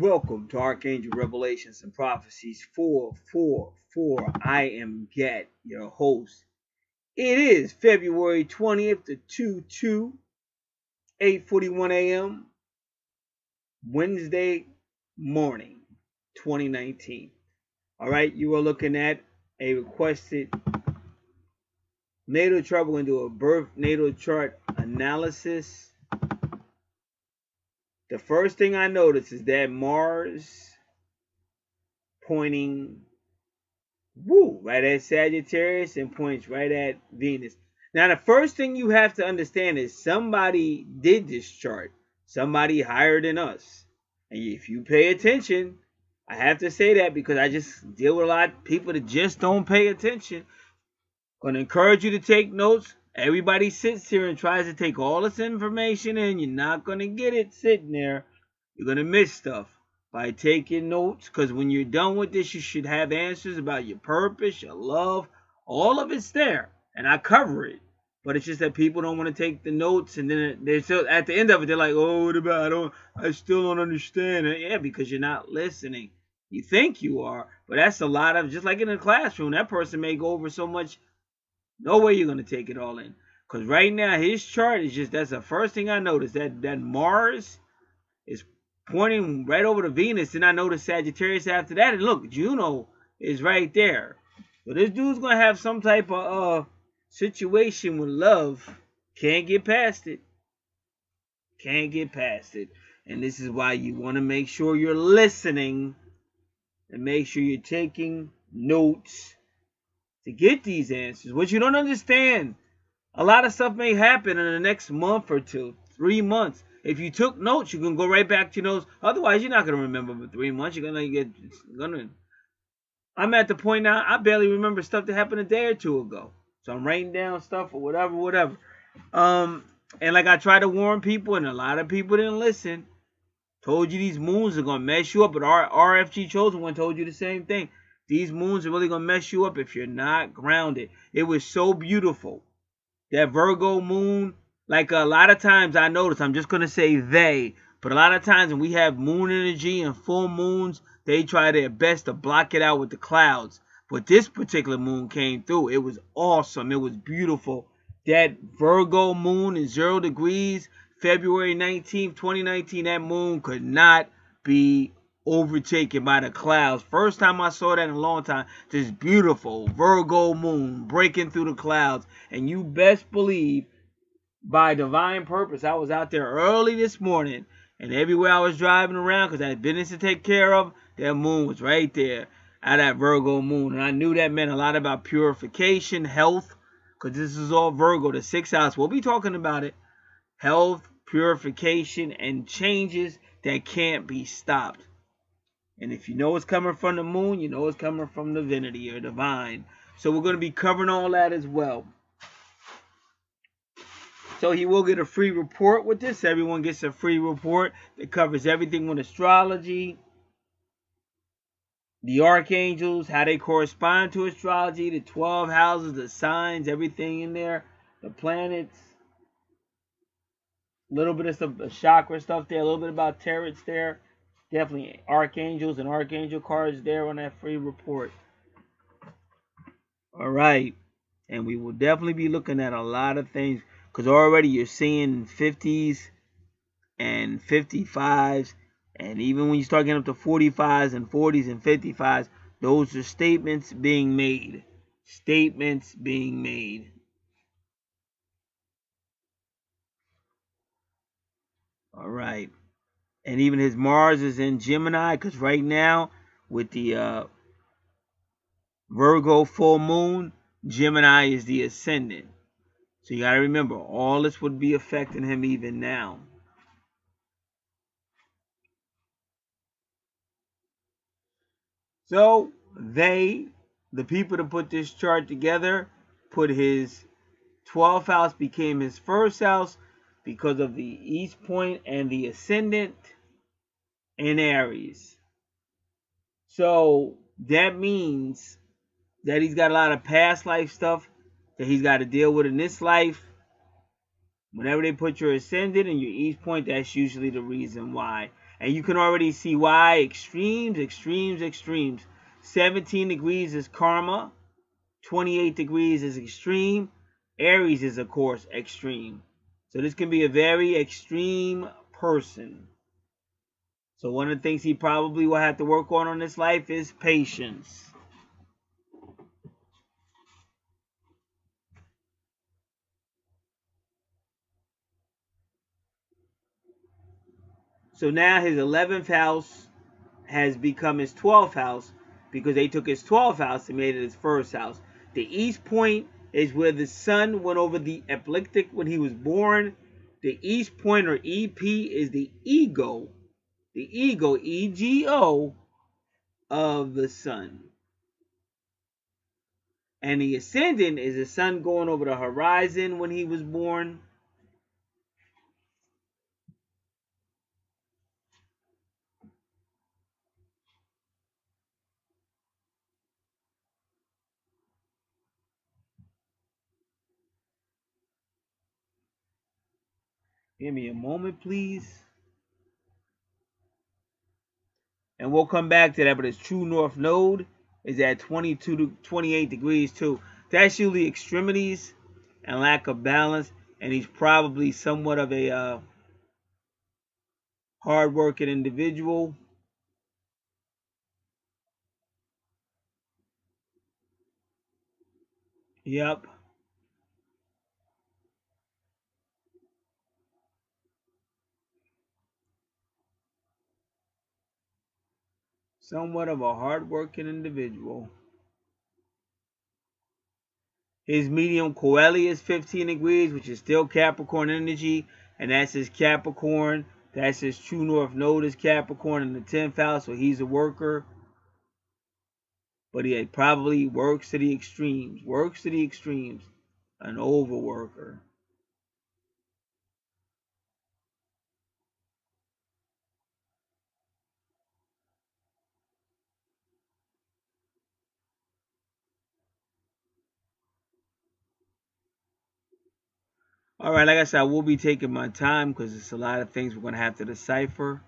Welcome to Archangel Revelations and Prophecies 444. I am Gat, your host. It is February 20th to 8:41 a.m. Wednesday morning, 2019. All right, you are looking at a requested natal chart. We're going to do a birth natal chart analysis. The first thing I notice is that Mars pointing right at Sagittarius and points right at Venus. Now, the first thing you have to understand is somebody did this chart. Somebody higher than us. And if you pay attention, I have to say that because I just deal with a lot of people that just don't pay attention. I'm going to encourage you to take notes. Everybody sits here and tries to take all this information and you're not going to get it sitting there. You're going to miss stuff by taking notes, because when you're done with this, you should have answers about your purpose, your love. All of it's there, and I cover it. But it's just that people don't want to take the notes, and then they're still at the end of it. They're like, "Oh, what about? I still don't understand." Yeah, because you're not listening. You think you are, but that's a lot of, just like in a classroom. That person may go over so much. No way you're gonna take it all in. Because right now his chart is that's the first thing I noticed. That Mars is pointing right over to Venus, and I noticed Sagittarius after that. And look, Juno is right there. So this dude's gonna have some type of situation with love. Can't get past it. Can't get past it. And this is why you want to make sure you're listening and make sure you're taking notes to get these answers. What you don't understand, a lot of stuff may happen in the next month or two, 3 months. If you took notes, you can go right back to those. Otherwise, you're not going to remember for 3 months. You're going to I'm at the point now, I barely remember stuff that happened a day or two ago. So I'm writing down stuff or whatever. And like I try to warn people, and a lot of people didn't listen. Told you these moons are going to mess you up, but RFG Chosen One told you the same thing. These moons are really going to mess you up if you're not grounded. It was so beautiful. That Virgo moon, like a lot of times I notice, I'm just going to say they, but a lot of times when we have moon energy and full moons, they try their best to block it out with the clouds. But this particular moon came through. It was awesome. It was beautiful. That Virgo moon in 0 degrees, February 19th, 2019, that moon could not be overtaken by the clouds. First time I saw that in a long time. This beautiful Virgo moon breaking through the clouds. And you best believe, by divine purpose, I was out there early this morning, and everywhere I was driving around, because I had business to take care of, that moon was right there at that Virgo moon. And I knew that meant a lot about purification, health, because this is all Virgo, the 6th house. We'll be talking about it. Health, purification, and changes that can't be stopped. And if you know it's coming from the moon, you know it's coming from divinity or divine. So we're going to be covering all that as well. So he will get a free report with this. Everyone gets a free report that covers everything with astrology, the archangels, how they correspond to astrology, the 12 houses, the signs, everything in there, the planets, a little bit of some chakra stuff there, a little bit about tarots there. Definitely archangels and archangel cards there on that free report. All right. And we will definitely be looking at a lot of things, because already you're seeing 50s and 55s. And even when you start getting up to 45s and 40s and 55s, those are statements being made. Statements being made. All right. And even his Mars is in Gemini, because right now with the Virgo full moon, Gemini is the ascendant. So you got to remember, all this would be affecting him even now. So the people that put this chart together, put his 12th house became his first house because of the East Point and the ascendant in Aries. So that means that he's got a lot of past life stuff that he's got to deal with in this life. Whenever they put your ascendant and your East Point, that's usually the reason why. And you can already see why. Extremes, extremes, extremes. 17 degrees is karma. 28 degrees is extreme. Aries is, of course, extreme. So this can be a very extreme person. So one of the things he probably will have to work on this life is patience. So now his 11th house has become his 12th house because they took his 12th house and made it his first house. The East Point is where the sun went over the ecliptic when he was born. The East Point, or EP, is the ego, ego, of the sun. And the ascendant is the sun going over the horizon when he was born. Give me a moment, please. And we'll come back to that, but his true north node is at 22 to 28 degrees too. That's usually extremities and lack of balance, and he's probably somewhat of a hard-working individual. Yep. Somewhat of a hard-working individual. His medium Coeli is 15 degrees, which is still Capricorn energy, and that's his Capricorn. That's his true north node is Capricorn in the 10th house, so he's a worker. But he probably works to the extremes, an overworker. All right, like I said, I will be taking my time because it's a lot of things we're going to have to decipher.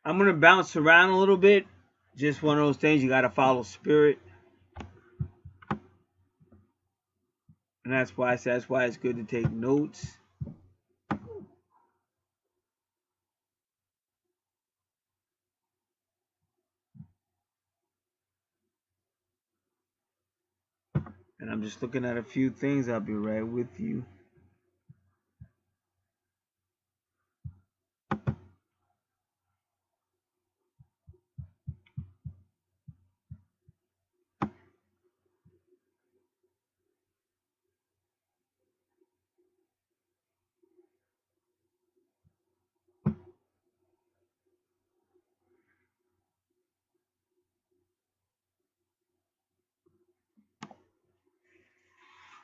I'm going to bounce around a little bit. Just one of those things you got to follow spirit. And that's why it's good to take notes. And I'm just looking at a few things. I'll be right with you.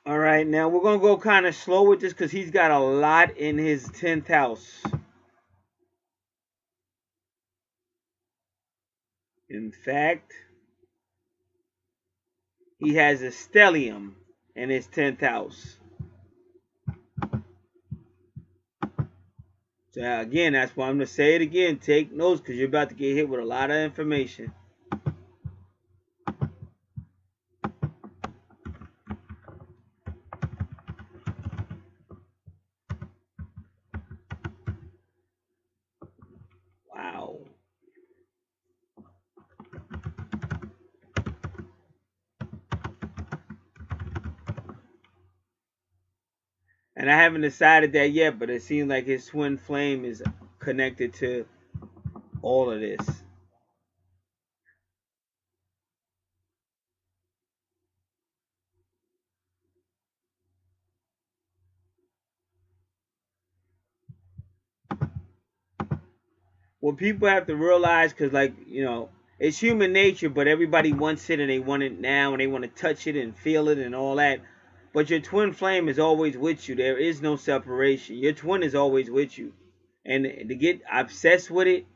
All right, now we're going to go kind of slow with this because he's got a lot in his 10th house. In fact, he has a stellium in his 10th house. So again, that's why I'm going to say it again. Take notes because you're about to get hit with a lot of information. Wow. And I haven't decided that yet, but it seems like his twin flame is connected to all of this. what people have to realize, because like, you know, it's human nature, but everybody wants it and they want it now and they want to touch it and feel it and all that. But your twin flame is always with you. There is no separation. Your twin is always with you. And to get obsessed with it,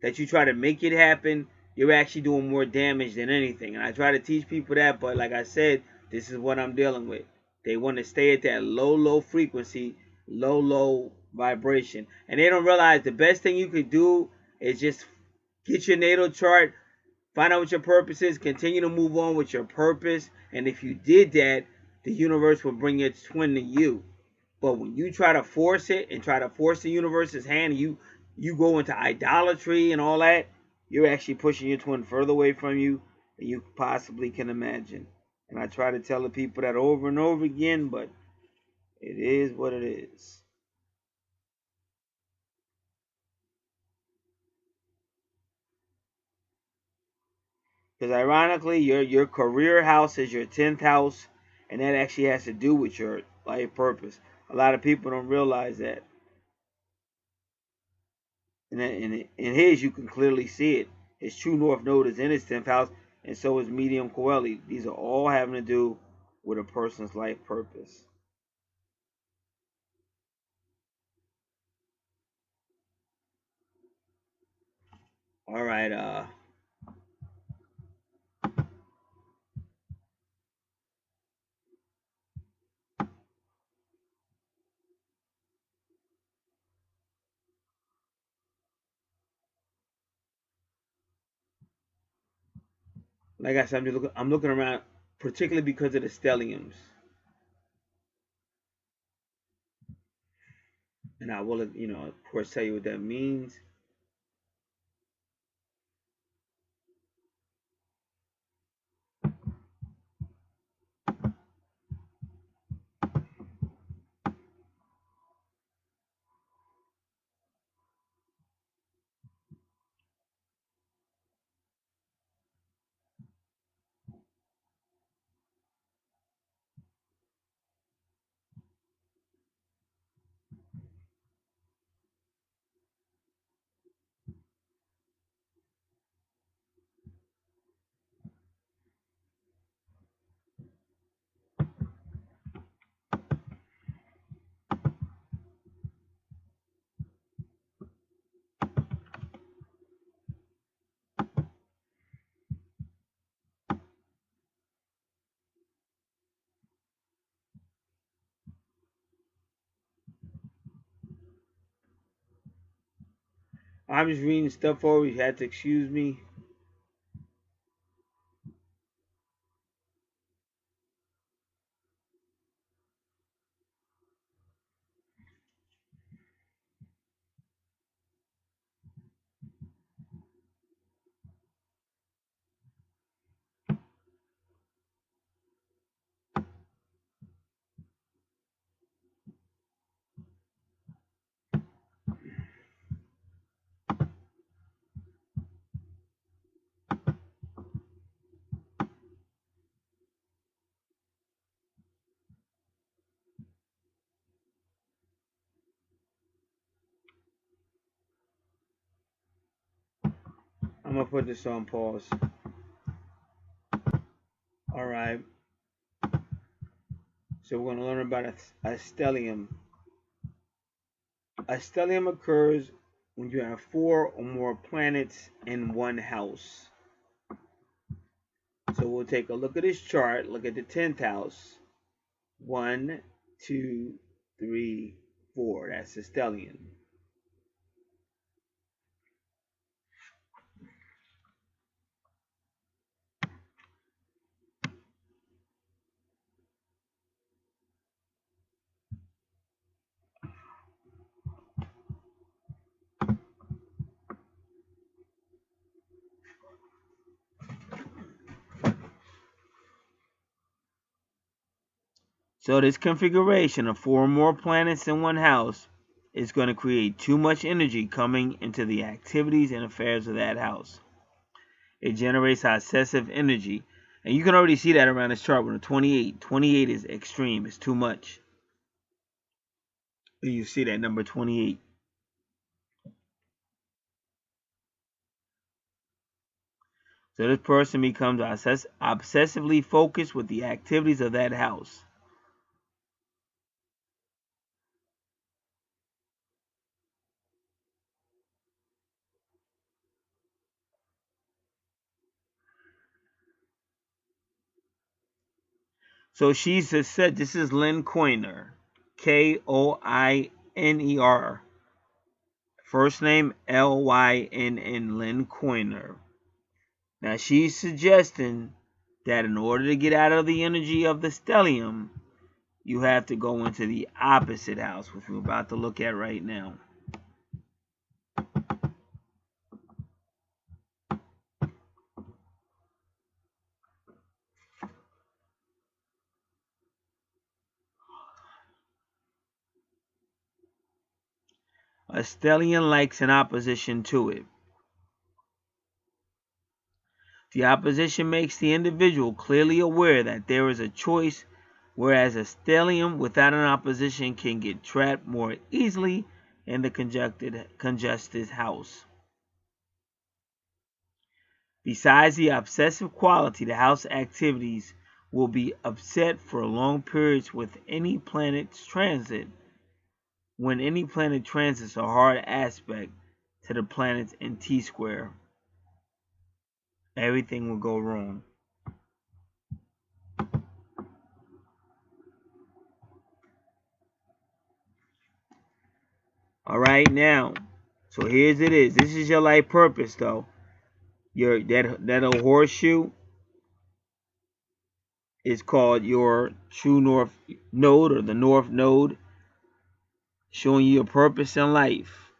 that you try to make it happen, you're actually doing more damage than anything. And I try to teach people that, but like I said, this is what I'm dealing with. They want to stay at that low frequency, low vibration. And they don't realize the best thing you could do is just get your natal chart, find out what your purpose is, continue to move on with your purpose. And if you did that, the universe will bring its twin to you. But when you try to force it and try to force the universe's hand, you go into idolatry and all that, you're actually pushing your twin further away from you than you possibly can imagine. And I try to tell the people that over and over again, but it is what it is. Because ironically, your career house is your 10th house, and that actually has to do with your life purpose. A lot of people don't realize that. And in his, you can clearly see it. His true north node is in his 10th house, and so is medium coeli. These are all having to do with a person's life purpose. All right, like I said, I'm looking around, particularly because of the stelliums, and I will, you know, of course, tell you what that means. I'm just reading stuff over. You had to excuse me. I'm gonna put this on pause. All right. So we're gonna learn about a stellium. A stellium occurs when you have 4 or more planets in one house. So we'll take a look at this chart. Look at the 10th house. 1, 2, 3, 4. That's the stellium. So this configuration of 4 or more planets in one house is going to create too much energy coming into the activities and affairs of that house. It generates excessive energy. And you can already see that around this chart with a 28. 28 is extreme. It's too much. You see that number 28. So this person becomes obsessively focused with the activities of that house. So she said, this is Lynn Coiner, Koiner. First name Lynn, Lynn Coiner. Now she's suggesting that in order to get out of the energy of the stellium, you have to go into the opposite house, which we're about to look at right now. A stellium likes an opposition to it. The opposition makes the individual clearly aware that there is a choice, whereas a stellium without an opposition can get trapped more easily in the congested house. Besides the obsessive quality, the house activities will be upset for long periods with any planet's transit. When any planet transits a hard aspect to the planets in T-square, everything will go wrong. All right, now, so here's it is. This is your life purpose, though. That horseshoe is called your true north node, or the north node, showing you your purpose in life.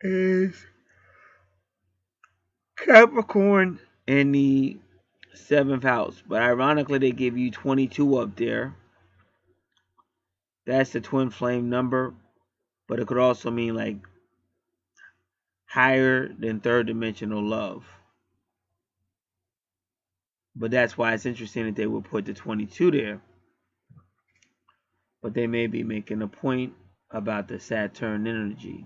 Is Capricorn in the 7th house, but ironically they give you 22 up there. That's the twin flame number, but it could also mean like higher than third dimensional love. But that's why it's interesting that they would put the 22 there. But they may be making a point about the Saturn energy.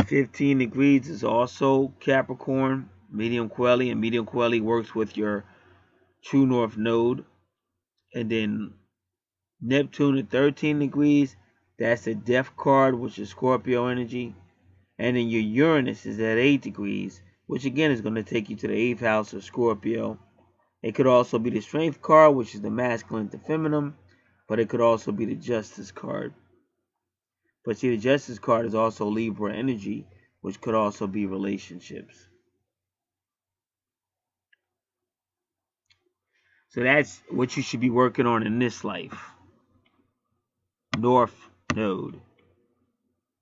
"15 degrees is also Capricorn, medium Quelly, and medium Quelly works with your true north node. And then Neptune at 13 degrees, that's the death card, which is Scorpio energy. And then your Uranus is at 8 degrees, which again is going to take you to the 8th house of Scorpio. It could also be the strength card, which is the masculine to feminine, but it could also be the justice card. But see, the justice card is also Libra energy, which could also be relationships. So that's what you should be working on in this life. North node.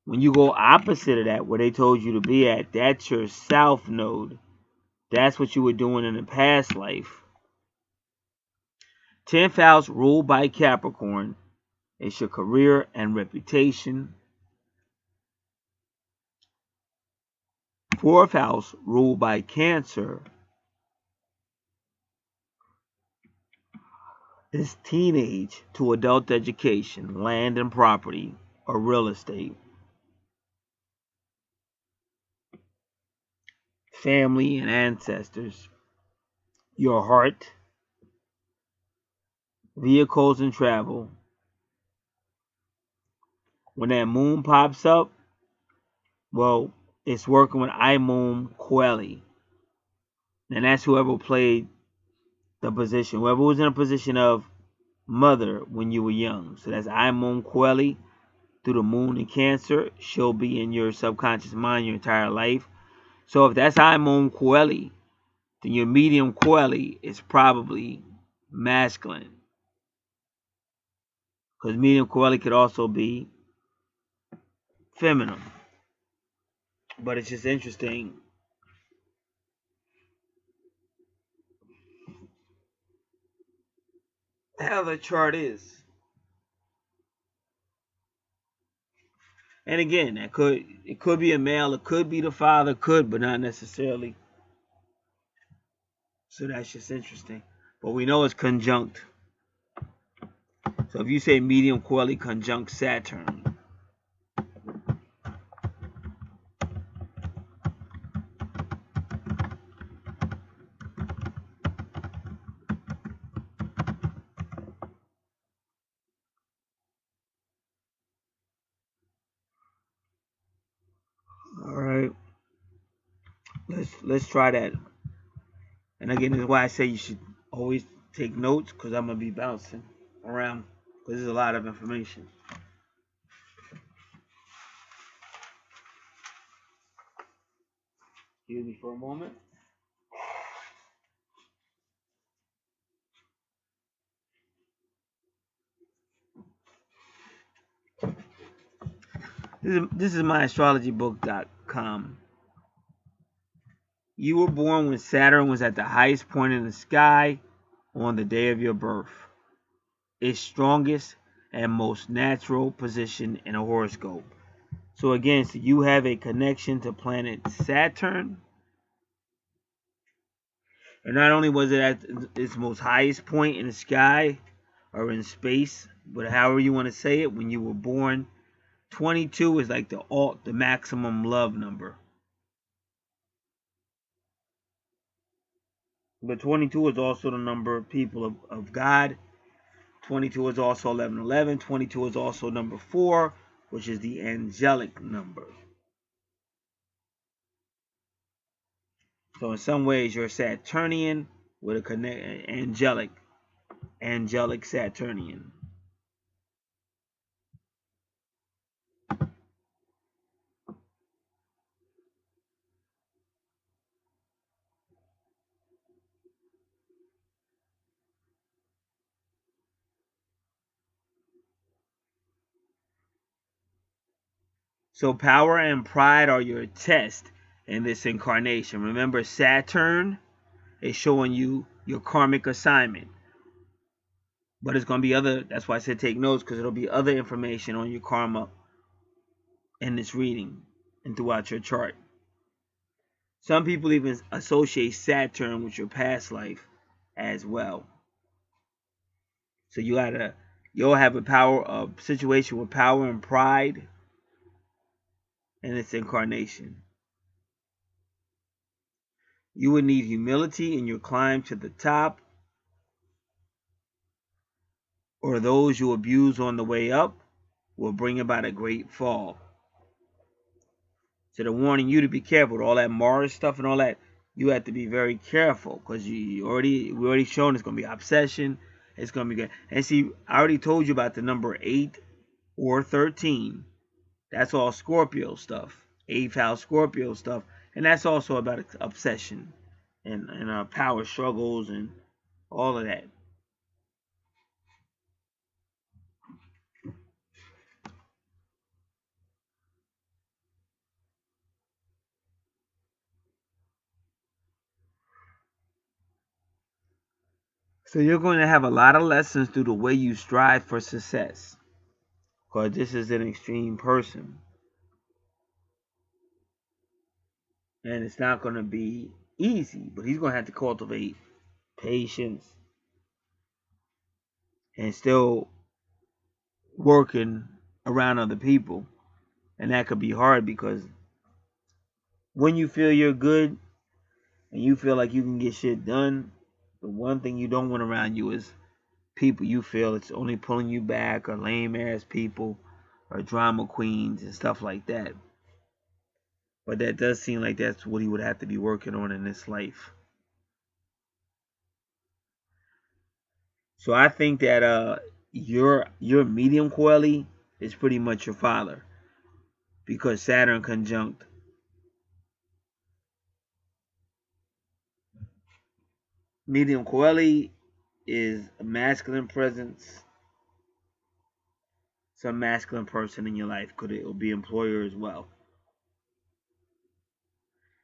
When you go opposite of that, where they told you to be at, that's your south node. That's what you were doing in the past life. 10th house ruled by Capricorn is your career and reputation. 4th house ruled by Cancer is teenage to adult education, land and property, or real estate. Family and ancestors. Your heart, vehicles and travel. When that moon pops up, well, it's working with Imum Quelli. And that's whoever played the position, whoever was in a position of mother when you were young. So that's Imum Quelli through the moon in Cancer. She'll be in your subconscious mind your entire life. So if that's Imum Quelli, then your medium Quelli is probably masculine. Because medium Quelli could also be feminine. But it's just interesting how the chart is. And again, it could be a male, it could be the father, but not necessarily. So that's just interesting. But we know it's conjunct. So if you say medium coeli conjunct Saturn, all right, let's try that. And again, this is why I say you should always take notes, because I'm gonna be bouncing around because there's a lot of information. Excuse me for a moment. This is myastrologybook.com. You were born when Saturn was at the highest point in the sky on the day of your birth. Its strongest and most natural position in a horoscope. So again, so you have a connection to planet Saturn. And not only was it at its most highest point in the sky or in space, but however you want to say it, when you were born, 22 is like the maximum love number. But 22 is also the number of people of God. 22 is also 1111. 22 is also number 4, which is the angelic number. So in some ways, you're Saturnian with a angelic Saturnian. So power and pride are your test in this incarnation. Remember, Saturn is showing you your karmic assignment. But it's going to be other, that's why I said take notes, because it'll be other information on your karma in this reading and throughout your chart. Some people even associate Saturn with your past life as well. So you'll have a situation with power and pride in its incarnation. You would need humility in your climb to the top, or those you abuse on the way up will bring about a great fall. So they're warning you to be careful with all that Mars stuff and all that. You have to be very careful, because we already shown it's going to be obsession. It's going to be good. And see, I already told you about the number 8 or 13. That's all Scorpio stuff. 8th house Scorpio stuff. And that's also about obsession and power struggles and all of that. So you're going to have a lot of lessons through the way you strive for success, because this is an extreme person. And it's not going to be easy, but he's going to have to cultivate patience and still working around other people. And that could be hard, because when you feel you're good and you feel like you can get shit done, the one thing you don't want around you is people you feel it's only pulling you back, or lame ass people, or drama queens and stuff like that. But that does seem like that's what he would have to be working on in this life. So I think that your medium coeli is pretty much your father, because Saturn conjunct. Medium coeli is a masculine presence, some masculine person in your life. Could it be employer as well?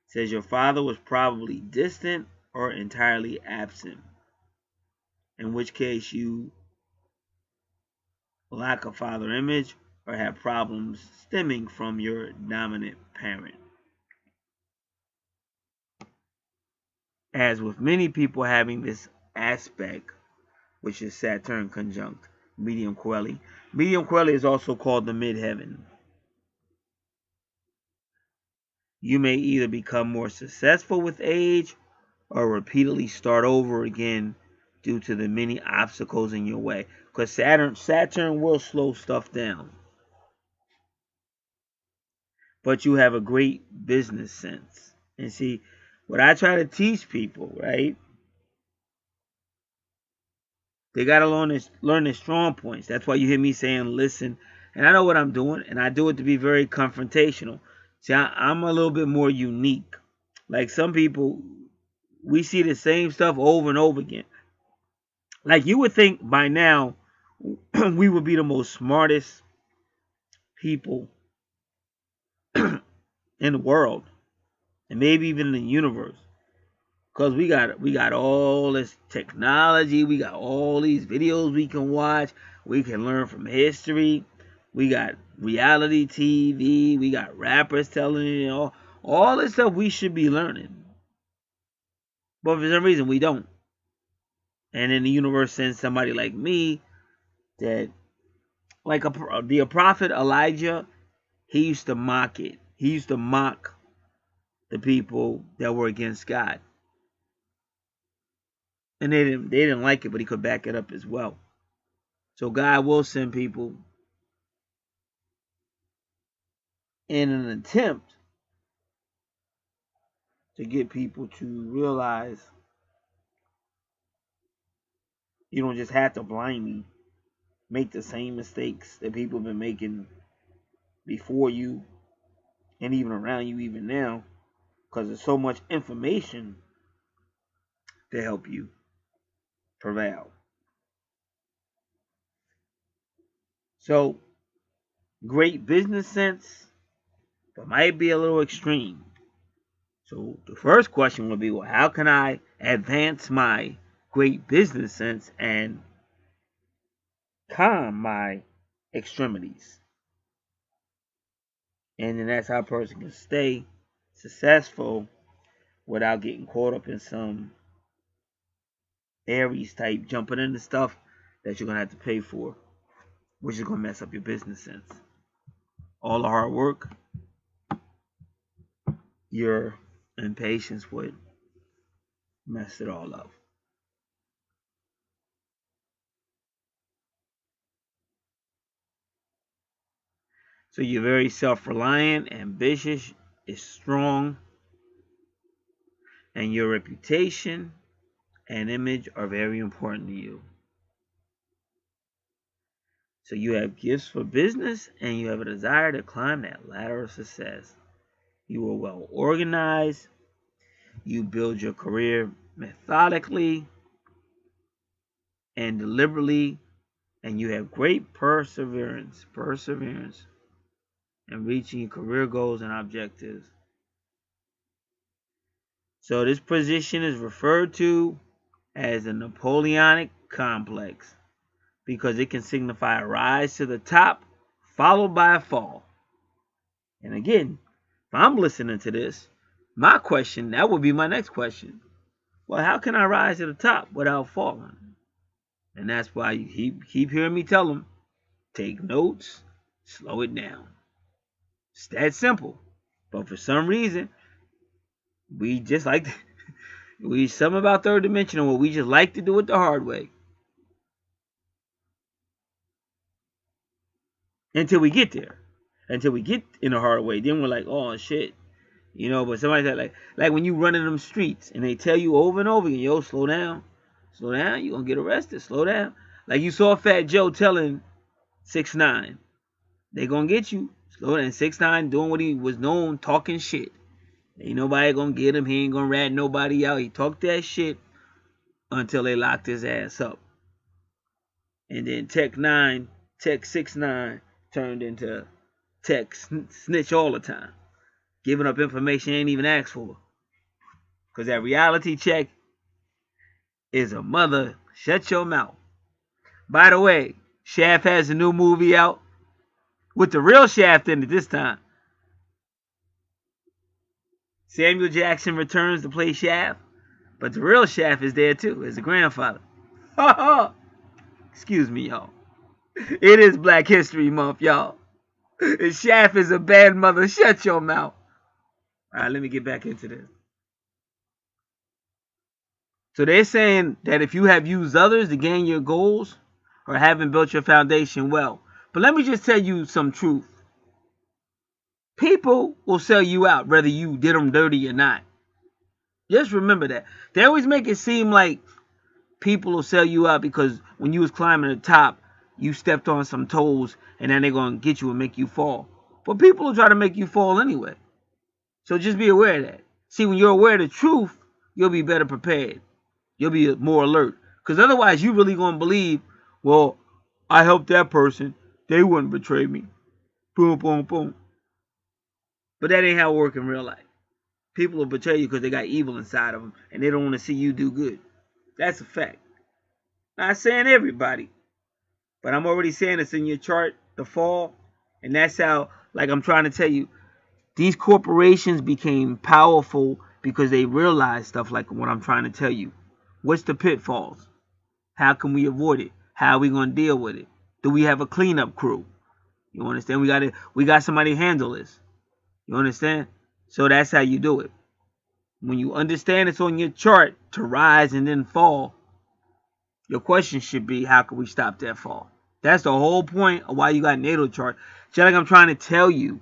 It says your father was probably distant or entirely absent, in which case you lack a father image, or have problems stemming from your dominant parent. As with many people having this aspect, which is Saturn conjunct Medium Coeli. Medium Coeli is also called the midheaven. You may either become more successful with age or repeatedly start over again due to the many obstacles in your way. Because Saturn will slow stuff down. But you have a great business sense. And see, what I try to teach people, right? They got to learn their strong points. That's why you hear me saying, listen. And I know what I'm doing, and I do it to be very confrontational. See, I'm a little bit more unique. Like some people, we see the same stuff over and over again. Like you would think by now, we would be the most smartest people in the world, and maybe even in the universe. Because we got all this technology, we got all these videos we can watch, we can learn from history, we got reality TV, we got rappers telling you all this stuff we should be learning. But for some reason we don't. And then the universe sends somebody like me that, like the prophet Elijah, he used to mock it. He used to mock the people that were against God. And they didn't like it, but he could back it up as well. So God will send people in an attempt to get people to realize you don't just have to blindly make the same mistakes that people have been making before you and even around you even now, because there's so much information to help you prevail. So, great business sense, but might be a little extreme. So the first question would be, well, how can I advance my great business sense and calm my extremities? And then that's how a person can stay successful without getting caught up in some Aries type jumping into stuff that you're going to have to pay for, which is going to mess up your business sense. All the hard work, your impatience would mess it all up. So you're very self-reliant, ambitious, is strong, and your reputation and image are very important to you. So you have gifts for business and you have a desire to climb that ladder of success. You are well organized. You build your career methodically and deliberately, and you have great perseverance in reaching your career goals and objectives. So this position is referred to as the Napoleonic complex because it can signify a rise to the top followed by a fall. And again, if I'm listening to this, my question, that would be my next question. Well, how can I rise to the top without falling? And that's why you keep hearing me tell them, take notes, slow it down. It's that simple. But for some reason, we just like something about third dimensional, we just like to do it the hard way. Until we get there. Until we get in the hard way. Then we're like, oh shit. You know, but somebody said like when you run in them streets and they tell you over and over again, yo, slow down. Slow down, you're gonna get arrested. Slow down. Like you saw Fat Joe telling 6ix9ine, they gonna get you. Slow down. 6ix9ine doing what he was known, talking shit. Ain't nobody gonna get him. He ain't gonna rat nobody out. He talked that shit until they locked his ass up. And then Tech 6ix9ine turned into Tech Snitch all the time. Giving up information ain't even asked for. Because that reality check is a mother. Shut your mouth. By the way, Shaft has a new movie out. with the real Shaft in it this time. Samuel Jackson returns to play Shaft, but the real Shaft is there too, as the grandfather. Excuse me, y'all. It is Black History Month, y'all. And Shaft is a bad mother. Shut your mouth. All right, let me get back into this. So they're saying that if you have used others to gain your goals or haven't built your foundation well. But let me just tell you some truth. People will sell you out whether you did them dirty or not. Just remember that. They always make it seem like people will sell you out because when you was climbing the top, you stepped on some toes and then they're going to get you and make you fall. But people will try to make you fall anyway. So just be aware of that. See, when you're aware of the truth, you'll be better prepared. You'll be more alert. Because otherwise, you really going to believe, well, I helped that person. They wouldn't betray me. Boom, boom, boom. But that ain't how it works in real life. People will betray you because they got evil inside of them and they don't want to see you do good. That's a fact. Not saying everybody, but I'm already saying it's in your chart, the fall. And that's how, like I'm trying to tell you, these corporations became powerful because they realized stuff like what I'm trying to tell you. What's the pitfalls? How can we avoid it? How are we going to deal with it? Do we have a cleanup crew? You understand? We got somebody to handle this. You understand? So that's how you do it. When you understand it's on your chart to rise and then fall, your question should be, how can we stop that fall? That's the whole point of why you got natal chart. Just like I'm trying to tell you,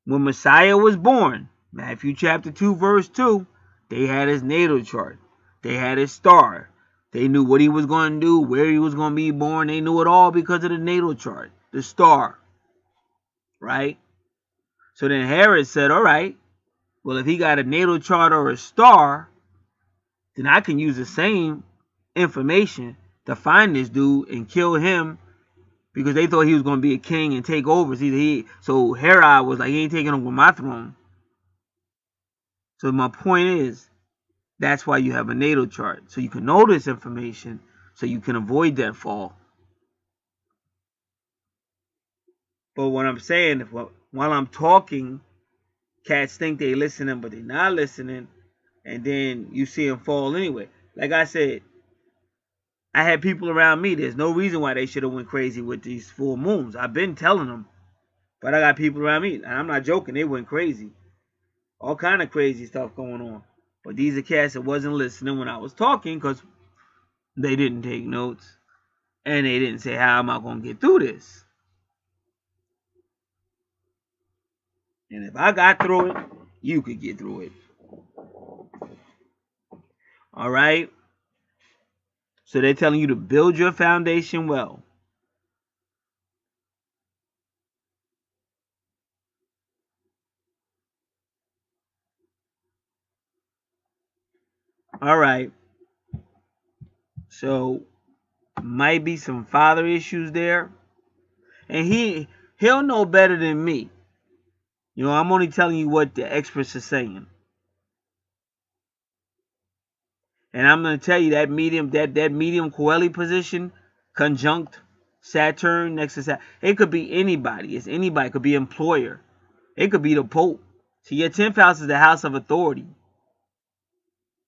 when Messiah was born, Matthew chapter 2, verse 2, they had his natal chart. They had his star. They knew what he was going to do, where he was going to be born. They knew it all because of the natal chart, the star. Right? So then Herod said, all right, well, if he got a natal chart or a star, then I can use the same information to find this dude and kill him because they thought he was going to be a king and take over. So Herod was like, he ain't taking over my throne. So my point is, that's why you have a natal chart. So you can know this information so you can avoid that fall. But what I'm saying, while I'm talking, cats think they listening, but they're not listening. And then you see them fall anyway. Like I said, I had people around me. There's no reason why they should have went crazy with these full moons. I've been telling them. But I got people around me. And I'm not joking. They went crazy. All kind of crazy stuff going on. But these are cats that wasn't listening when I was talking because they didn't take notes. And they didn't say, how am I going to get through this? And if I got through it, you could get through it. All right? So they're telling you to build your foundation well. All right. So might be some father issues there. And he'll know better than me. You know, I'm only telling you what the experts are saying. And I'm going to tell you that medium Coeli position, conjunct Saturn next to Saturn, it could be anybody. It's anybody. It could be employer. It could be the Pope. See, your 10th house is the house of authority.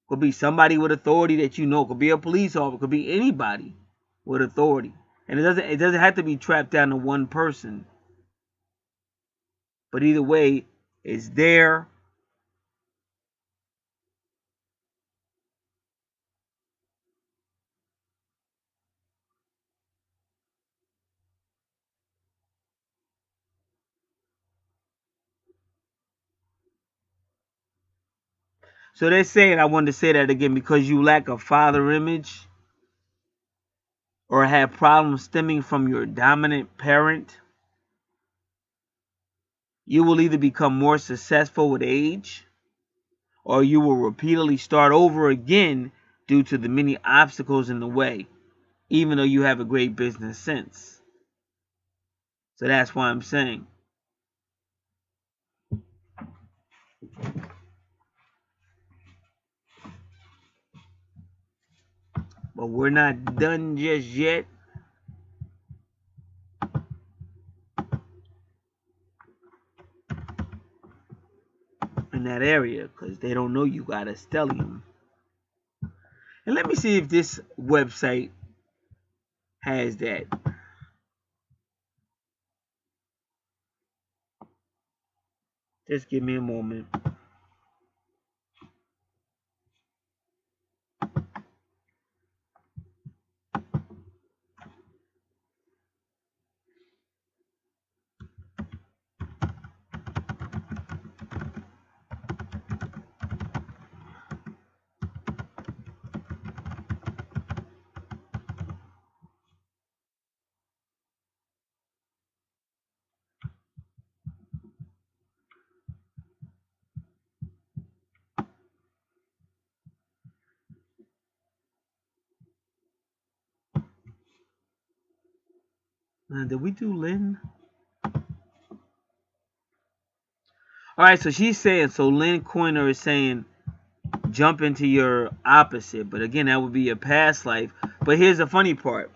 Could be somebody with authority that you know. Could be a police officer. Could be anybody with authority. And it doesn't have to be trapped down to one person. But either way, it's there. So they're saying, I wanted to say that again, because you lack a father image or have problems stemming from your dominant parent, you will either become more successful with age or you will repeatedly start over again due to the many obstacles in the way, even though you have a great business sense. So that's why I'm saying. But we're not done just yet. in that area because they don't know you got a stellium. And let me see if this website has that. Just give me a moment. Did we do Lynn? Alright, so she's saying, so Lynn Coiner is saying jump into your opposite. But again, that would be your past life. But here's the funny part.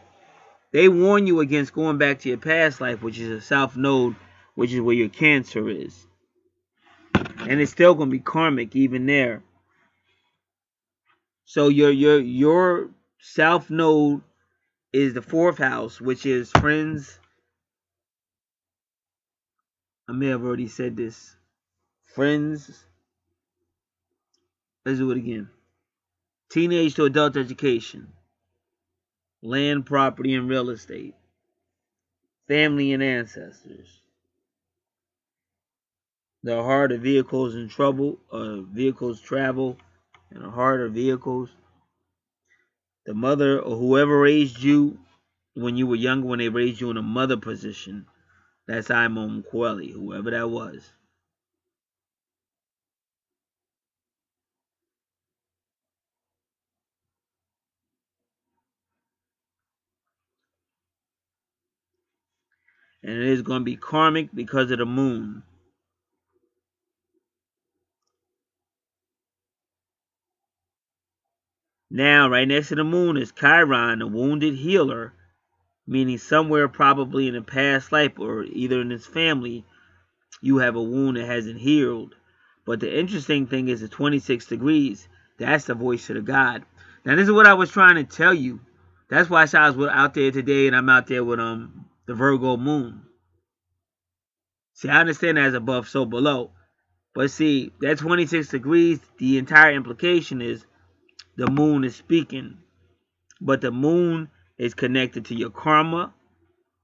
They warn you against going back to your past life, which is a south node, which is where your Cancer is. And it's still going to be karmic even there. So your south node is the 4th house, which is friends. I may have already said this. Friends. Let's do it again. Teenage to adult education. Land, property, and real estate. Family and ancestors. The heart of vehicles in trouble, vehicles travel, and the heart of vehicles. The mother or whoever raised you when you were younger, when they raised you in a mother position. That's Imam Kweli, whoever that was. And it is going to be karmic because of the moon. Now, right next to the moon is Chiron, the wounded healer, meaning somewhere probably in a past life or either in his family, you have a wound that hasn't healed. But the interesting thing is the 26 degrees. That's the voice of the God. Now, this is what I was trying to tell you. That's why I was out there today and I'm out there with the Virgo moon. See, I understand as above, so below. But see, that 26 degrees, the entire implication is the moon is speaking. But the moon is connected to your karma,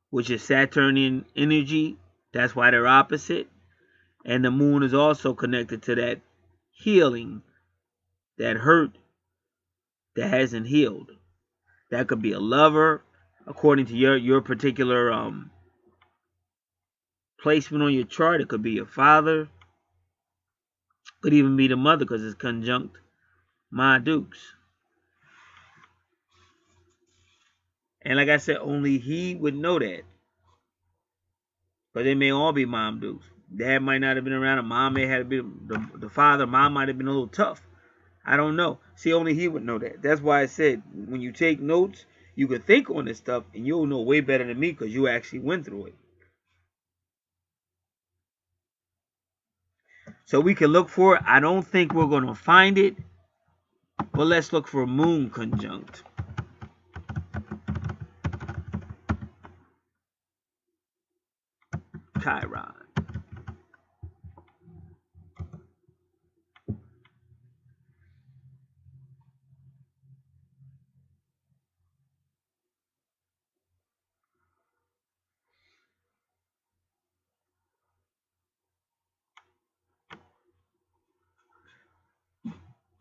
which is Saturnian energy. That's why they're opposite. And the moon is also connected to that healing, that hurt that hasn't healed. That could be a lover, according to your particular placement on your chart. It could be your father. Could even be the mother because it's conjunct my dukes. And like I said, only he would know that. But they may all be mom dukes. Dad might not have been around, and mom may have been the father. Mom might have been a little tough. I don't know. See, only he would know that. That's why I said when you take notes, you can think on this stuff, and you'll know way better than me because you actually went through it. So we can look for it. I don't think we're going to find it, but let's look for moon conjunct. Chiron.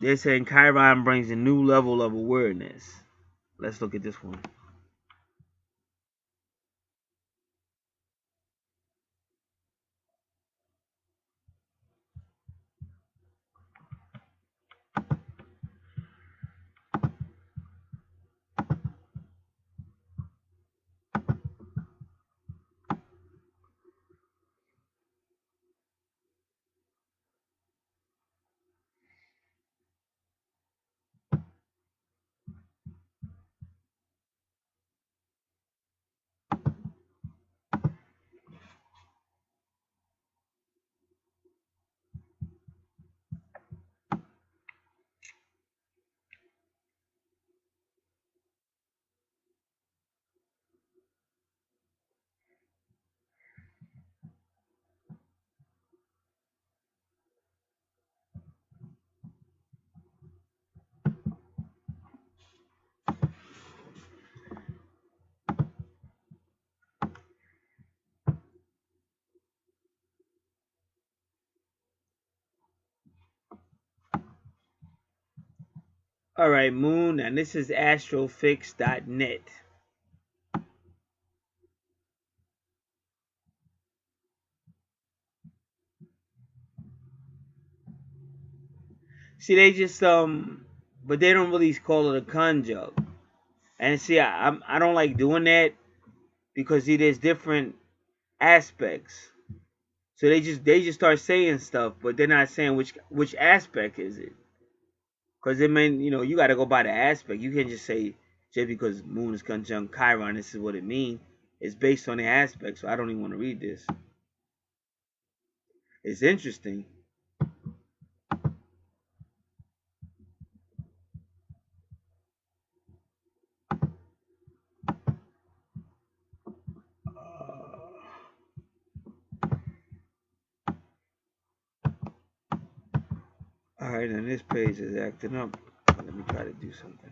They're saying Chiron brings a new level of awareness. Let's look at this one. All right, Moon, and this is astrofix.net. See, they just but they don't really call it a conjunct. And see, I don't like doing that because see, there's different aspects. So they just start saying stuff, but they're not saying which aspect is it. Because it mean you got to go by the aspect. You can't just say just because Moon is conjunct Chiron, this is what it means. It's based on the aspect. So I don't even want to read this. It's interesting. All right, and this page is acting up. Let me try to do something.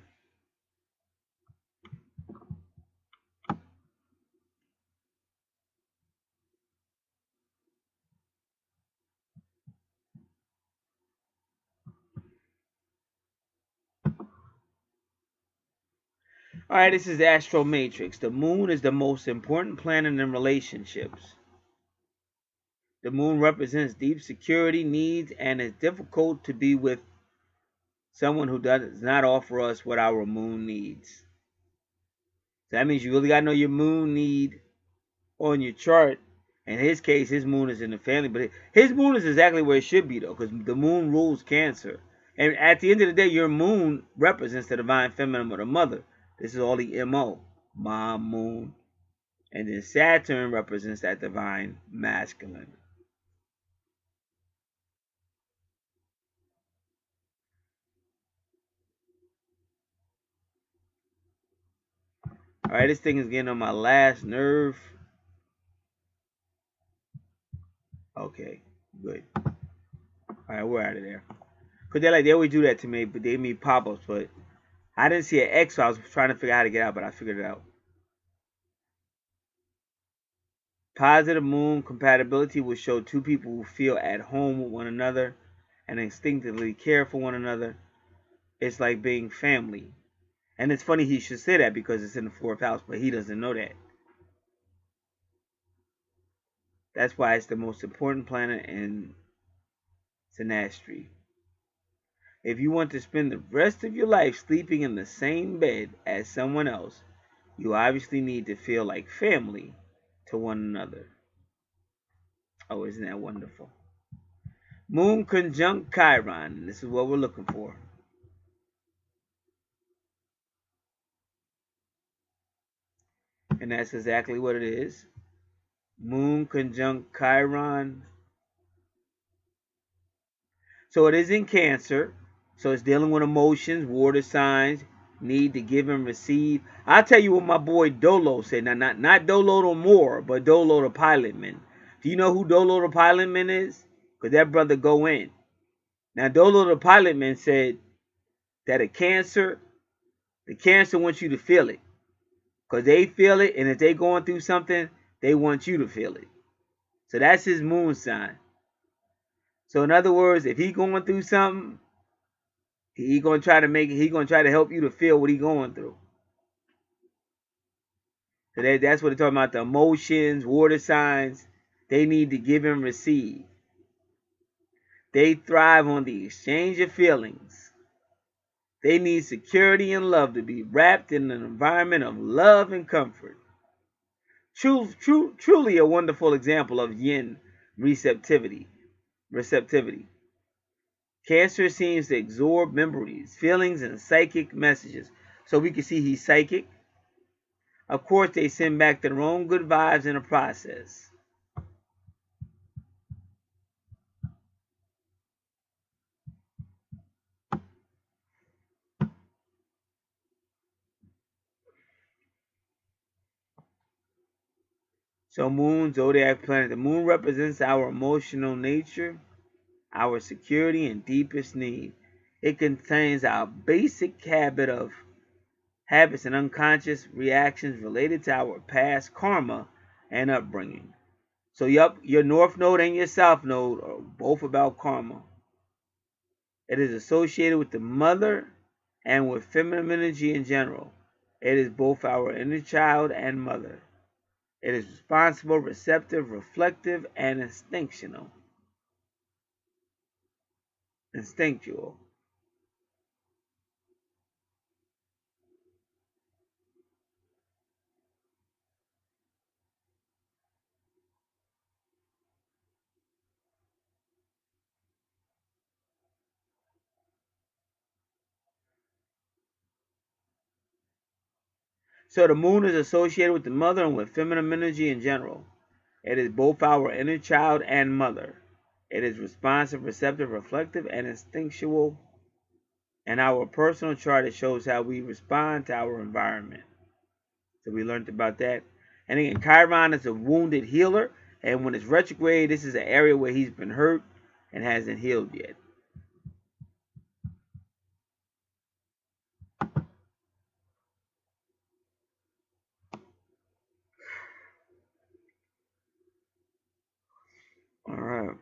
All right, this is Astro Matrix. The Moon is the most important planet in relationships. The Moon represents deep security needs and is difficult to be with someone who does not offer us what our Moon needs. So that means you really got to know your Moon need on your chart. In his case, his Moon is in the family, but his Moon is exactly where it should be, though, because the Moon rules Cancer. And at the end of the day, your Moon represents the divine feminine or the mother. This is all the MO. Mom, Moon. And then Saturn represents that divine masculine. All right, this thing is getting on my last nerve. Okay, good. All right, we're out of there. Cause they always do that to me, but they give me pop-ups. But I didn't see an X, so I was trying to figure out how to get out, but I figured it out. Positive Moon compatibility will show two people who feel at home with one another and instinctively care for one another. It's like being family. And it's funny he should say that because it's in the fourth house, but he doesn't know that. That's why it's the most important planet in synastry. If you want to spend the rest of your life sleeping in the same bed as someone else, you obviously need to feel like family to one another. Oh, isn't that wonderful? Moon conjunct Chiron. This is what we're looking for. And that's exactly what it is. Moon conjunct Chiron. So it is in Cancer. So it's dealing with emotions, water signs, need to give and receive. I'll tell you what my boy Dolo said. Now, not Dolo the Moore, but Dolo the Pilotman. Do you know who Dolo the Pilotman is? Because that brother go in. Now, Dolo the Pilotman said that the Cancer wants you to feel it. Because they feel it, and if they going through something, they want you to feel it. So that's his moon sign. So in other words, if he going through something, he gonna try to make it. He gonna try to help you to feel what he going through. So that's what they're talking about. The emotions, water signs, they need to give and receive. They thrive on the exchange of feelings. They need security and love to be wrapped in an environment of love and comfort. Truly a wonderful example of yin receptivity. Cancer seems to absorb memories, feelings, and psychic messages. So we can see he's psychic. Of course, they send back their own good vibes in the process. So Moon, zodiac planet. The Moon represents our emotional nature, our security, and deepest need. It contains our basic habits and unconscious reactions related to our past karma and upbringing. So, yup, your North Node and your South Node are both about karma. It is associated with the mother and with feminine energy in general. It is both our inner child and mother. It is responsible, receptive, reflective, and instinctual. Instinctual. So the moon is associated with the mother and with feminine energy in general. It is both our inner child and mother. It is responsive, receptive, reflective, and instinctual. In our personal chart, it shows how we respond to our environment. So we learned about that. And again, Chiron is a wounded healer. And when it's retrograde, this is an area where he's been hurt and hasn't healed yet. All right.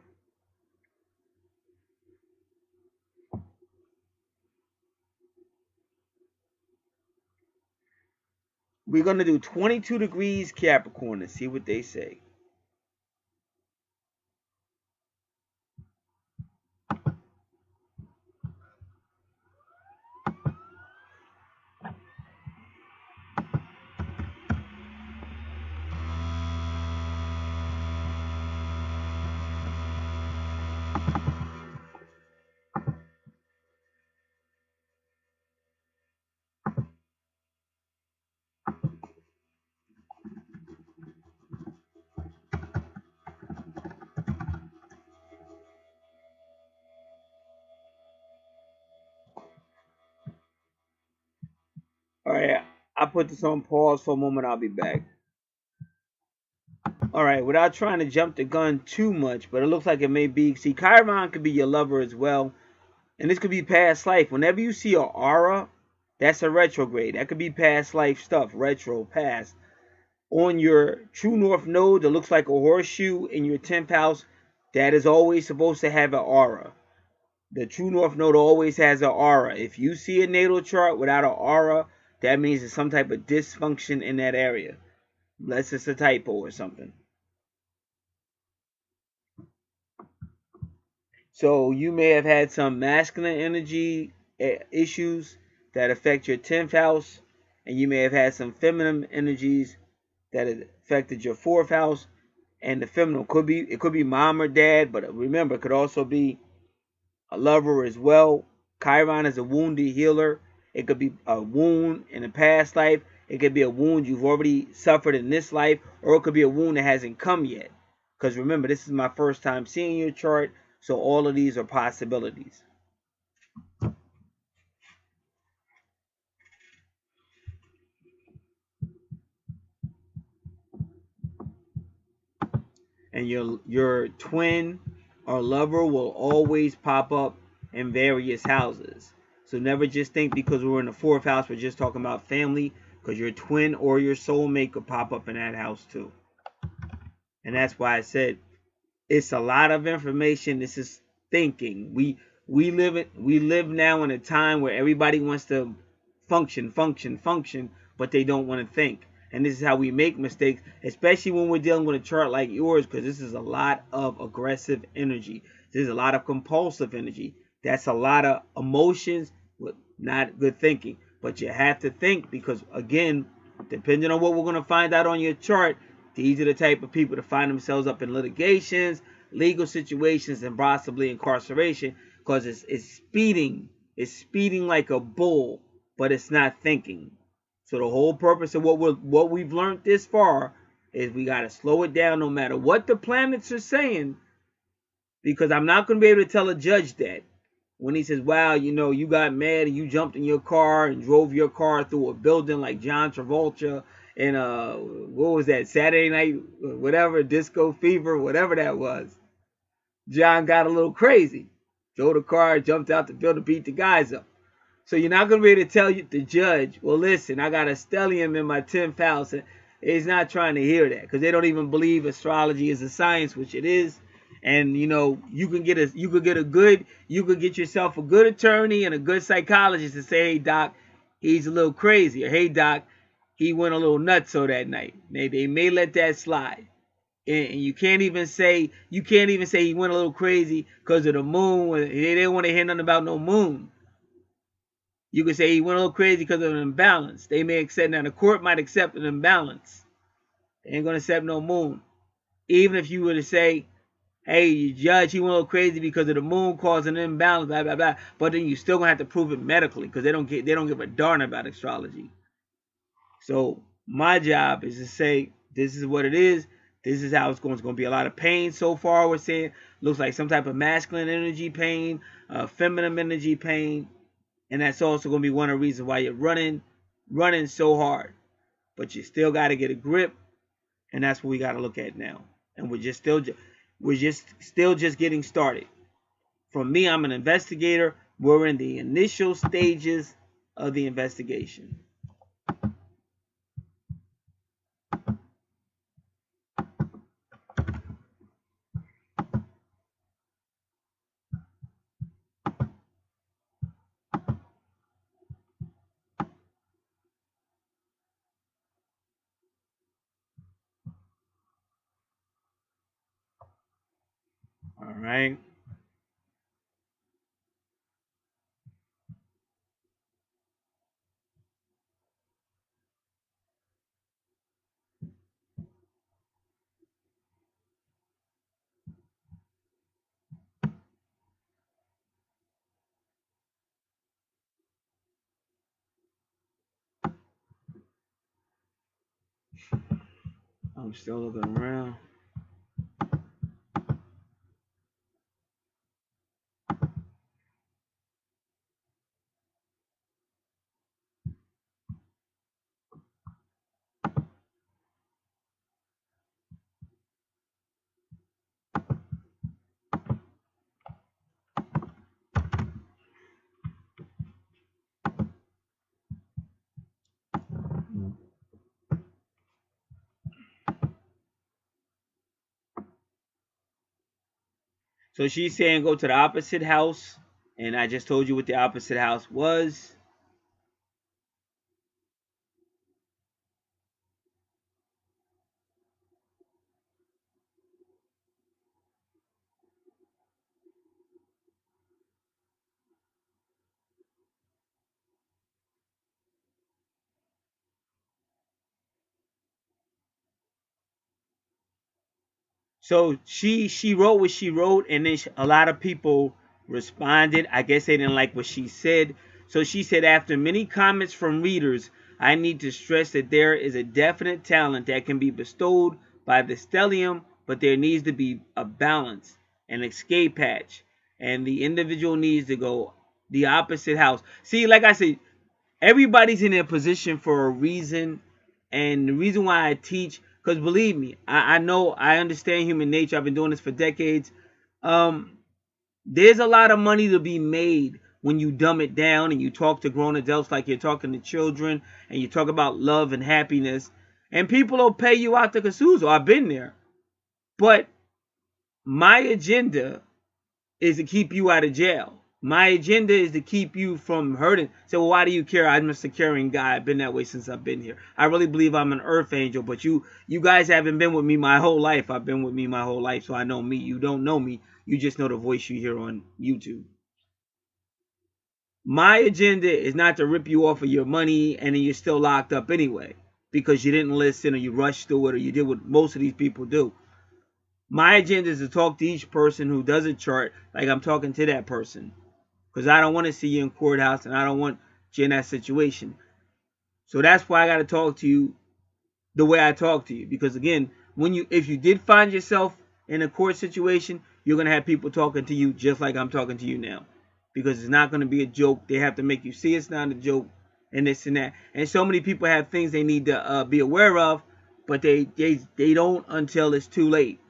We're going to do 22 degrees Capricorn and see what they say. All right. I'll put this on pause for a moment. I'll be back. All right. Without trying to jump the gun too much, but it looks like it may be. See, Chiron could be your lover as well. And this could be past life. Whenever you see an aura, that's a retrograde. That could be past life stuff, retro, past. On your true north node that looks like a horseshoe in your 10th house, that is always supposed to have an aura. The true north node always has an aura. If you see a natal chart without an aura, that means there's some type of dysfunction in that area. Unless it's a typo or something. So you may have had some masculine energy issues that affect your 10th house, and you may have had some feminine energies that affected your 4th house. And the feminine could be mom or dad, but remember, it could also be a lover as well. Chiron is a wounded healer. It could be a wound in a past life. It could be a wound you've already suffered in this life, or it could be a wound that hasn't come yet. Because remember, this is my first time seeing your chart, so all of these are possibilities. And your twin or lover will always pop up in various houses. So never just think because we're in the 4th house, we're just talking about family, because your twin or your soulmate could pop up in that house too. And that's why I said it's a lot of information. This is thinking. We live now in a time where everybody wants to function, but they don't want to think. And this is how we make mistakes, especially when we're dealing with a chart like yours, because this is a lot of aggressive energy. There's a lot of compulsive energy. That's a lot of emotions with not good thinking. But you have to think because, again, depending on what we're going to find out on your chart, these are the type of people that find themselves up in litigations, legal situations, and possibly incarceration because it's speeding. It's speeding like a bull, but it's not thinking. So the whole purpose of what we've learned this far is we got to slow it down no matter what the planets are saying, because I'm not going to be able to tell a judge that when he says, wow, you got mad and you jumped in your car and drove your car through a building like John Travolta in what was that, Saturday Night, whatever, Disco Fever, whatever that was. John got a little crazy. Drove the car, jumped out the building, beat the guys up. So you're not going to be able to tell the judge, well, listen, I got a stellium in my 10th house. And he's not trying to hear that because they don't even believe astrology is a science, which it is. And you know, you could get yourself a good attorney and a good psychologist to say, hey doc, he's a little crazy, or hey doc, he went a little nutso that night. They may let that slide. And you can't even say he went a little crazy because of the moon. They didn't want to hear nothing about no moon. You could say he went a little crazy because of an imbalance. They may accept, now the court might accept an imbalance. They ain't gonna accept no moon. Even if you were to say, hey, judge, he went a little crazy because of the moon causing an imbalance, blah blah blah. But then you still gonna have to prove it medically, because they don't give a darn about astrology. So my job is to say, this is what it is. This is how it's going. It's going to be a lot of pain so far. We're saying looks like some type of masculine energy pain, feminine energy pain, and that's also going to be one of the reasons why you're running so hard. But you still got to get a grip, and that's what we got to look at now. And we're still just getting started. For me, I'm an investigator. We're in the initial stages of the investigation. All right. I'm still looking around. So she's saying go to the opposite house, and I just told you what the opposite house was. So she wrote what she wrote, and then a lot of people responded. I guess they didn't like what she said. So she said, after many comments from readers, I need to stress that there is a definite talent that can be bestowed by the stellium, but there needs to be a balance, an escape hatch, and the individual needs to go the opposite house. See, like I said, everybody's in a position for a reason, and the reason why I teach, because believe me, I know, I understand human nature. I've been doing this for decades. There's a lot of money to be made when you dumb it down and you talk to grown adults like you're talking to children, and you talk about love and happiness, and people will pay you out the kazoo. I've been there. But my agenda is to keep you out of jail. My agenda is to keep you from hurting. So, well, why do you care? I'm just a caring guy. I've been that way since I've been here. I really believe I'm an earth angel, but you guys haven't been with me my whole life. I've been with me my whole life, so I know me. You don't know me. You just know the voice you hear on YouTube. My agenda is not to rip you off of your money and then you're still locked up anyway because you didn't listen, or you rushed through it, or you did what most of these people do. My agenda is to talk to each person who does a chart like I'm talking to that person, because I don't want to see you in courthouse, and I don't want you in that situation. So that's why I got to talk to you the way I talk to you. Because again, if you did find yourself in a court situation, you're going to have people talking to you just like I'm talking to you now. Because it's not going to be a joke. They have to make you see it's not a joke, and this and that. And so many people have things they need to be aware of, but they don't until it's too late.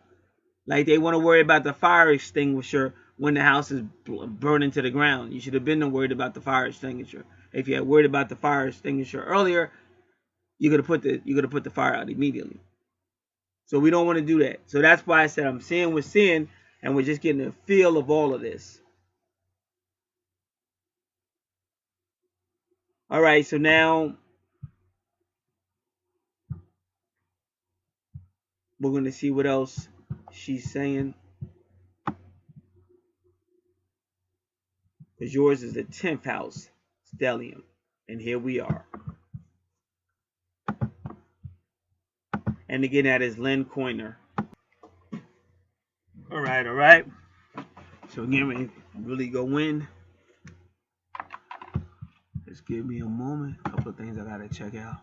Like they want to worry about the fire extinguisher when the house is burning to the ground. You should have been worried about the fire extinguisher. If you had worried about the fire extinguisher earlier, you're gonna put the fire out immediately. So we don't want to do that. So that's why I said I'm seeing what's seeing, And we're just getting a feel of all of this. All right, so now we're going to see what else she's saying. Because yours is the 10th house, Stellium. And here we are. And again, that is Lynn Coiner. All right. So again, we really go in. Just give me a moment. A couple of things I got to check out.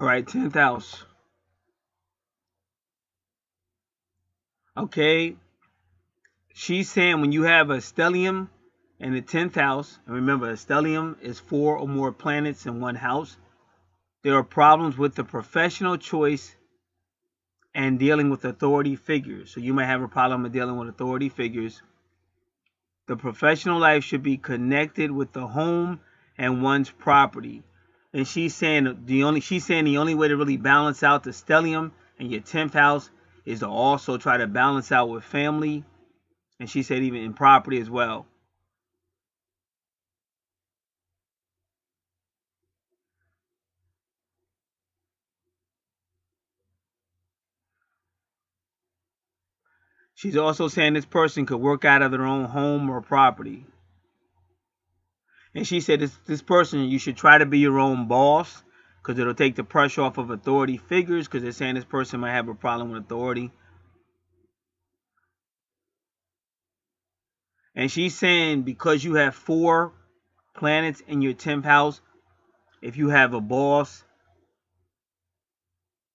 All right, 10th house. Okay. She's saying when you have a stellium in the 10th house, and remember, a stellium is 4 or more planets in one house, there are problems with the professional choice and dealing with authority figures. So you might have a problem with dealing with authority figures. The professional life should be connected with the home and one's property. And she's saying the only way to really balance out the stellium in your 10th house is to also try to balance out with family. And she said even in property as well. She's also saying this person could work out of their own home or property. And she said this person, you should try to be your own boss because it'll take the pressure off of authority figures, because they're saying this person might have a problem with authority. And she's saying because you have 4 planets in your 10th house, if you have a boss,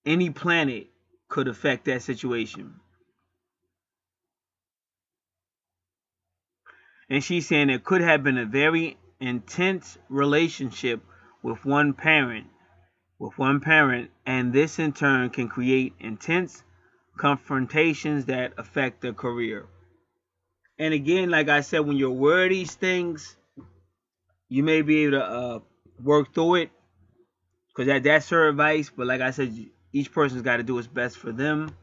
any planet could affect that situation. And she's saying it could have been a very intense relationship with one parent, and this in turn can create intense confrontations that affect the career. And again, like I said, when you're aware of these things, you may be able to work through it, because that's her advice. But like I said, each person's got to do what's best for them.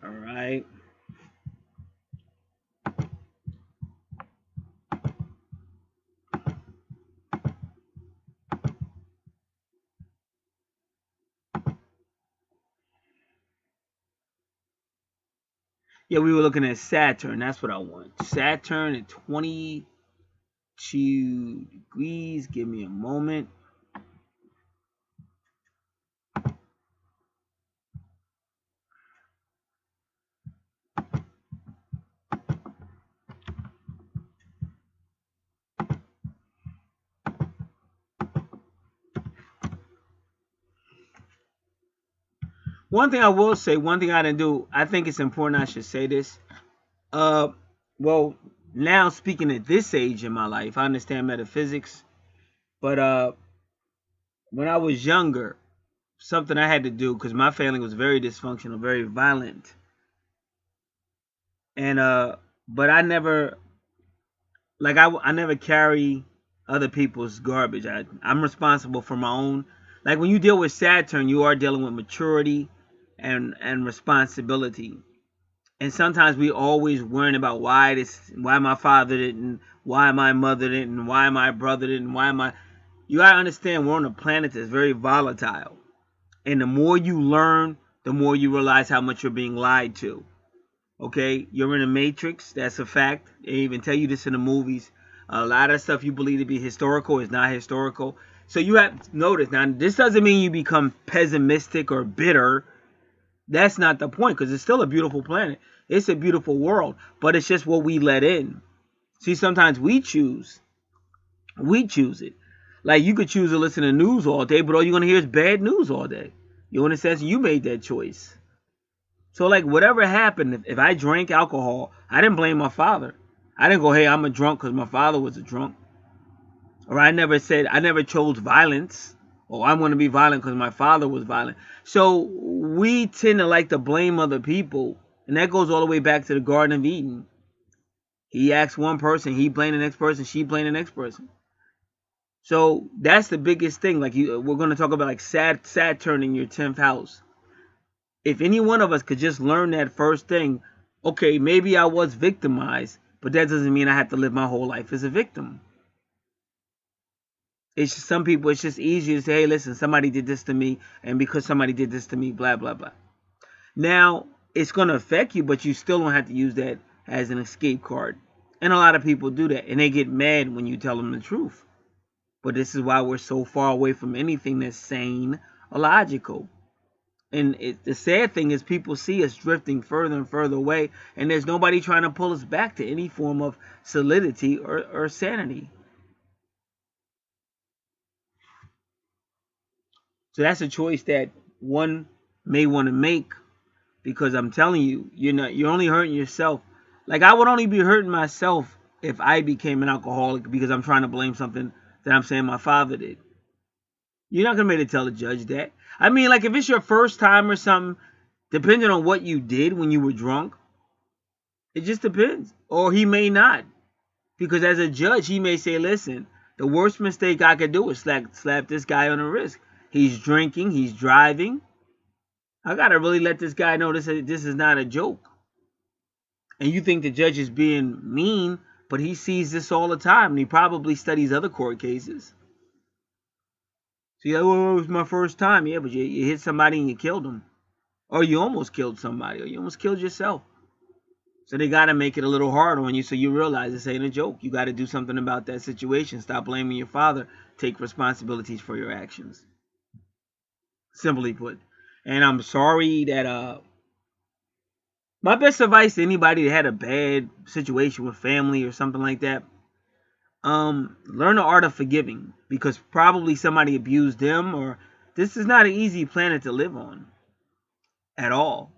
All right. Yeah, we were looking at Saturn. That's what I want. Saturn at 22 degrees. Give me a moment. One thing I will say, one thing I didn't do, I think it's important I should say this. Well, now speaking at this age in my life, I understand metaphysics, but when I was younger, something I had to do because my family was very dysfunctional, very violent, and but I never, I never carry other people's garbage. I'm responsible for my own. Like when you deal with Saturn, you are dealing with maturity and responsibility. And sometimes we always worrying about why my father didn't, why my mother didn't, why my brother didn't, why my. You gotta understand we're on a planet that's very volatile, and the more you learn, the more you realize how much you're being lied to. Okay, you're in a matrix. That's a fact. They even tell you this in the movies. A lot of stuff you believe to be historical is not historical. So you have to notice. Now, this doesn't mean you become pessimistic or bitter. That's not the point, because it's still a beautiful planet. It's a beautiful world, but it's just what we let in. See, sometimes we choose We choose it. Like you could choose to listen to news all day, but all you're gonna hear is bad news all day. You know, in a sense, you made that choice. So like whatever happened, if I drank alcohol, I didn't blame my father. I didn't go, hey, I'm a drunk because my father was a drunk. Or I never chose violence. Or I'm going to be violent because my father was violent. So we tend to like to blame other people. And that goes all the way back to the Garden of Eden. He asked one person, he blamed the next person, she blamed the next person. So that's the biggest thing. Like we're going to talk about like Saturn in your 10th house. If any one of us could just learn that first thing, okay, maybe I was victimized, but that doesn't mean I have to live my whole life as a victim. It's just, some people, it's just easier to say, hey, listen, somebody did this to me, and because somebody did this to me, blah, blah, blah. Now, it's going to affect you, but you still don't have to use that as an escape card. And a lot of people do that, and they get mad when you tell them the truth. But this is why we're so far away from anything that's sane or logical. And the sad thing is people see us drifting further and further away, and there's nobody trying to pull us back to any form of solidity or sanity. So that's a choice that one may want to make, because I'm telling you, you're only hurting yourself. Like I would only be hurting myself if I became an alcoholic because I'm trying to blame something that I'm saying my father did. You're not gonna be able to tell the judge that. I mean, like if it's your first time or something, depending on what you did when you were drunk, it just depends. Or he may not. Because as a judge, he may say, listen, the worst mistake I could do is slap this guy on the wrist. He's drinking, he's driving. I gotta really let this guy know this is not a joke. And you think the judge is being mean, but he sees this all the time, and he probably studies other court cases. So you're like, well, it was my first time. Yeah, but you hit somebody and you killed them. Or you almost killed somebody, or you almost killed yourself. So they got to make it a little hard on you so you realize this ain't a joke. You got to do something about that situation. Stop blaming your father. Take responsibilities for your actions. Simply put. And I'm sorry that my best advice to anybody that had a bad situation with family or something like that, learn the art of forgiving, because probably somebody abused them, or this is not an easy planet to live on at all.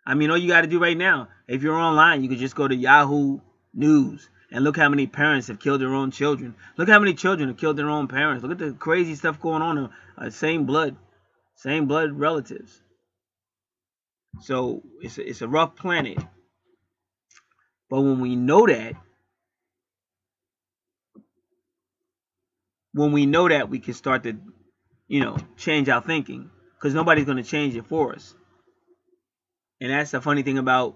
I mean, all you got to do right now, if you're online, you could just go to Yahoo News and look how many parents have killed their own children. Look how many children have killed their own parents. Look at the crazy stuff going on. Same blood relatives. So it's a rough planet. But when we know that, we can start to, change our thinking, because nobody's going to change it for us. And that's the funny thing about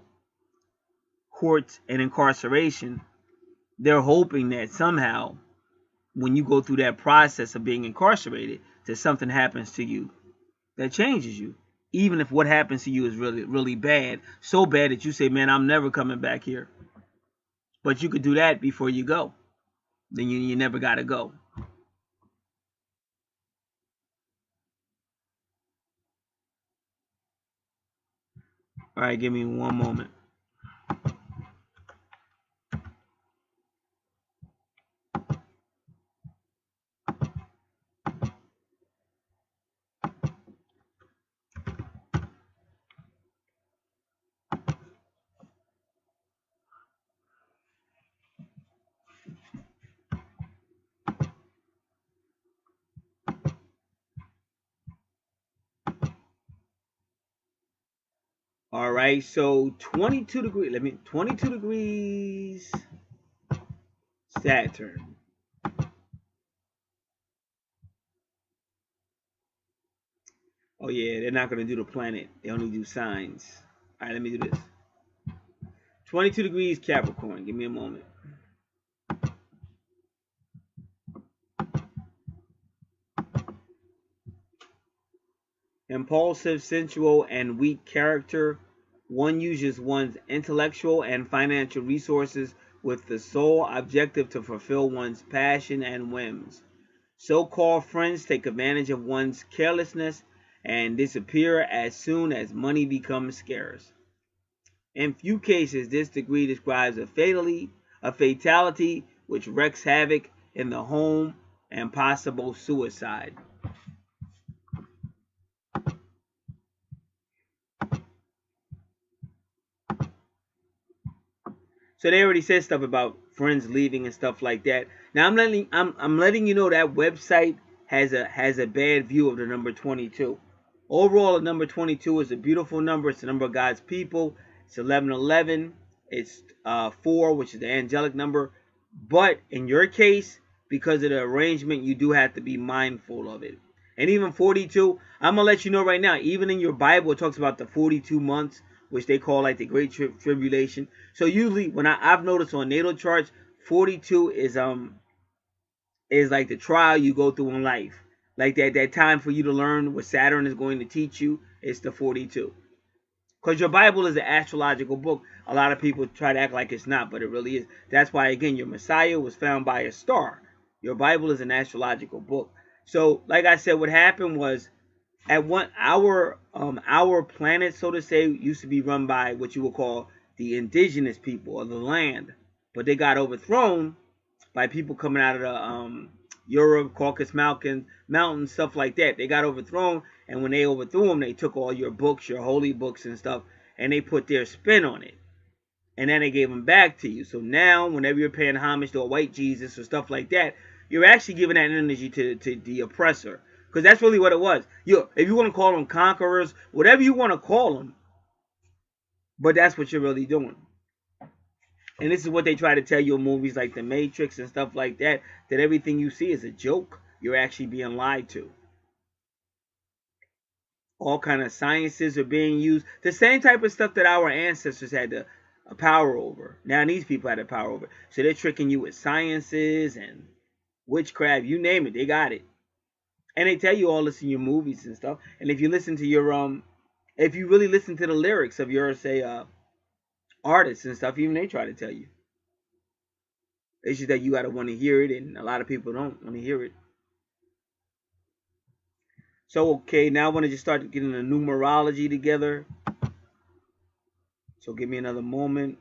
courts and incarceration. They're hoping that somehow, when you go through that process of being incarcerated, that something happens to you that changes you. Even if what happens to you is really, really bad. So bad that you say, man, I'm never coming back here. But you could do that before you go. Then you never got to go. All right, give me one moment. All right, so 22 degrees. 22 degrees Saturn. Oh yeah, they're not going to do the planet. They only do signs. All right, let me do this. 22 degrees Capricorn. Give me a moment. Impulsive, sensual, and weak character. One uses one's intellectual and financial resources with the sole objective to fulfill one's passion and whims. So-called friends take advantage of one's carelessness and disappear as soon as money becomes scarce. In few cases, this degree describes a fatality which wreaks havoc in the home, and possible suicide. So they already said stuff about friends leaving and stuff like that. Now I'm letting you know that website has a bad view of the number 22. Overall, the number 22 is a beautiful number. It's the number of God's people. It's 1111. It's 4, which is the angelic number. But in your case, because of the arrangement, you do have to be mindful of it. And even 42, I'm gonna let you know right now. Even in your Bible, it talks about the 42 months, which they call like the Great Tribulation. So usually, when I've noticed on natal charts, 42 is like the trial you go through in life. Like that time for you to learn what Saturn is going to teach you. It's the 42. Because your Bible is an astrological book. A lot of people try to act like it's not, but it really is. That's why, again, your Messiah was found by a star. Your Bible is an astrological book. So, like I said, what happened was at one our planet, so to say, used to be run by what you would call the indigenous people of the land, but they got overthrown by people coming out of the Europe, Caucasus mountains, stuff like that. They got overthrown, and when they overthrew them, they took all your books, your holy books and stuff, and they put their spin on it, and then they gave them back to you. So now, whenever you're paying homage to a white Jesus or stuff like that, you're actually giving that energy to the oppressor. Because that's really what it was. If you want to call them conquerors, whatever you want to call them, but that's what you're really doing. And this is what they try to tell you in movies like The Matrix and stuff like that, that everything you see is a joke. You're actually being lied to. All kind of sciences are being used. The same type of stuff that our ancestors had a power over. Now these people had a power over. So they're tricking you with sciences and witchcraft. You name it, they got it. And they tell you all this in your movies and stuff. And if you listen to your if you really listen to the lyrics of your, say, artists and stuff, even they try to tell you. It's just that you gotta want to hear it, and a lot of people don't want to hear it. So okay, now I want to just start getting the numerology together. So give me another moment.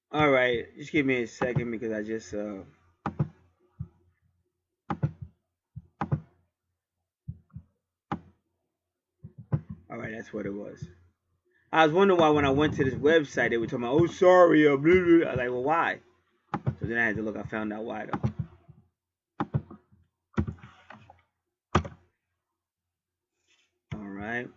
All right, just give me a second because I just all right, that's what it was. I was wondering why when I went to this website they were talking about, oh sorry, blah, blah. I was like, well, why? So then I had to look. I found out why though. All right.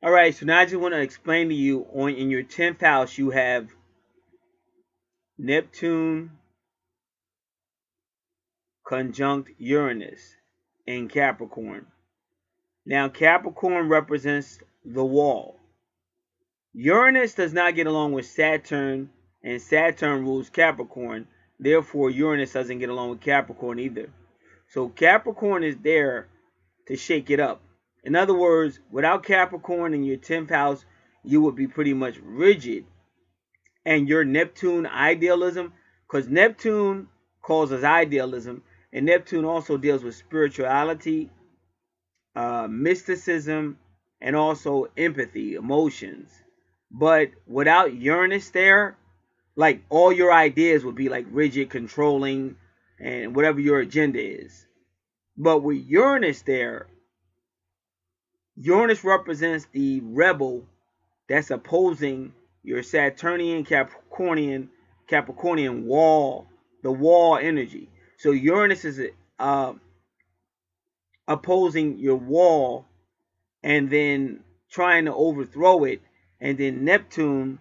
All right. So now I just want to explain to you in your 10th house you have Neptune conjunct Uranus in Capricorn. Now Capricorn represents the wall. Uranus does not get along with Saturn, and Saturn rules Capricorn. Therefore, Uranus doesn't get along with Capricorn either. So Capricorn is there to shake it up. In other words, without Capricorn in your 10th house, you would be pretty much rigid. And your Neptune idealism, because Neptune causes idealism, and Neptune also deals with spirituality mysticism, and also empathy, emotions. But without Uranus there, like all your ideas would be like rigid, controlling, and whatever your agenda is. But with Uranus there, Uranus represents the rebel that's opposing your Saturnian Capricornian wall, the wall energy. So Uranus is uh, opposing your wall and then trying to overthrow it, and then Neptune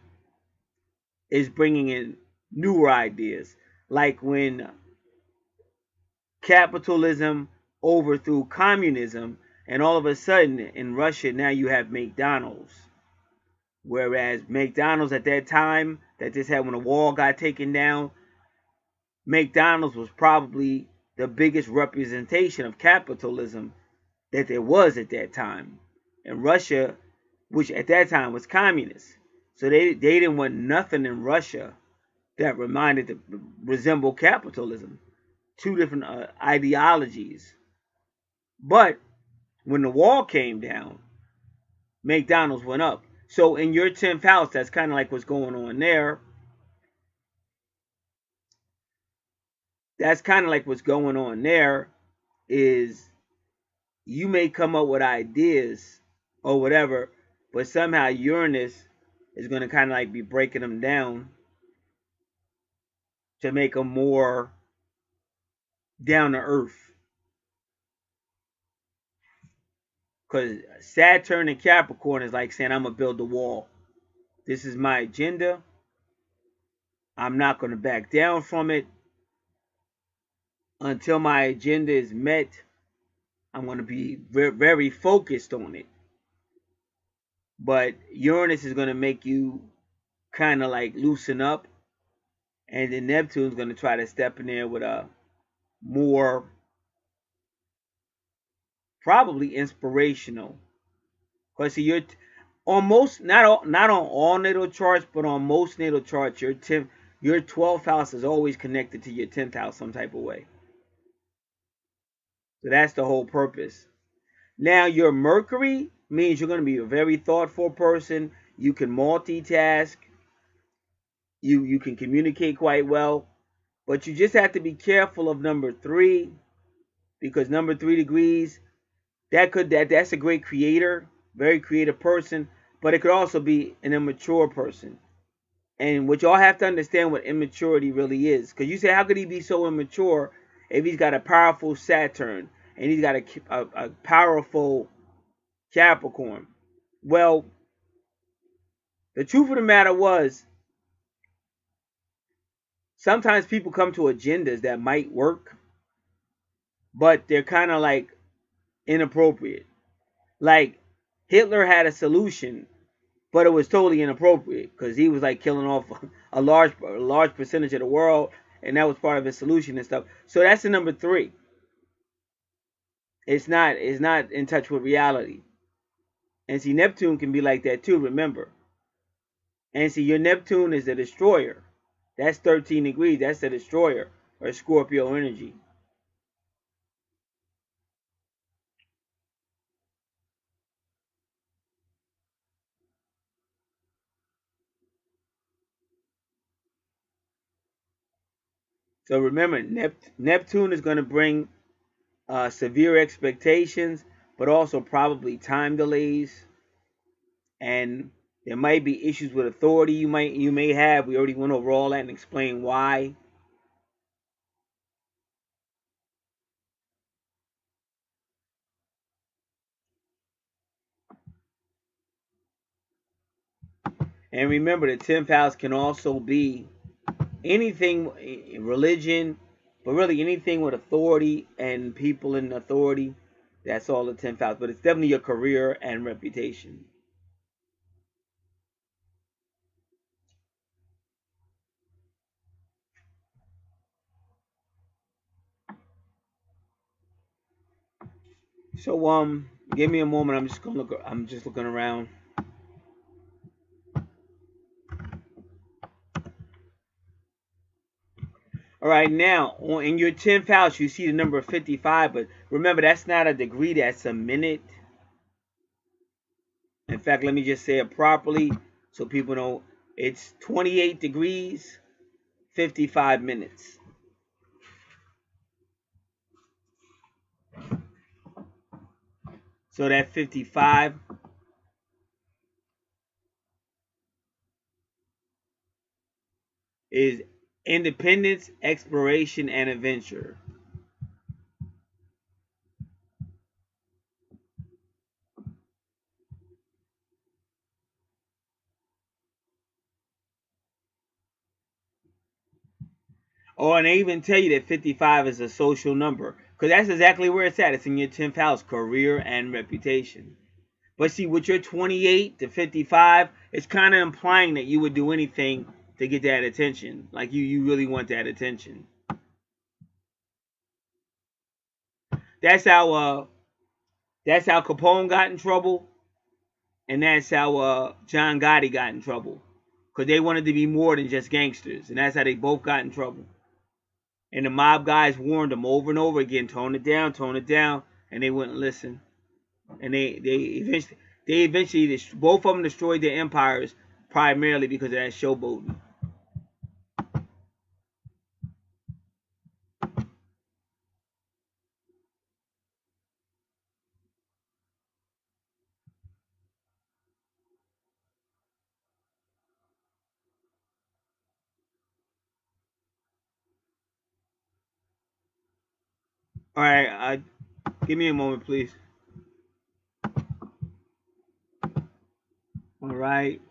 is bringing in newer ideas, like when capitalism overthrew communism, and all of a sudden in Russia now you have McDonald's. Whereas McDonald's at that time that this had when the wall got taken down, McDonald's was probably the biggest representation of capitalism that there was at that time. And Russia, which at that time was communist. So they didn't want nothing in Russia that resembled capitalism. Two different ideologies. But when the wall came down, McDonald's went up. So in your 10th house, that's kind of like what's going on there. That's kind of like what's going on there is you may come up with ideas or whatever, but somehow Uranus is going to kind of like be breaking them down to make them more down to earth. Because Saturn and Capricorn is like saying, I'm going to build the wall. This is my agenda. I'm not going to back down from it. Until my agenda is met, I'm going to be very focused on it. But Uranus is going to make you kind of like loosen up. And then Neptune is going to try to step in there with a more probably inspirational. Because see, you're on most, not on all natal charts, but on most natal charts, your 12th house is always connected to your 10th house some type of way. So that's the whole purpose. Now, your Mercury means you're going to be a very thoughtful person. You can multitask. You can communicate quite well. But you just have to be careful of number 3. Because number 3 degrees, that's a great creator, very creative person. But it could also be an immature person. And what y'all have to understand what immaturity really is. Because you say, how could he be so immature if he's got a powerful Saturn and he's got a powerful Capricorn? Well, the truth of the matter was, sometimes people come to agendas that might work, but they're kind of like inappropriate. Like Hitler had a solution, but it was totally inappropriate because he was like killing off a large percentage of the world, and that was part of his solution and stuff. So that's the number 3. It's not in touch with reality. And see, Neptune can be like that too, remember. And see, your Neptune is the destroyer. That's 13 degrees. That's the destroyer, or Scorpio energy. So remember, Neptune is going to bring severe expectations, but also probably time delays. And there might be issues with authority you may have. We already went over all that and explained why. And remember, the 10th house can also be anything in religion, but really anything with authority and people in authority. That's all the 10th house. But it's definitely your career and reputation. So give me a moment. I'm just looking around. All right, now in your 10th house, you see the number 55, but remember that's not a degree, that's a minute. In fact, let me just say it properly so people know. It's 28 degrees, 55 minutes. So that 55 is independence, exploration, and adventure. Oh, and they even tell you that 55 is a social number, because that's exactly where it's at. It's in your 10th house, career and reputation. But see, with your 28 to 55, it's kind of implying that you would do anything to get that attention. Like you really want that attention. That's how Capone got in trouble, and that's how John Gotti got in trouble, because they wanted to be more than just gangsters, and that's how they both got in trouble. And the mob guys warned them over and over again, tone it down, and they wouldn't listen. And they eventually both of them destroyed their empires primarily because of that showboating. All right, give me a moment, please. All right.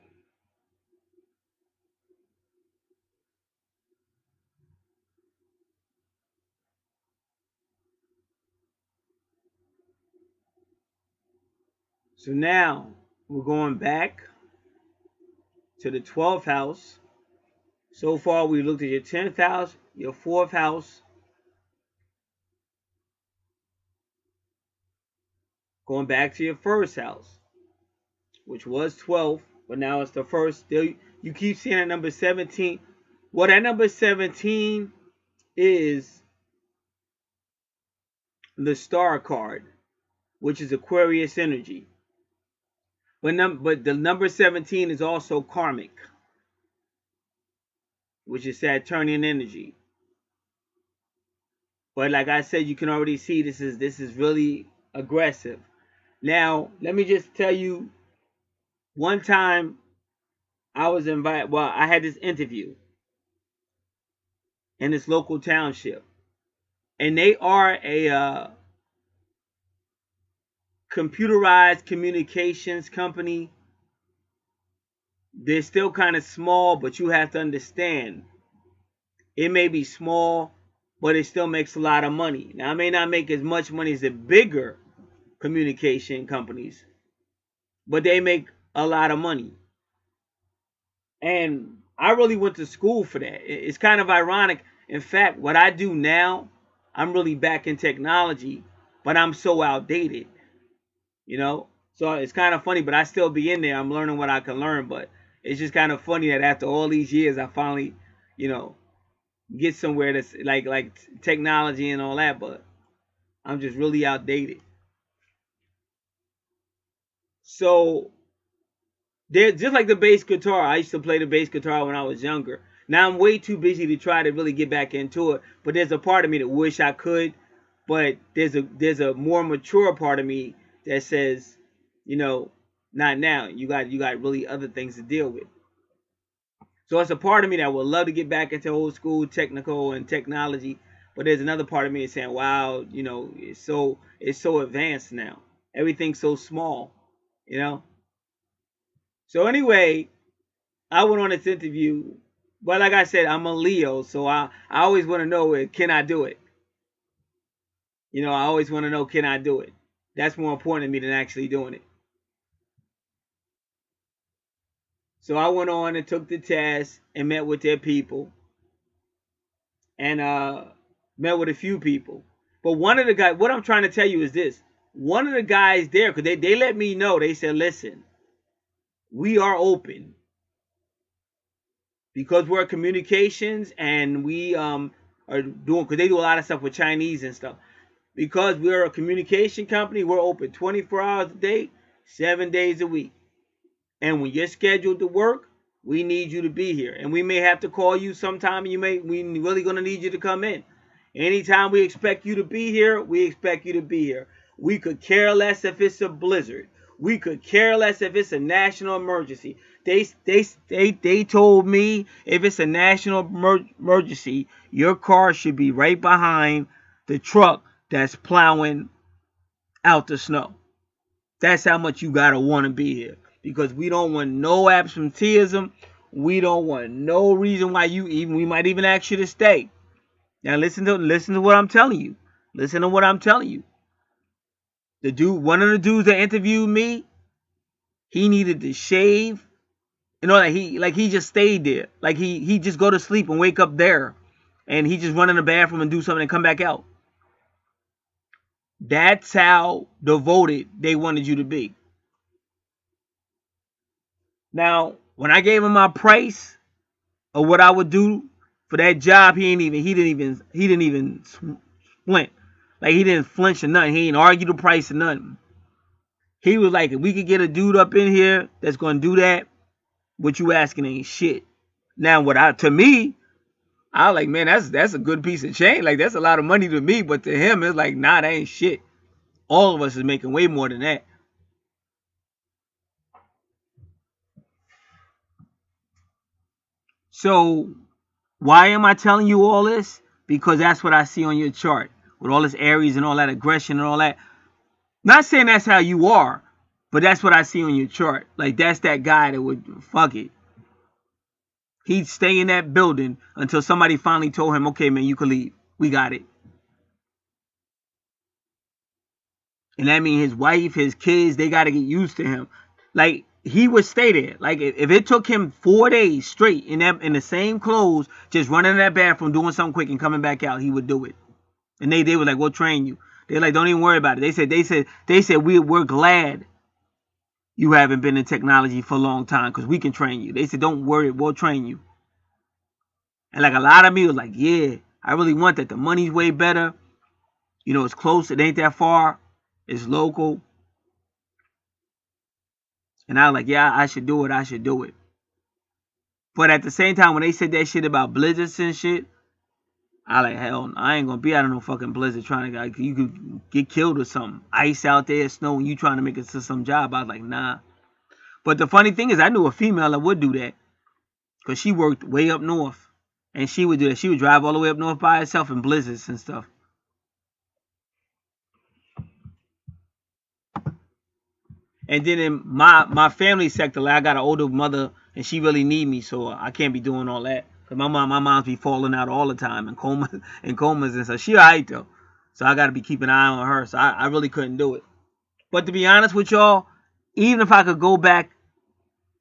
So now we're going back to the 12th house. So far, we looked at your 10th house, your 4th house, going back to your 1st house, which was 12, but now it's the 1st. Still, you keep seeing that number 17. Well, that number 17 is the star card, which is Aquarius energy. But the number 17 is also karmic, which is Saturnian energy. But like I said, you can already see this is really aggressive. Now, let me just tell you, one time I was invited, well, I had this interview in this local township. And they are a computerized communications company. They're still kind of small, but you have to understand, it may be small, but it still makes a lot of money. Now, it may not make as much money as the bigger communication companies, but they make a lot of money. And I really went to school for that. It's kind of ironic. In fact, what I do now, I'm really back in technology, but I'm so outdated, you know? So it's kind of funny, but I still be in there. I'm learning what I can learn, but it's just kind of funny that after all these years, I finally, you know, get somewhere that's like technology and all that, but I'm just really outdated. So they're just like the bass guitar. I used to play the bass guitar when I was younger. Now I'm way too busy to try to really get back into it. But there's a part of me that wish I could. But there's a more mature part of me that says, you know, not now. You got really other things to deal with. So it's a part of me that would love to get back into old school technical and technology. But there's another part of me that's saying, wow, you know, it's so advanced now. Everything's so small, you know. So anyway, I went on this interview. But like I said, I'm a Leo, so I always want to know, can I do it? You know, I always want to know, can I do it? That's more important to me than actually doing it. So I went on and took the test and met with their people and met with a few people. But one of the guys, what I'm trying to tell you is this. One of the guys there, because they let me know, they said, listen, we are open because we're communications and we are doing, because they do a lot of stuff with Chinese and stuff. Because we're a communication company, we're open 24 hours a day, 7 days a week. And when you're scheduled to work, we need you to be here. And we may have to call you sometime, and we really gonna need you to come in. Anytime we expect you to be here, we expect you to be here. We could care less if it's a blizzard. We could care less if it's a national emergency. They told me if it's a national emergency, your car should be right behind the truck that's plowing out the snow. That's how much you gotta want to be here, because we don't want no absenteeism. We don't want no reason why we might even ask you to stay. Now listen to what I'm telling you. Listen to what I'm telling you. One of the dudes that interviewed me, he needed to shave. You know, he just stayed there. Like he just go to sleep and wake up there, and he just run in the bathroom and do something and come back out. That's how devoted they wanted you to be. Now, when I gave him my price of what I would do for that job, he didn't even splint. Like, he didn't flinch or nothing. He ain't argue the price or nothing. He was like, if we could get a dude up in here that's gonna do that, what you asking ain't shit. Now, to me, I was like, man, that's a good piece of change. Like, that's a lot of money to me, but to him, it's like, nah, that ain't shit. All of us is making way more than that. So, why am I telling you all this? Because that's what I see on your chart, with all this Aries and all that aggression and all that. Not saying that's how you are, but that's what I see on your chart. Like, that's that guy that would, fuck it. He'd stay in that building until somebody finally told him, okay, man, you can leave. We got it. And that means his wife, his kids, they got to get used to him. Like, he would stay there. Like, if it took him 4 days straight in the same clothes, just running in that bathroom, doing something quick and coming back out, he would do it. And they were like, we'll train you. They're like, don't even worry about it. They said we're glad you haven't been in technology for a long time, because we can train you. They said, don't worry, we'll train you. And like, a lot of me was like, yeah, I really want that. The money's way better. You know, it's close. It ain't that far. It's local. And I was like, yeah, I should do it. But at the same time, when they said that shit about blizzards and shit, I like, hell, I ain't gonna be out of no fucking blizzard trying to, like, you could get killed or something. Ice out there, snow, and you trying to make it to some job. I was like, nah. But the funny thing is, I knew a female that would do that, because she worked way up north. And she would do that. She would drive all the way up north by herself in blizzards and stuff. And then in my family sector, like, I got an older mother, and she really need me, so I can't be doing all that. Cause my mom's be falling out all the time and comas and stuff. She alright though, so I got to be keeping an eye on her. So I really couldn't do it. But to be honest with y'all, even if I could go back,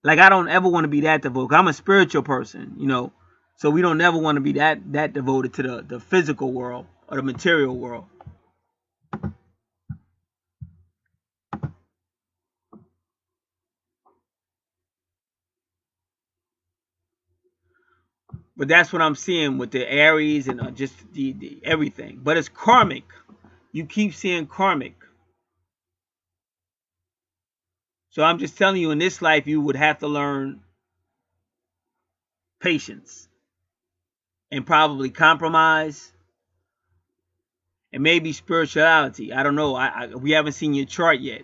like, I don't ever want to be that devoted. I'm a spiritual person, you know, so we don't ever want to be that devoted to the physical world or the material world. But that's what I'm seeing with the Aries and just the everything. But it's karmic. You keep seeing karmic. So I'm just telling you, in this life, you would have to learn patience and probably compromise and maybe spirituality. I don't know. We haven't seen your chart yet.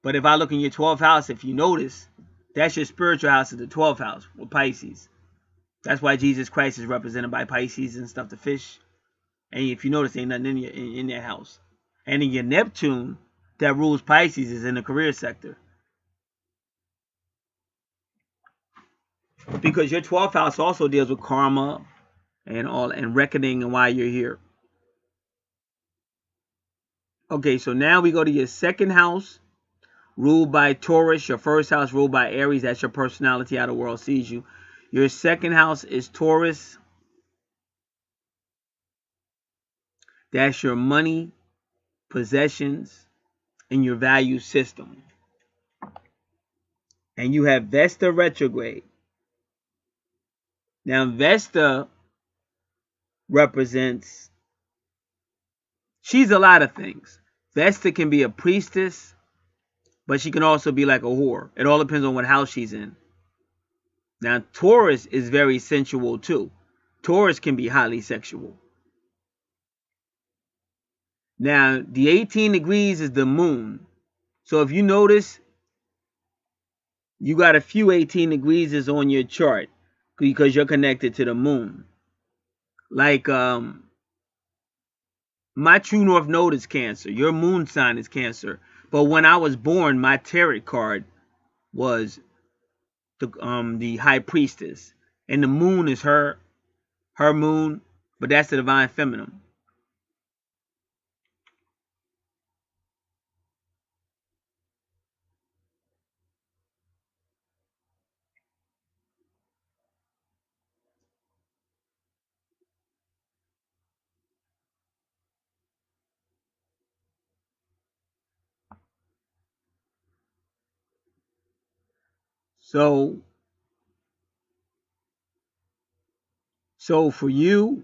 But if I look in your 12th house, if you notice, that's your spiritual house, is the 12th house with Pisces. That's why Jesus Christ is represented by Pisces and stuff, the fish. And if you notice, ain't nothing in that house. And in your Neptune, that rules Pisces, is in the career sector. Because your 12th house also deals with karma and reckoning and why you're here. Okay, so now we go to your second house, ruled by Taurus. Your first house ruled by Aries. That's your personality, how the world sees you. Your second house is Taurus. That's your money, possessions, and your value system. And you have Vesta retrograde. Now, Vesta represents, she's a lot of things. Vesta can be a priestess, but she can also be like a whore. It all depends on what house she's in. Now, Taurus is very sensual too. Taurus can be highly sexual. Now, the 18 degrees is the moon. So if you notice, you got a few 18 degrees is on your chart because you're connected to the moon. Like my true north node is Cancer. Your moon sign is Cancer. But when I was born, my tarot card was the high priestess, and the moon is her moon, but that's the divine feminine. So for you,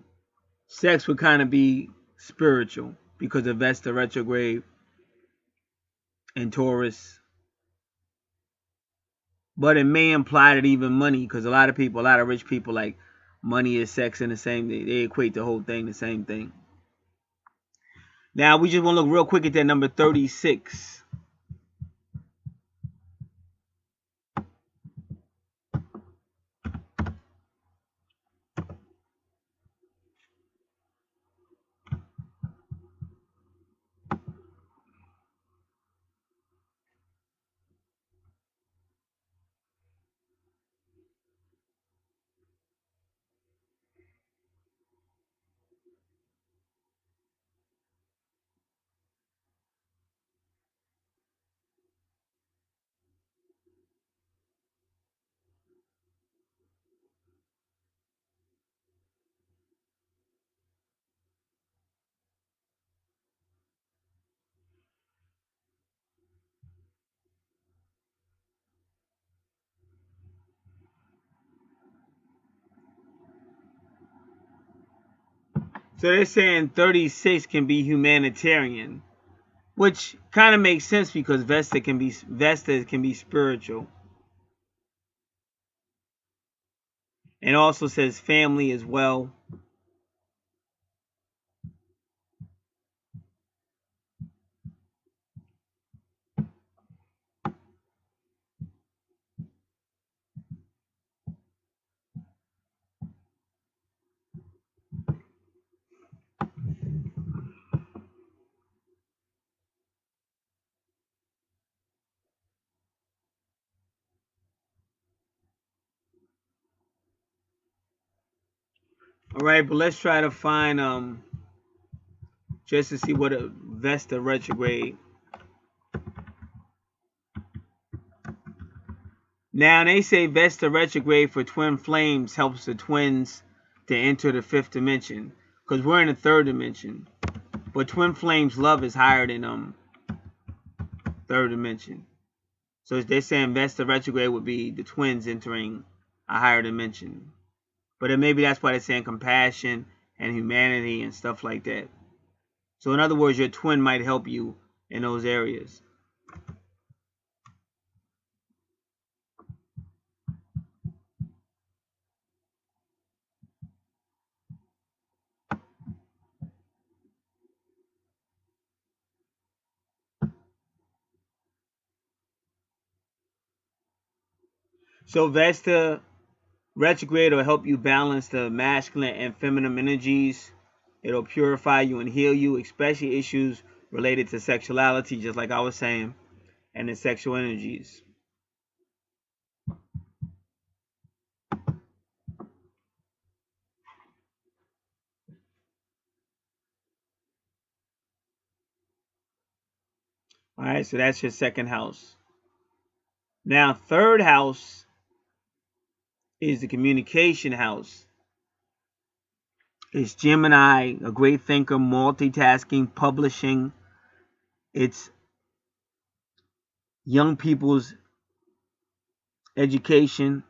sex would kind of be spiritual because of Vesta retrograde and Taurus. But it may imply that even money, because a lot of rich people, like money is sex in the same, they equate the whole thing the same thing. Now we just want to look real quick at that number 36. So they're saying 36 can be humanitarian, which kind of makes sense because Vesta can be spiritual. And also says family as well. All right, but let's try to find just to see what a Vesta retrograde. Now they say Vesta retrograde for twin flames helps the twins to enter the fifth dimension because we're in the third dimension. But twin flames love is higher than third dimension. So they're saying Vesta retrograde would be the twins entering a higher dimension. But then maybe that's why they're saying compassion and humanity and stuff like that. So in other words, your twin might help you in those areas. So Vesta retrograde will help you balance the masculine and feminine energies. It'll purify you and heal you, especially issues related to sexuality, just like I was saying, and the sexual energies. All right, so that's your second house. Now, third house is the communication house. It's Gemini, a great thinker, multitasking, publishing. It's young people's education,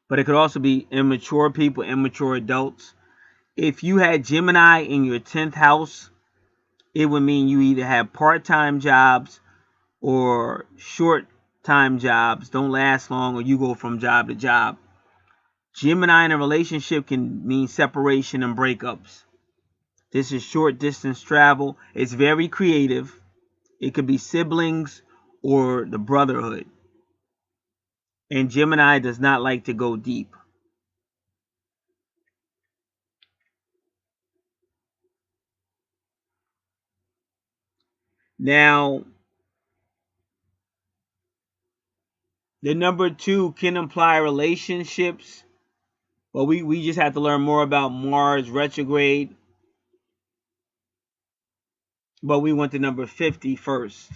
but it could also be immature people, immature adults. If you had Gemini in your 10th house, it would mean you either have part-time jobs or short-time jobs, don't last long, or you go from job to job. Gemini in a relationship can mean separation and breakups. This is short distance travel. It's very creative. It could be siblings or the brotherhood. And Gemini does not like to go deep. Now, the number 2 can imply relationships, but we just have to learn more about Mars retrograde. But we want the number 50 first.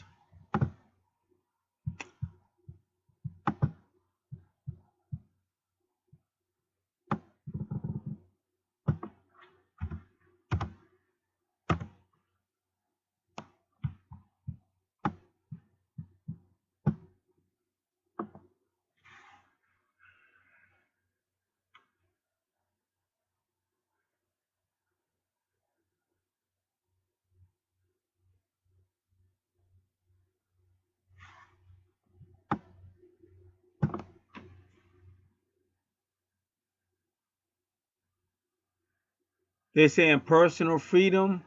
They're saying personal freedom.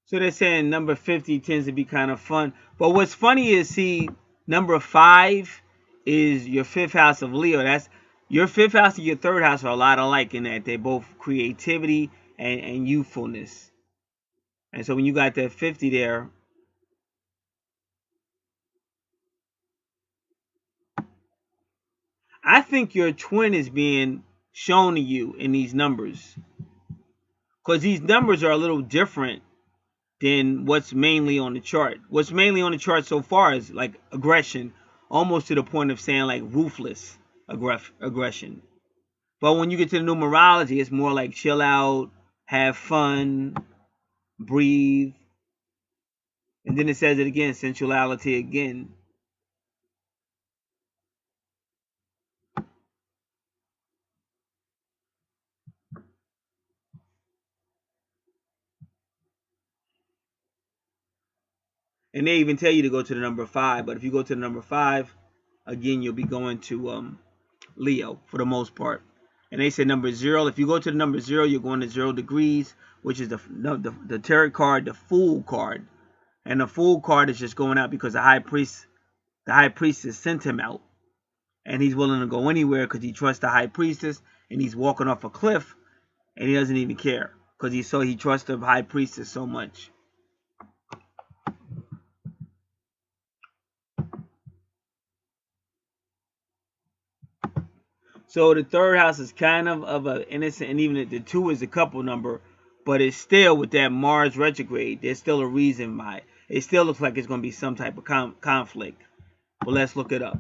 So they're saying number 50 tends to be kind of fun. But what's funny is, see, number 5 is your 5th house of Leo. That's your 5th house and your 3rd house are a lot alike in that they're both creativity and youthfulness. And so when you got that 50 there, I think your twin is being shown to you in these numbers. Because these numbers are a little different than what's mainly on the chart. What's mainly on the chart so far is like aggression, almost to the point of saying like ruthless aggression. But when you get to the numerology, it's more like chill out, have fun, breathe. And then it says it again, sensuality again. And they even tell you to go to the number 5. But if you go to the number 5, again, you'll be going to Leo for the most part. And they say number 0. If you go to the number 0, you're going to 0 degrees, which is the tarot card, the Fool card. And the Fool card is just going out because the high priestess sent him out. And he's willing to go anywhere because he trusts the high priestess. And he's walking off a cliff and he doesn't even care because he trusts the high priestess so much. So the 3rd house is kind of an innocent, and even the 2 is a couple number, but it's still with that Mars retrograde. There's still a reason why. It still looks like it's going to be some type of conflict. But let's look it up.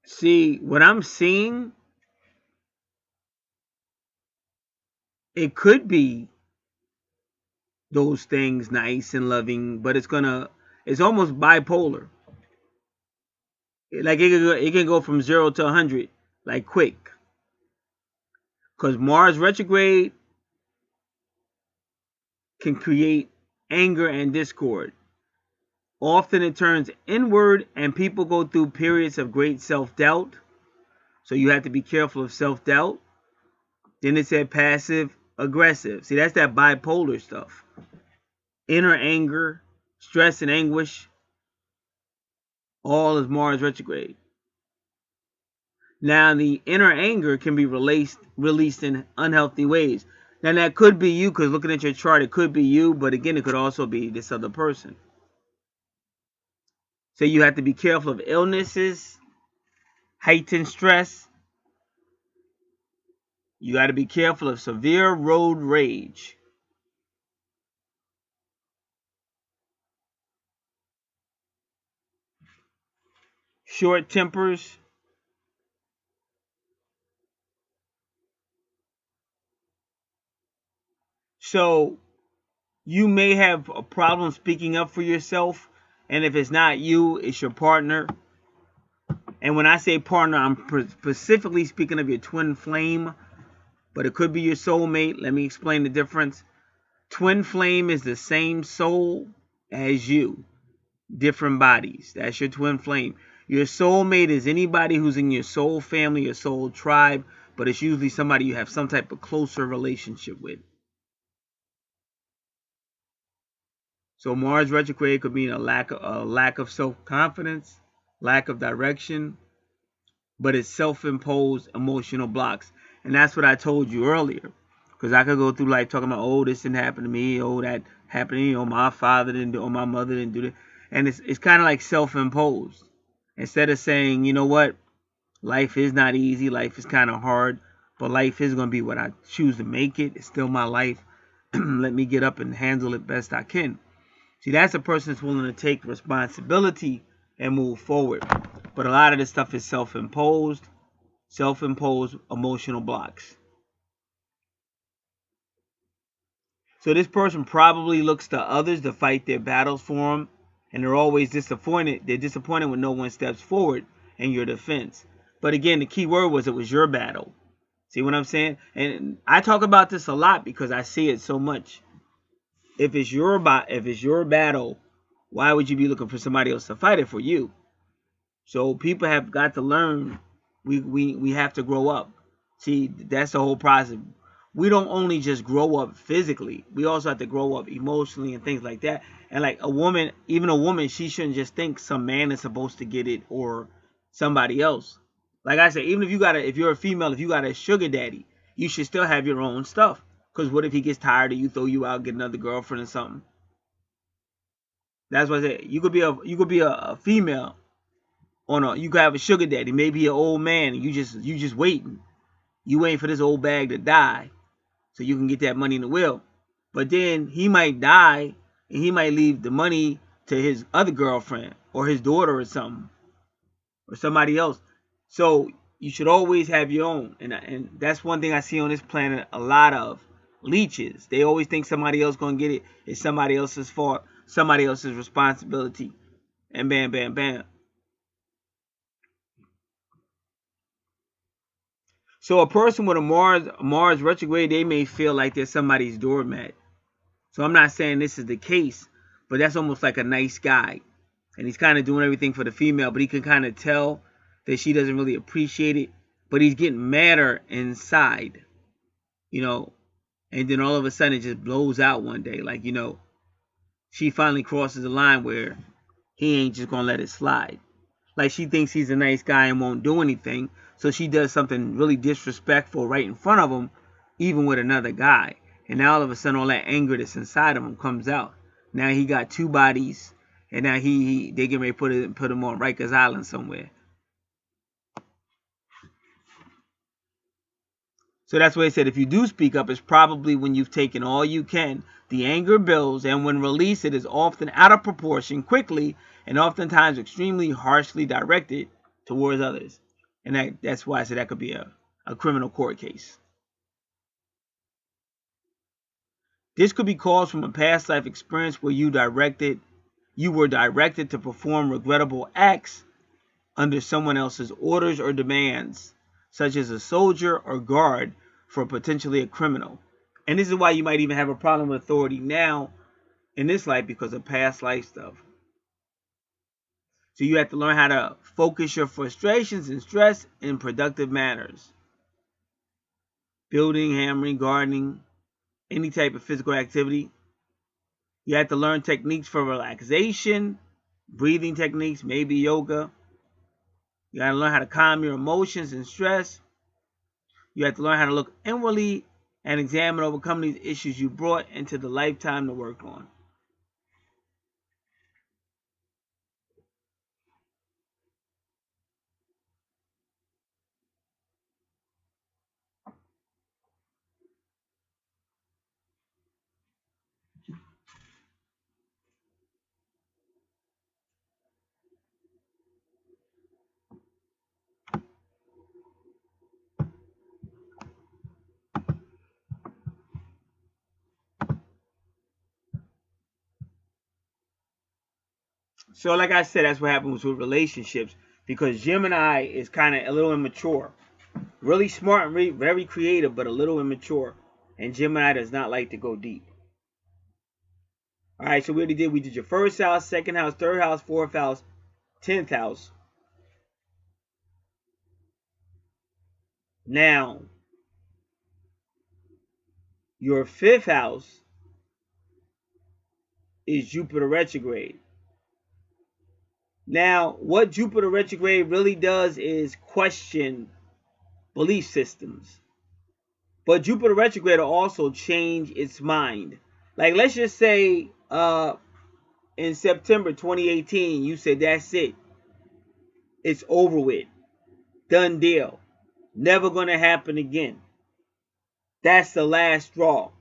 See, what I'm seeing, it could be those things nice and loving, but it's almost bipolar. Like it can go from 0 to 100 like quick. Because Mars retrograde can create anger and discord. Often it turns inward and people go through periods of great self-doubt. So you have to be careful of self-doubt. Then it said passive aggressive. See, that's that bipolar stuff. inner anger, stress and anguish, all is Mars retrograde. Now, the inner anger can be released in unhealthy ways. Now, that could be you, because looking at your chart, it could be you, but again, it could also be this other person. So you have to be careful of illnesses, heightened stress. You got to be careful of severe road rage. Short tempers. So you may have a problem speaking up for yourself, and if it's not you, it's your partner. And when I say partner, I'm specifically speaking of your twin flame, but it could be your soulmate. Let me explain the difference. Twin flame is the same soul as you, different bodies. That's your twin flame. Your soulmate is anybody who's in your soul family, your soul tribe, but it's usually somebody you have some type of closer relationship with. So Mars retrograde could mean a lack of self-confidence, lack of direction, but it's self-imposed emotional blocks. And that's what I told you earlier. Because I could go through life talking about, oh, this didn't happen to me, oh, that happened to me, oh, my father didn't do it, oh, my mother didn't do it. And it's kind of like self-imposed. Instead of saying, you know what, life is not easy, life is kind of hard, but life is going to be what I choose to make it. It's still my life. Let me get up and handle it best I can. See, that's a person that's willing to take responsibility and move forward. But a lot of this stuff is self-imposed emotional blocks. So this person probably looks to others to fight their battles for them, and they're always disappointed. They're disappointed when no one steps forward in your defense. But again, the key word was it was your battle. See what I'm saying? And I talk about this a lot because I see it so much. If it's your battle, why would you be looking for somebody else to fight it for you? So people have got to learn. We have to grow up. See, that's the whole process. We don't only just grow up physically. We also have to grow up emotionally and things like that. And like a woman, even a woman, she shouldn't just think some man is supposed to get it or somebody else. Like I said, even if you're a female, if you got a sugar daddy, you should still have your own stuff. Because what if he gets tired of you, throw you out, get another girlfriend or something? That's what I said. You could be a female you could have a sugar daddy, maybe an old man, and you just waiting. You waiting for this old bag to die so you can get that money in the will. But then he might die and he might leave the money to his other girlfriend or his daughter or something or somebody else. So you should always have your own. And that's one thing I see on this planet, a lot of leeches. They always think somebody else going to get it. It's somebody else's fault, somebody else's responsibility. And bam, bam, bam. So a person with a Mars retrograde, they may feel like they're somebody's doormat. So I'm not saying this is the case, but that's almost like a nice guy. And he's kind of doing everything for the female, but he can kind of tell that she doesn't really appreciate it. But he's getting madder inside, and then all of a sudden it just blows out one day. Like, she finally crosses the line where he ain't just going to let it slide. Like she thinks he's a nice guy and won't do anything. So she does something really disrespectful right in front of him, even with another guy. And now all of a sudden all that anger that's inside of him comes out. Now he got two bodies, and now they get ready to put him on Rikers Island somewhere. So that's why he said if you do speak up, it's probably when you've taken all you can. The anger builds, and when released, it is often out of proportion, quickly, and oftentimes extremely harshly directed towards others. And that's why I said that could be a criminal court case. This could be caused from a past life experience where you were directed to perform regrettable acts under someone else's orders or demands, such as a soldier or guard for potentially a criminal. And this is why you might even have a problem with authority now in this life, because of past life stuff. So you have to learn how to focus your frustrations and stress in productive manners. Building, hammering, gardening, any type of physical activity. You have to learn techniques for relaxation, breathing techniques, maybe yoga. You got to learn how to calm your emotions and stress. You have to learn how to look inwardly and examine and overcome these issues you brought into the lifetime to work on. So like I said, that's what happens with relationships, because Gemini is kind of a little immature. Really smart and very creative, but a little immature. And Gemini does not like to go deep. All right, so we did your first house, second house, third house, fourth house, 10th house. Now, your fifth house is Jupiter retrograde. Now, what Jupiter retrograde really does is question belief systems. But Jupiter retrograde will also change its mind. Like, let's just say in September 2018, you said, that's it. It's over with. Done deal. Never going to happen again. That's the last straw.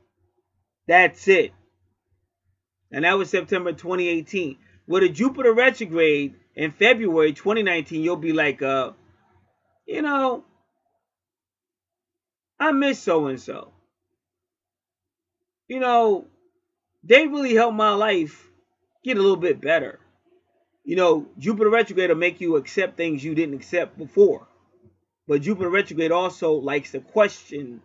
That's it. And that was September 2018. With a Jupiter retrograde in February 2019, you'll be like, you know, I miss so-and-so. You know, they really helped my life get a little bit better. You know, Jupiter retrograde will make you accept things you didn't accept before. But Jupiter retrograde also likes to question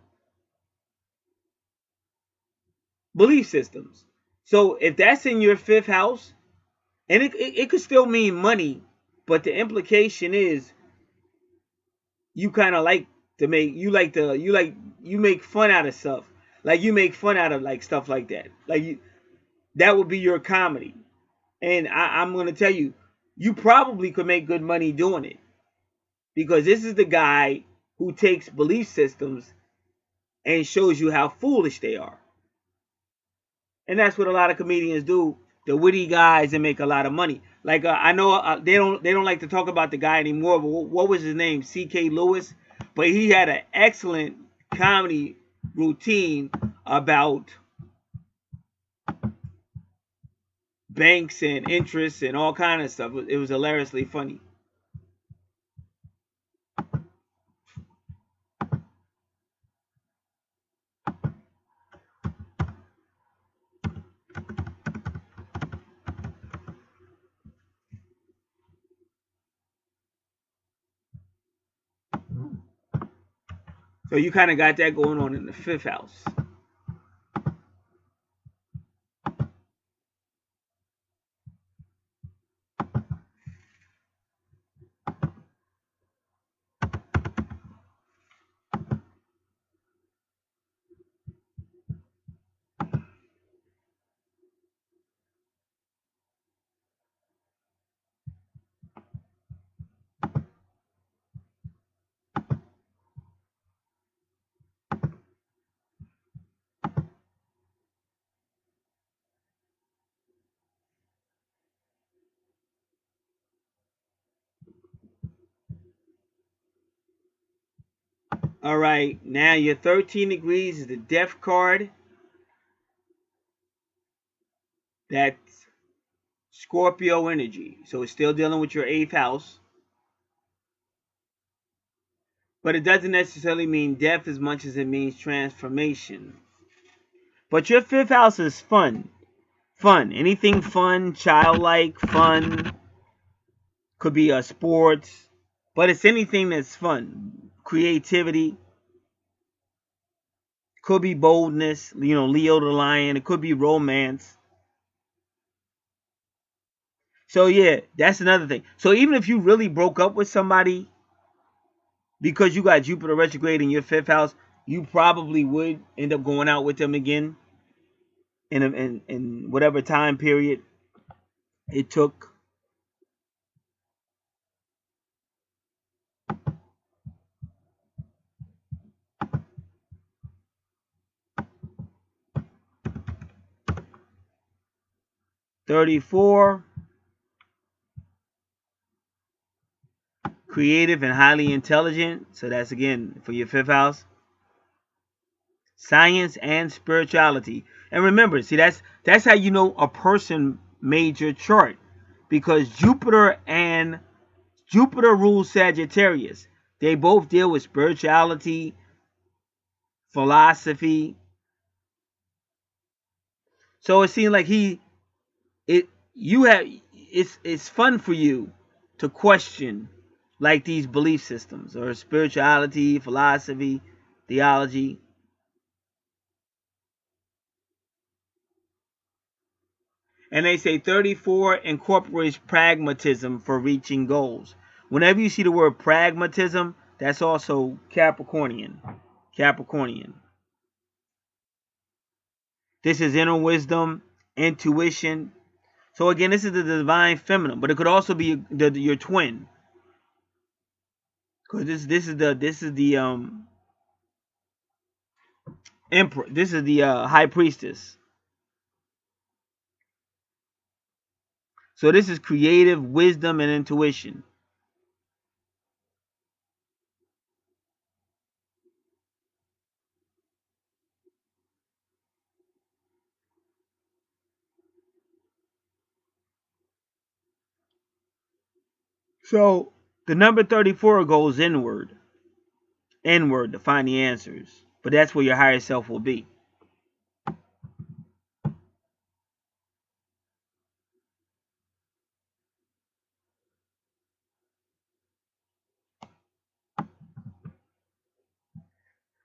belief systems. So if that's in your fifth house, and it could still mean money, but the implication is you kind of like to make, you make fun out of stuff. Like you make fun out of like stuff like that. Like that would be your comedy. And I'm going to tell you, you probably could make good money doing it. Because this is the guy who takes belief systems and shows you how foolish they are. And that's what a lot of comedians do. The witty guys that make a lot of money. Like I know they don't like to talk about the guy anymore. But what was his name? C.K. Lewis. But he had an excellent comedy routine about banks and interest and all kind of stuff. It was hilariously funny. So you kind of got that going on in the fifth house. All right, now your 13 degrees is the death card. That's Scorpio energy. So it's still dealing with your 8th house. But it doesn't necessarily mean death as much as it means transformation. But your 5th house is fun. Fun. Anything fun, childlike, fun. Could be sports. But it's anything that's fun. Creativity. Could be boldness. You know, Leo the lion. It could be romance. So yeah, that's another thing. So even if you really broke up with somebody because you got Jupiter retrograde in your 5th house, you probably would end up going out with them again. in whatever time period it took. "34, creative and highly intelligent." So that's again for your fifth house. Science and spirituality. And remember, see, that's how you know a person made your chart, because Jupiter rules Sagittarius. They both deal with spirituality, philosophy. So it seems like it's fun for you to question like these belief systems or spirituality, philosophy, theology. And they say 34 incorporates pragmatism for reaching goals. Whenever you see the word pragmatism, that's also Capricornian. Capricornian. This is inner wisdom, intuition. So again, this is the divine feminine, but it could also be your twin. Because this is the emperor. This is the high priestess. So this is creative wisdom and intuition. So the number 34 goes inward to find the answers. But that's where your higher self will be.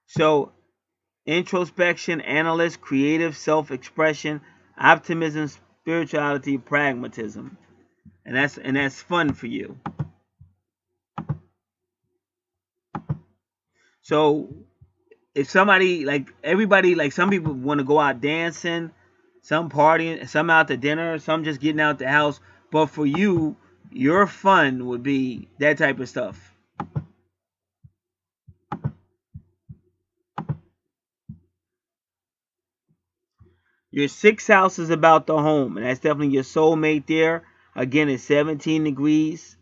So introspection, analyst, creative, self-expression, optimism, spirituality, pragmatism. And that's fun for you. So if somebody, like everybody, like some people want to go out dancing, some partying, some out to dinner, some just getting out the house. But for you, your fun would be that type of stuff. Your sixth house is about the home, and that's definitely your soulmate there. Again, it's 17 degrees.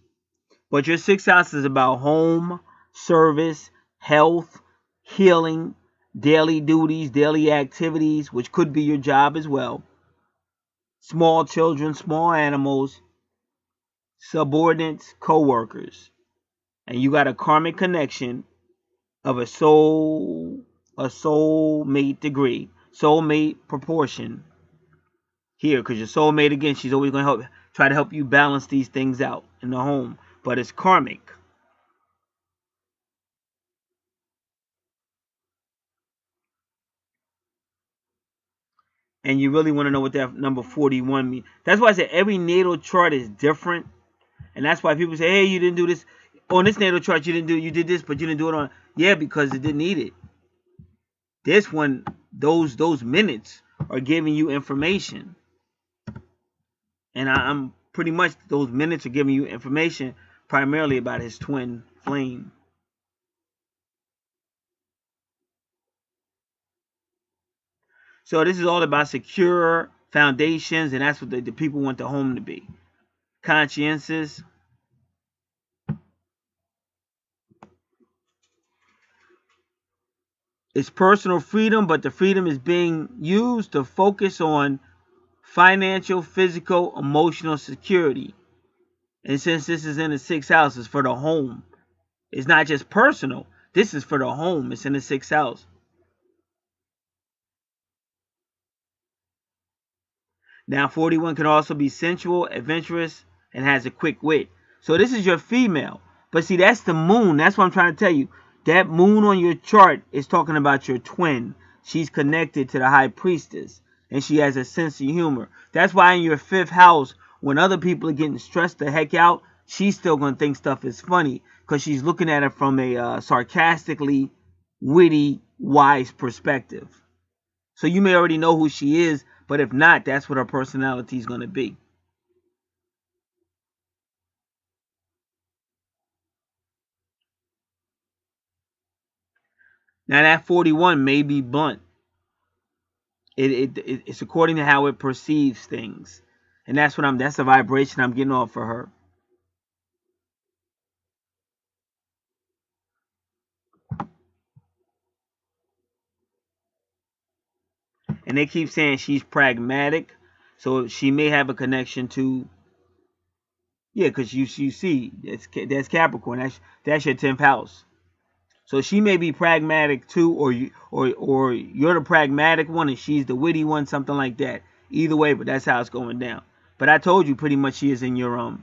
But your sixth house is about home, service, health, healing, daily duties, daily activities, which could be your job as well. Small children, small animals, subordinates, co-workers. And you got a karmic connection of a soulmate degree, soulmate proportion here, because your soulmate, again, she's always going to try to help you balance these things out in the home, but it's karmic. And you really want to know what that number 41 means. That's why I said every natal chart is different, and that's why people say, hey, you didn't do this on this natal chart, you did this, but you didn't do it on. Yeah, because it didn't need it. This one, those minutes are giving you information, and I'm pretty much, those minutes are giving you information primarily about his twin flame. So this is all about secure foundations, and that's what the people want the home to be. Conscientious. It's personal freedom, but the freedom is being used to focus on financial, physical, emotional security. And since this is in the sixth house, it's for the home. It's not just personal. This is for the home. It's in the sixth house. Now, 41 can also be sensual, adventurous, and has a quick wit. So this is your female. But see, that's the moon. That's what I'm trying to tell you. That moon on your chart is talking about your twin. She's connected to the high priestess, and she has a sense of humor. That's why in your fifth house, when other people are getting stressed the heck out, she's still going to think stuff is funny, because she's looking at it from a sarcastically witty, wise perspective. So you may already know who she is, but if not, that's what her personality is going to be. Now that 41 may be blunt. It's according to how it perceives things. And that's the vibration I'm getting off for her. And they keep saying she's pragmatic, so she may have a connection to, yeah, because you see that's Capricorn, that's your 10th house. So she may be pragmatic too, or you're the pragmatic one and she's the witty one, something like that. Either way, but that's how it's going down. But I told you pretty much she is in your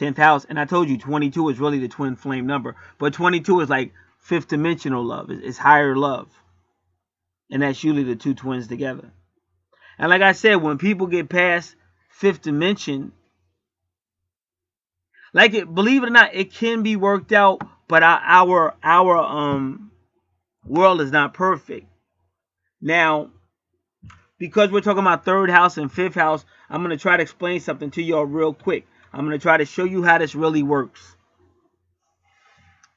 10th house, and I told you 22 is really the twin flame number, but 22 is like fifth dimensional love. It's higher love, and that's usually the two twins together. And like I said, when people get past fifth dimension, believe it or not, it can be worked out, but our world is not perfect. Now, because we're talking about third house and fifth house, I'm going to try to explain something to y'all real quick. I'm going to try to show you how this really works.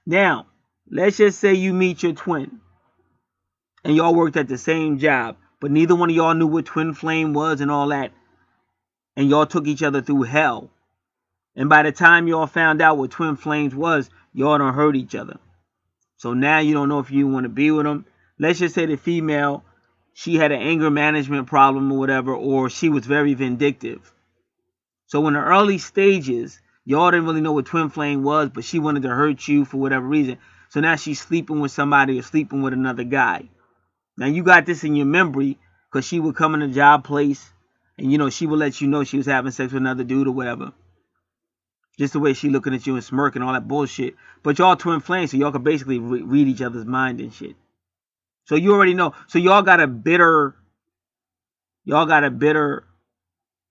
Now, let's just say you meet your twin and y'all worked at the same job, but neither one of y'all knew what twin flame was and all that, and y'all took each other through hell. And by the time y'all found out what twin flames was, y'all done hurt each other. So now you don't know if you want to be with them. Let's just say the female, she had an anger management problem or whatever, or she was very vindictive. So in the early stages, y'all didn't really know what twin flame was, but she wanted to hurt you for whatever reason. So now she's sleeping with somebody or sleeping with another guy. Now you got this in your memory because she would come in a job place and she would let you know she was having sex with another dude or whatever. Just the way she looking at you and smirking, all that bullshit. But y'all twin flames, so y'all can basically read each other's mind and shit. So you already know. So y'all got a bitter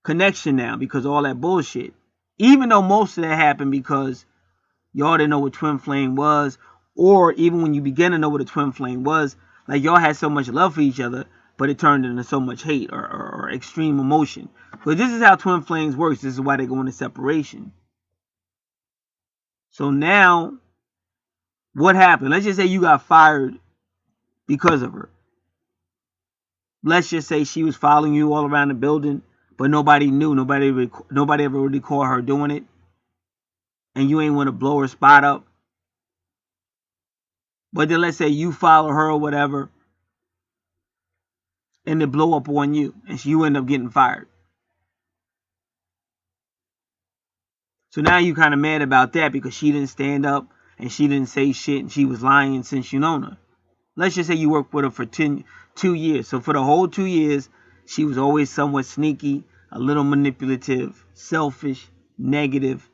connection now because of all that bullshit. Even though most of that happened because y'all didn't know what twin flame was, or even when you began to know what a twin flame was, like y'all had so much love for each other, but it turned into so much hate or extreme emotion. Because this is how twin flames works. This is why they go into separation. So now, what happened? Let's just say you got fired because of her. Let's just say she was following you all around the building, but nobody knew. Nobody ever really caught her doing it. And you ain't want to blow her spot up. But then let's say you follow her or whatever, and it blow up on you, and you end up getting fired. So now you kind of mad about that because she didn't stand up and she didn't say shit and she was lying since you known her. Let's just say you worked with her for 2 years. So for the whole 2 years, she was always somewhat sneaky, a little manipulative, selfish, negative.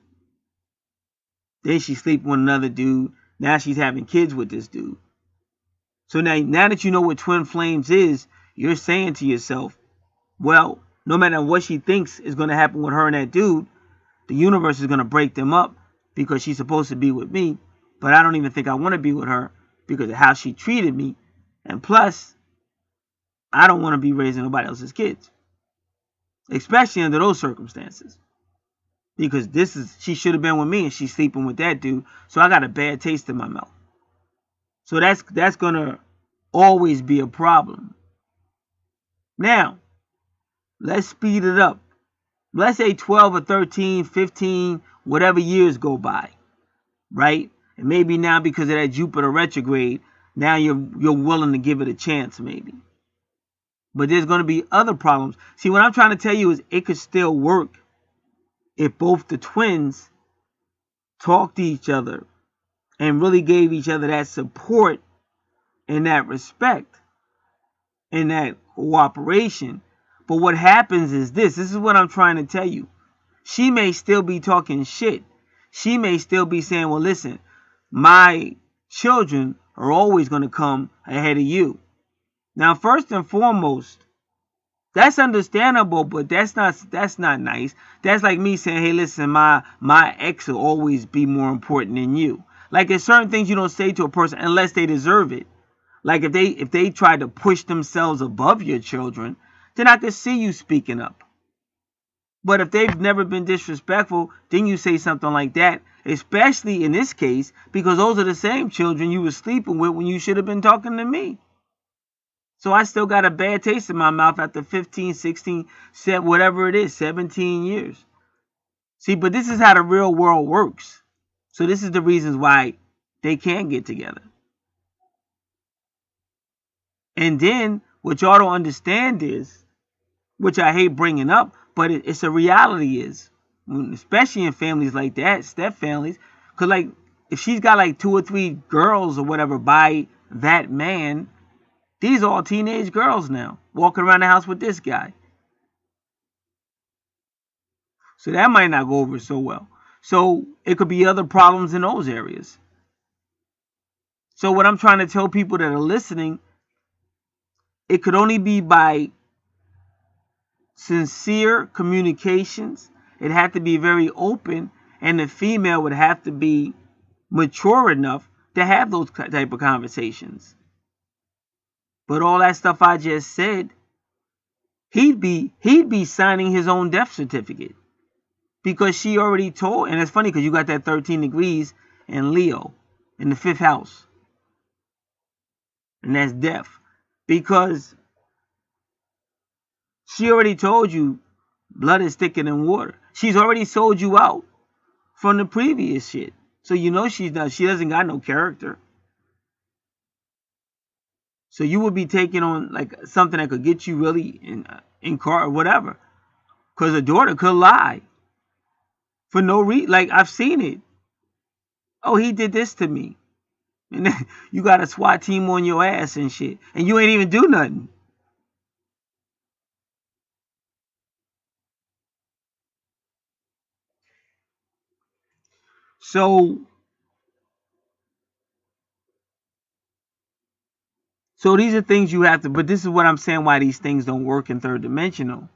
Then she's sleeping with another dude. Now she's having kids with this dude. So now that you know what twin flames is, you're saying to yourself, well, no matter what she thinks is going to happen with her and that dude, the universe is going to break them up because she's supposed to be with me, but I don't even think I want to be with her because of how she treated me. And plus, I don't want to be raising nobody else's kids, especially under those circumstances. Because she should have been with me and she's sleeping with that dude, so I got a bad taste in my mouth. So that's going to always be a problem. Now, let's speed it up. Let's say 12 or 13, 15, whatever years go by, right? And maybe now because of that Jupiter retrograde, now you're willing to give it a chance maybe. But there's going to be other problems. See, what I'm trying to tell you is it could still work if both the twins talked to each other and really gave each other that support and that respect and that cooperation. But what happens is this is what I'm trying to tell you. She may still be talking shit. She may still be saying, well, listen, my children are always going to come ahead of you. Now, first and foremost, that's understandable, but that's not nice. That's like me saying, hey, listen, my ex will always be more important than you. Like there's certain things you don't say to a person unless they deserve it. Like if they try to push themselves above your children, then I could see you speaking up. But if they've never been disrespectful, then you say something like that, especially in this case, because those are the same children you were sleeping with when you should have been talking to me. So I still got a bad taste in my mouth after 15, 16, whatever it is, 17 years. See, but this is how the real world works. So this is the reasons why they can't get together. And then what y'all don't understand is, which I hate bringing up, but it's a reality is, especially in families like that, step families, because like if she's got like 2 or 3 girls or whatever by that man, these are all teenage girls now walking around the house with this guy. So that might not go over so well. So it could be other problems in those areas. So what I'm trying to tell people that are listening, it could only be by sincere communications. It had to be very open, and the female would have to be mature enough to have those type of conversations. But all that stuff I just said, he'd be signing his own death certificate, because she already told. And it's funny because you got that 13 degrees in Leo in the 5th house, and that's death, because she already told you blood is thicker than water. She's already sold you out from the previous shit. So you know she doesn't got no character. So you would be taking on like something that could get you really in car or whatever. Because a daughter could lie for no reason. Like I've seen it. Oh, he did this to me. And then you got a SWAT team on your ass and shit. And you ain't even do nothing. So these are things you have to, but this is what I'm saying why these things don't work in third dimensional.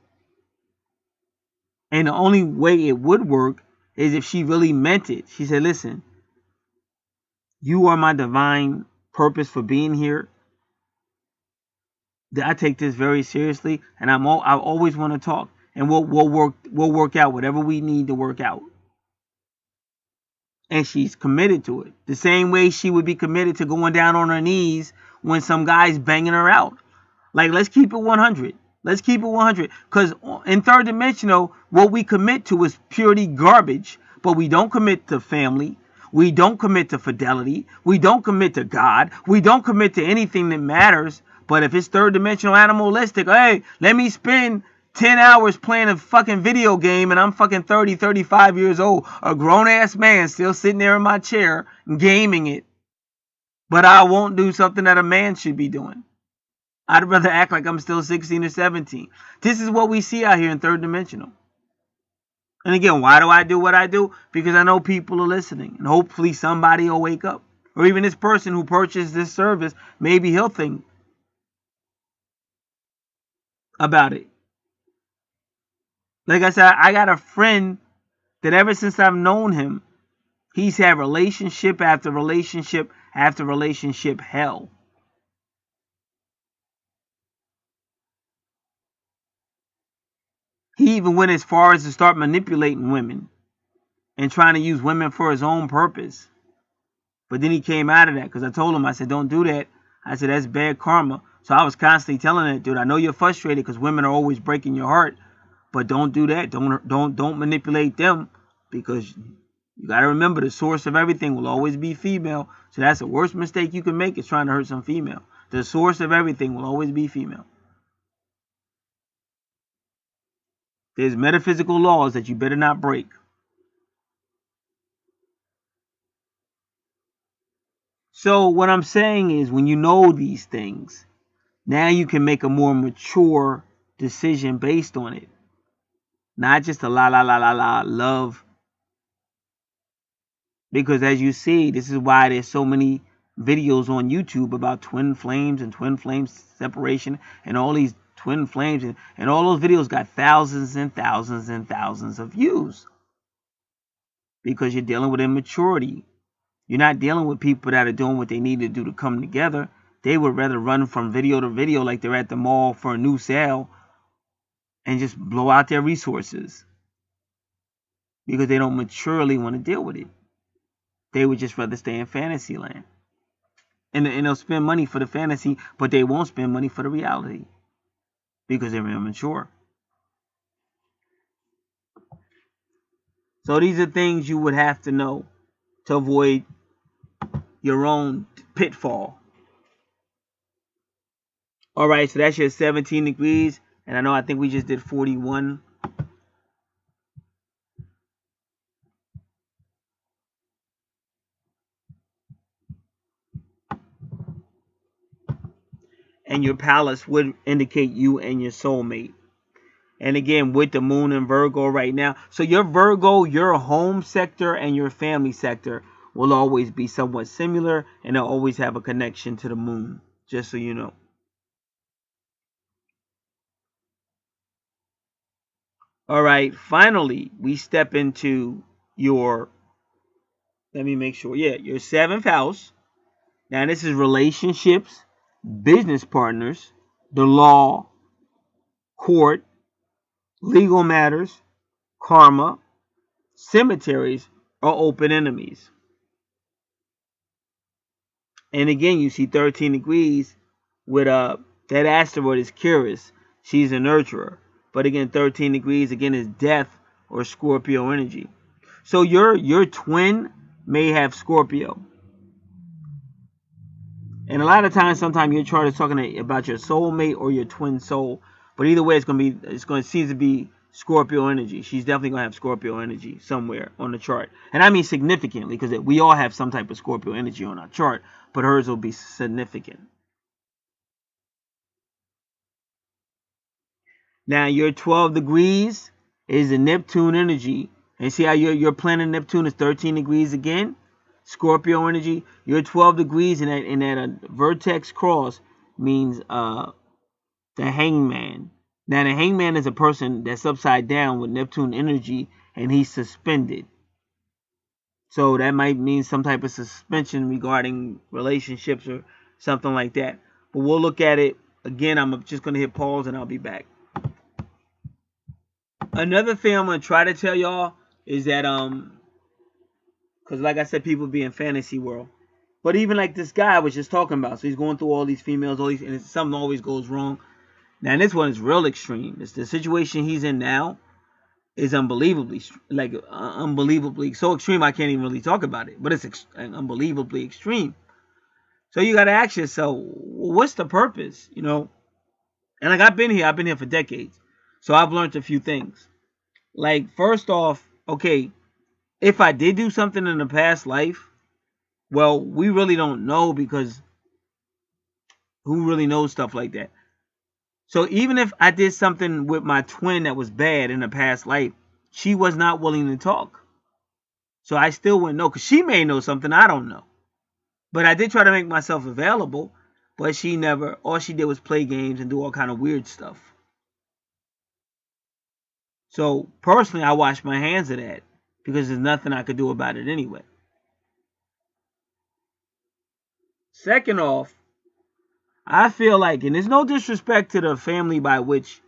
And the only way it would work is if she really meant it. She said, listen, you are my divine purpose for being here. I take this very seriously, and I always want to talk, and we'll work out whatever we need to work out. And she's committed to it. The same way she would be committed to going down on her knees when some guy's banging her out. Like, let's keep it 100. Let's keep it 100. Because in third dimensional, what we commit to is purely garbage. But we don't commit to family. We don't commit to fidelity. We don't commit to God. We don't commit to anything that matters. But if it's third dimensional animalistic, hey, let me spend 10 hours playing a fucking video game and I'm fucking 30, 35 years old. A grown-ass man still sitting there in my chair gaming it. But I won't do something that a man should be doing. I'd rather act like I'm still 16 or 17. This is what we see out here in third dimensional. And again, why do I do what I do? Because I know people are listening. And hopefully somebody will wake up. Or even this person who purchased this service, maybe he'll think about it. Like I said, I got a friend that ever since I've known him, he's had relationship after relationship after relationship hell. He even went as far as to start manipulating women and trying to use women for his own purpose. But then he came out of that because I told him, I said, don't do that. I said, that's bad karma. So I was constantly telling that dude, I know you're frustrated because women are always breaking your heart, but don't do that. Don't manipulate them, because you got to remember the source of everything will always be female. So that's the worst mistake you can make, is trying to hurt some female. The source of everything will always be female. There's metaphysical laws that you better not break. So what I'm saying is, when you know these things, now you can make a more mature decision based on it. Not just a la la la la la love. Because as you see, this is why there's so many videos on YouTube about twin flames and twin flames separation and all these twin flames. And all those videos got thousands and thousands and thousands of views. Because you're dealing with immaturity. You're not dealing with people that are doing what they need to do to come together. they would rather run from video to video like they're at the mall for a new sale and just blow out their resources because they don't maturely want to deal with it. They would just rather stay in fantasy land. And they'll spend money for the fantasy, but they won't spend money for the reality because they're immature. So these are things you would have to know to avoid your own pitfall. All right, so that's your 17 degrees. And I think we just did 41. And your palace would indicate you and your soulmate. And again, with the moon in Virgo right now. So your Virgo, your home sector and your family sector will always be somewhat similar. And they'll always have a connection to the moon. Just so you know. All right. Finally, we step into your, let me make sure. Yeah, your 7th house. Now this is relationships, business partners, the law, court, legal matters, karma, cemeteries, or open enemies. And again, you see 13 degrees with that asteroid is Curious. She's a nurturer. But again, 13 degrees again is death or Scorpio energy. So your twin may have Scorpio. And a lot of times, sometimes your chart is talking about your soulmate or your twin soul. But either way, it's going to seem to be Scorpio energy. She's definitely going to have Scorpio energy somewhere on the chart. And I mean significantly, because we all have some type of Scorpio energy on our chart. But hers will be significant. Now, your 12 degrees is the Neptune energy. And see how your planet Neptune is 13 degrees again? Scorpio energy. Your 12 degrees in that vertex cross means the hangman. Now, the hangman is a person that's upside down with Neptune energy, and he's suspended. So that might mean some type of suspension regarding relationships or something like that. But we'll look at it. Again, I'm just going to hit pause, and I'll be back. Another thing I'm going to try to tell y'all is that, because like I said, people be in fantasy world. But even like this guy I was just talking about. So he's going through all these females, and something always goes wrong. Now, this one is real extreme. It's the situation he's in now is unbelievably so extreme I can't even really talk about it. But it's unbelievably extreme. So you got to ask yourself, what's the purpose? You know? And like I've been here for decades. So I've learned a few things. Like, first off, okay, if I did do something in a past life, well, we really don't know, because who really knows stuff like that? So even if I did something with my twin that was bad in a past life, she was not willing to talk. So I still wouldn't know, because she may know something I don't know. But I did try to make myself available, but she never, all she did was play games and do all kind of weird stuff. So personally, I wash my hands of that, because there's nothing I could do about it anyway. Second off, I feel like, and there's no disrespect to the family by which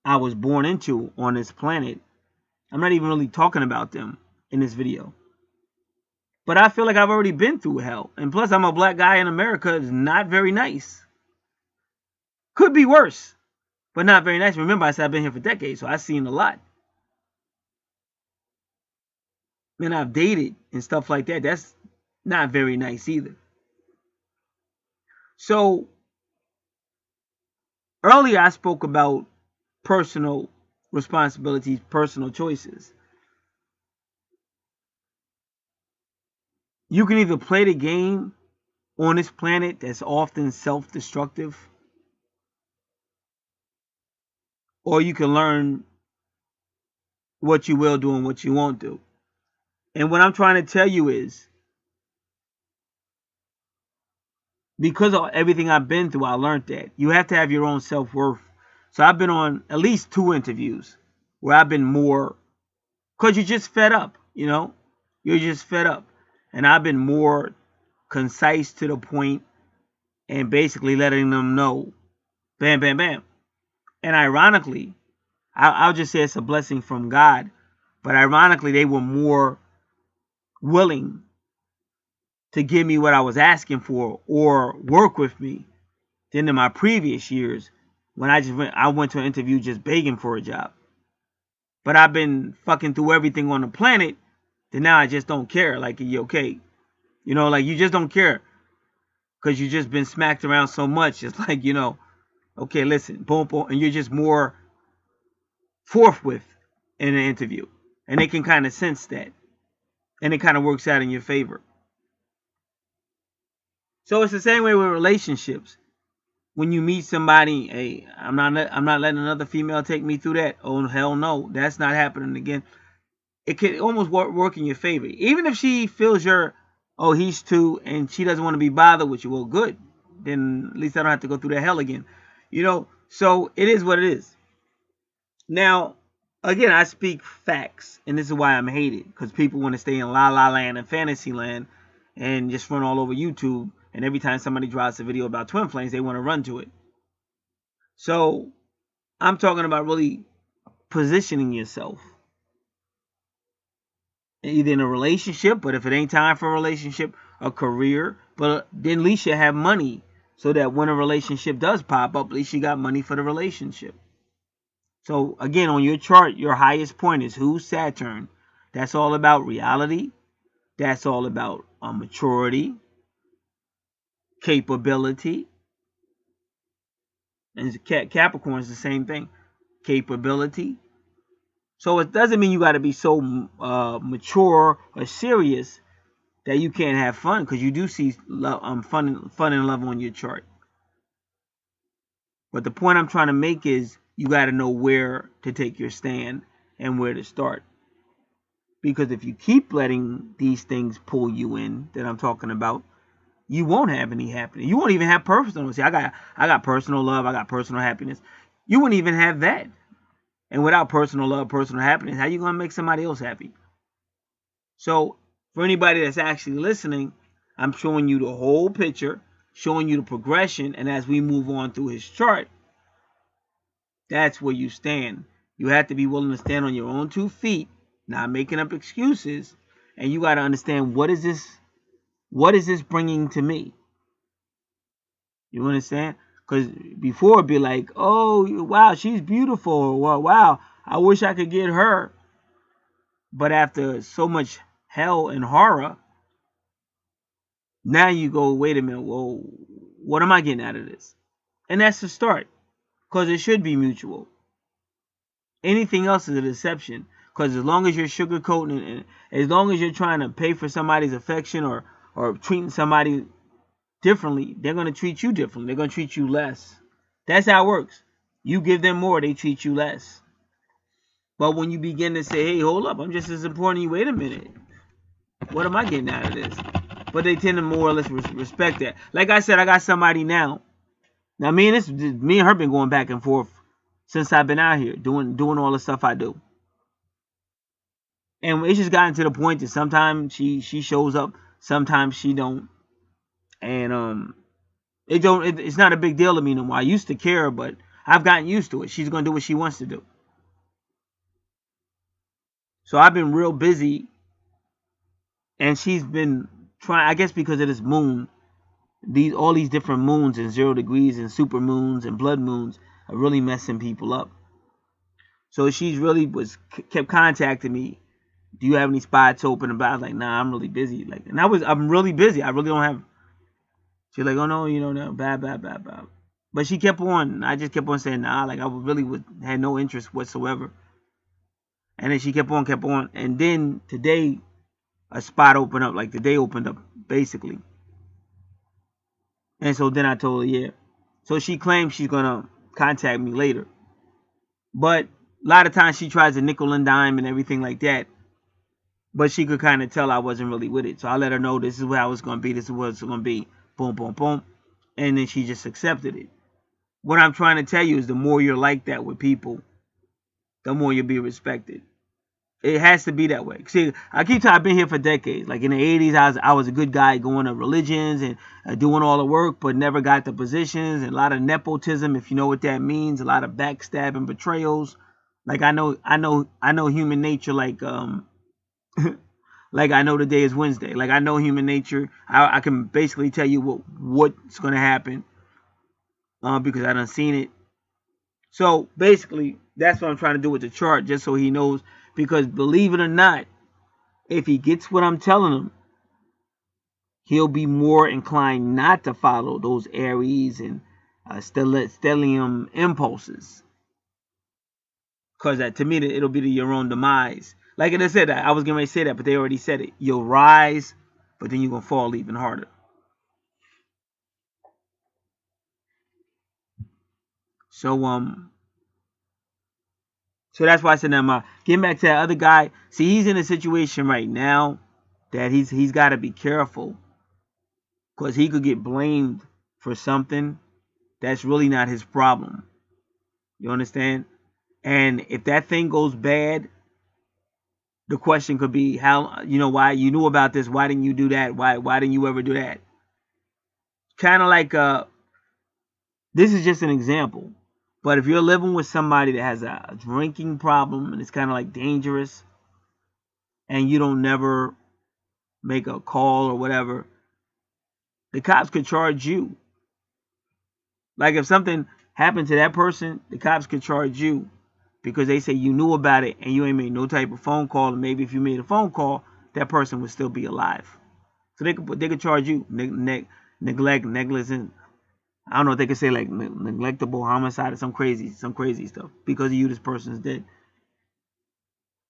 I was born into on this planet. I'm not even really talking about them in this video. But I feel like I've already been through hell. And plus, I'm a black guy in America. It's not very nice. Could be worse, but not very nice. Remember, I said I've been here for decades, so I've seen a lot. And I've dated and stuff like that. That's not very nice either. So, earlier I spoke about personal responsibilities, personal choices. You can either play the game on this planet that's often self-destructive, or you can learn what you will do and what you won't do. And what I'm trying to tell you is, because of everything I've been through, I learned that you have to have your own self-worth. So I've been on at least 2 interviews where I've been more, because you're just fed up, you know? You're just fed up. And I've been more concise, to the point, and basically letting them know, bam, bam, bam. And ironically, I'll just say it's a blessing from God, but ironically, they were more willing to give me what I was asking for or work with me than in my previous years when I went to an interview just begging for a job. But I've been fucking through everything on the planet, then now I just don't care. Like, you okay? You know, like you just don't care because you just been smacked around so much. It's like, you know, okay, listen, boom, boom, and you're just more forthwith in an interview, and they can kind of sense that, and it kind of works out in your favor. So it's the same way with relationships. When you meet somebody, hey, I'm not letting another female take me through that. Oh hell no, that's not happening again. It can almost work in your favor, even if she feels he's too, and she doesn't want to be bothered with you. Well, good, then at least I don't have to go through that hell again, you know. So it is what it is. Now, again, I speak facts, and this is why I'm hated, because people want to stay in la la land and fantasy land and just run all over YouTube, and every time somebody drops a video about twin flames, they want to run to it. So I'm talking about really positioning yourself either in a relationship, but if it ain't time for a relationship, a career, but then at least you have money so that when a relationship does pop up, at least you got money for the relationship. So again, on your chart, your highest point is who? Saturn. That's all about reality. That's all about maturity, capability. And Capricorn is the same thing. Capability. So it doesn't mean you got to be so mature or serious that you can't have fun, because you do see fun and love on your chart. But the point I'm trying to make is you got to know where to take your stand and where to start. Because if you keep letting these things pull you in that I'm talking about, you won't have any happiness. You won't even have personal. See, I got personal love. I got personal happiness. You wouldn't even have that. And without personal love, personal happiness, how you gonna make somebody else happy? So for anybody that's actually listening, I'm showing you the whole picture, showing you the progression, and as we move on through his chart, that's where you stand. You have to be willing to stand on your own 2 feet, not making up excuses, and you got to understand what is this bringing to me? You understand? Because before it'd be like, oh, wow, she's beautiful, or wow, I wish I could get her. But after so much hell and horror, now you go, wait a minute, well, what am I getting out of this? And that's the start, because it should be mutual. Anything else is a deception, because as long as you're sugarcoating and as long as you're trying to pay for somebody's affection or treating somebody differently, they're going to treat you differently. They're going to treat you less. That's how it works. You give them more, they treat you less. But when you begin to say, hey, hold up, I'm just as important as you, wait a minute, what am I getting out of this? But they tend to more or less respect that. Like I said, I got somebody now. Now me and her been going back and forth since I've been out here doing all the stuff I do. And it's just gotten to the point that sometimes she shows up, sometimes she don't. And it's not a big deal to me no more. I used to care, but I've gotten used to it. She's gonna do what she wants to do. So I've been real busy, and she's been trying, I guess because of this moon, all these different moons and 0 degrees and super moons and blood moons are really messing people up. So she's really kept contacting me. Do you have any spots open? About? I was like, nah, I'm really busy. Like, and I'm really busy. I really don't have. She's like, oh no, no, bad. But she kept on. I just kept on saying, nah, like I really had no interest whatsoever. And then she kept on, and then today, a spot opened up. Like the day opened up, basically. And so then I told her, yeah. So she claims she's gonna contact me later. But a lot of times she tries to nickel and dime and everything like that. But she could kind of tell I wasn't really with it. So I let her know this is how it's going to be. This is what it's going to be. Boom, boom, boom. And then she just accepted it. What I'm trying to tell you is the more you're like that with people, the more you'll be respected. It has to be that way. See, I keep telling, I've been here for decades. Like in the 80s, I was a good guy going to religions and doing all the work, but never got the positions. And a lot of nepotism, if you know what that means. A lot of backstabbing, betrayals. Like I know human nature. Like I know the day is Wednesday. Like I know human nature. I can basically tell you what's gonna happen because I done seen it. So basically, that's what I'm trying to do with the chart, just so he knows. Because believe it or not, if he gets what I'm telling him, he'll be more inclined not to follow those Aries and stellium impulses. Because to me, it'll be your own demise. Like I said, I was going to say that, but they already said it. You'll rise, but then you're going to fall even harder. So that's why I said, now, getting back to that other guy. See, he's in a situation right now that he's got to be careful, because he could get blamed for something that's really not his problem. You understand? And if that thing goes bad, the question could be, how, why you knew about this? Why didn't you do that? Why didn't you ever do that? Kind of like this is just an example. But if you're living with somebody that has a drinking problem and it's kind of like dangerous, and you don't never make a call or whatever, the cops could charge you. Like if something happened to that person, the cops could charge you because they say you knew about it and you ain't made no type of phone call. And maybe if you made a phone call, that person would still be alive. So they could charge you neglect, negligent. I don't know if they could say like neglectable homicide or some crazy stuff because of you. This person's dead.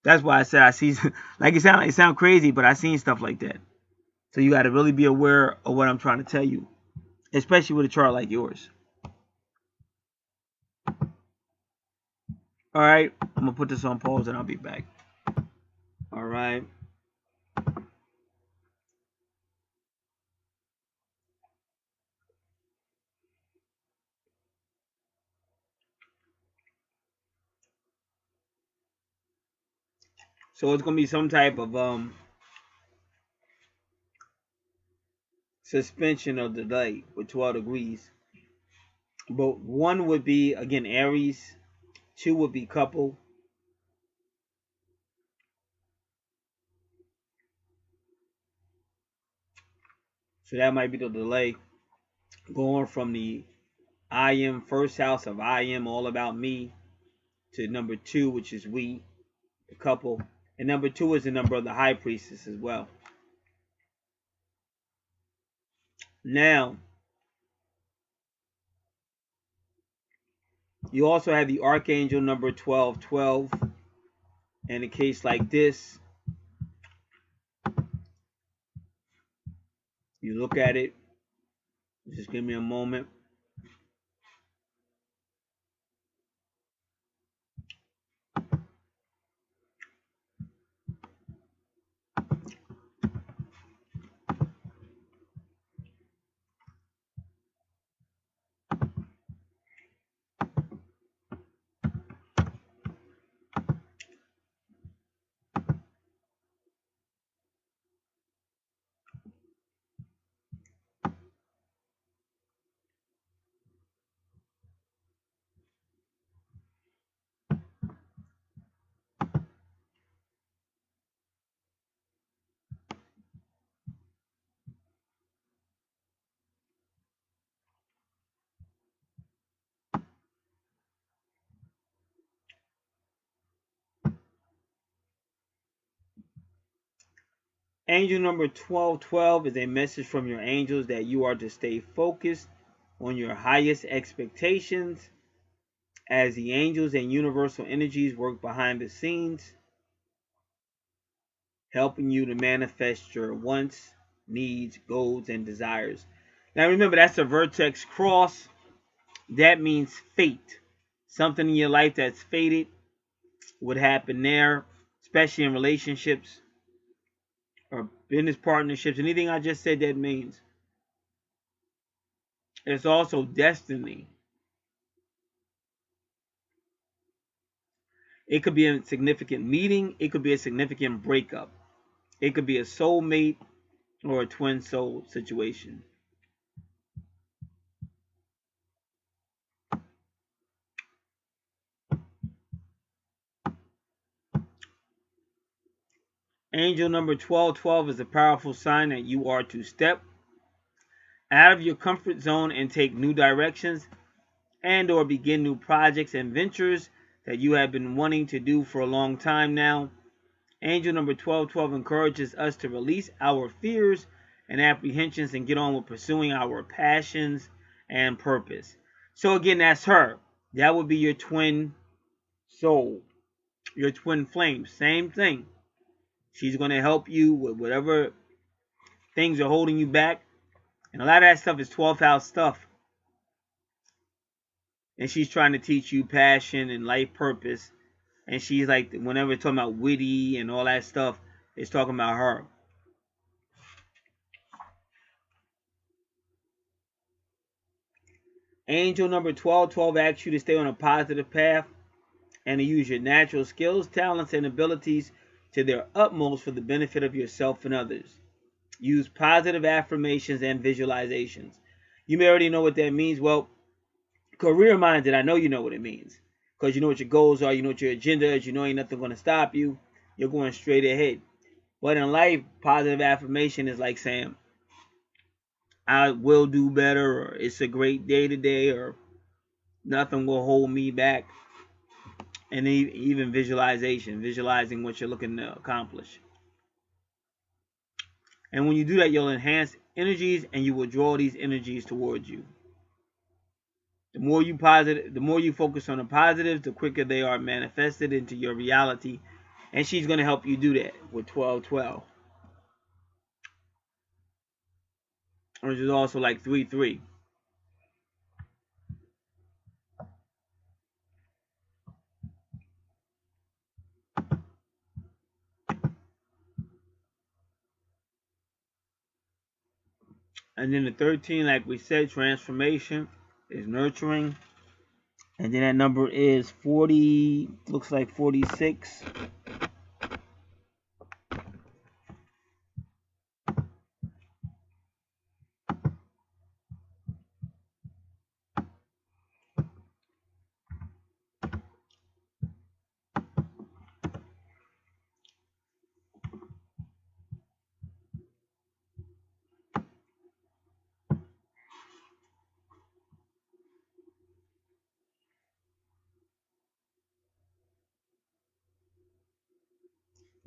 That's why I said I see, like it sound crazy, but I seen stuff like that. So you got to really be aware of what I'm trying to tell you, especially with a chart like yours. All right, I'm gonna put this on pause and I'll be back. All right. So it's gonna be some type of suspension or delay with 12 degrees. But one would be again Aries, two would be couple, so that might be the delay going from the I am first house of I am all about me to number two, which is we, the couple, and number two is the number of the high priestess as well. Now, you also have the Archangel number 1212. In a case like this, you look at it, just give me a moment. Angel number 1212 is a message from your angels that you are to stay focused on your highest expectations as the angels and universal energies work behind the scenes, helping you to manifest your wants, needs, goals, and desires. Now remember, that's a vertex cross. That means fate. Something in your life that's fated would happen there, especially in relationships or business partnerships. Anything I just said, that means it's also destiny. It could be a significant meeting. It could be a significant breakup. It could be a soulmate or a twin soul situation. Angel number 1212 is a powerful sign that you are to step out of your comfort zone and take new directions and or begin new projects and ventures that you have been wanting to do for a long time now. Angel number 1212 encourages us to release our fears and apprehensions and get on with pursuing our passions and purpose. So again, that's her. That would be your twin soul, your twin flame. Same thing. She's going to help you with whatever things are holding you back. And a lot of that stuff is 12th house stuff. And she's trying to teach you passion and life purpose. And she's like, whenever it's talking about witty and all that stuff, it's talking about her. Angel number 1212 asks you to stay on a positive path and to use your natural skills, talents, and abilities to their utmost for the benefit of yourself and others. Use positive affirmations and visualizations. You may already know what that means. Well, career-minded, I know you know what it means. Because you know what your goals are, you know what your agenda is, you know ain't nothing going to stop you. You're going straight ahead. But in life, positive affirmation is like saying, I will do better, or it's a great day today, or nothing will hold me back. And even visualization, visualizing what you're looking to accomplish. And when you do that, you'll enhance energies and you will draw these energies towards you. The more you focus on the positives, the quicker they are manifested into your reality. And she's going to help you do that with 1212. Which is also like 3-3. And then the 13, like we said, transformation is nurturing. And then that number is 40, looks like 46.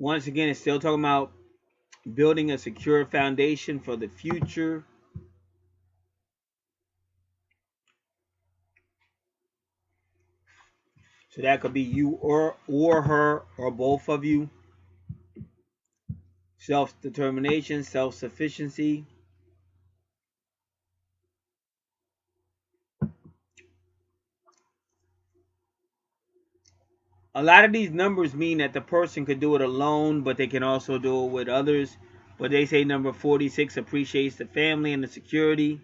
Once again, it's still talking about building a secure foundation for the future. So that could be you or her or both of you. Self-determination, self-sufficiency. A lot of these numbers mean that the person could do it alone, but they can also do it with others. But they say number 46 appreciates the family and the security.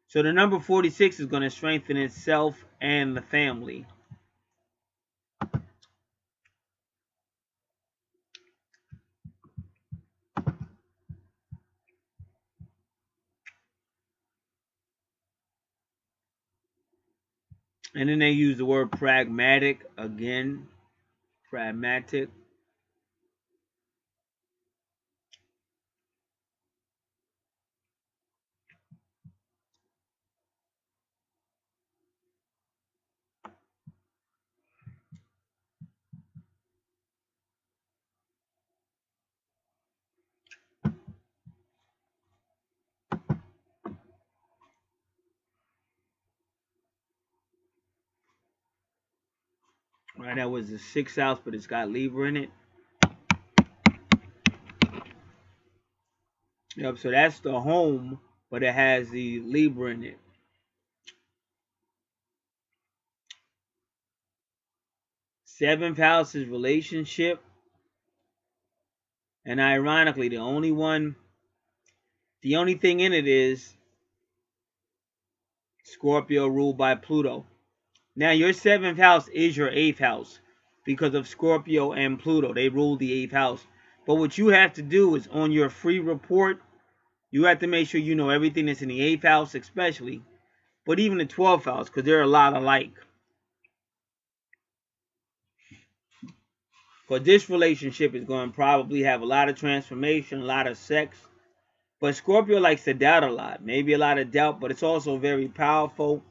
So the number 46 is going to strengthen itself and the family. And then they use the word pragmatic again. Pragmatic. Right, that was the 6th house, but it's got Libra in it. Yep, so that's the home, but it has the Libra in it. 7th house is relationship. And ironically, the only thing in it is Scorpio ruled by Pluto. Now your 7th house is your 8th house because of Scorpio and Pluto. They rule the 8th house. But what you have to do is on your free report, you have to make sure you know everything that's in the 8th house especially, but even the 12th house because they're a lot alike. But this relationship is going to probably have a lot of transformation, a lot of sex. But Scorpio likes to doubt a lot. Maybe a lot of doubt, but it's also very powerful.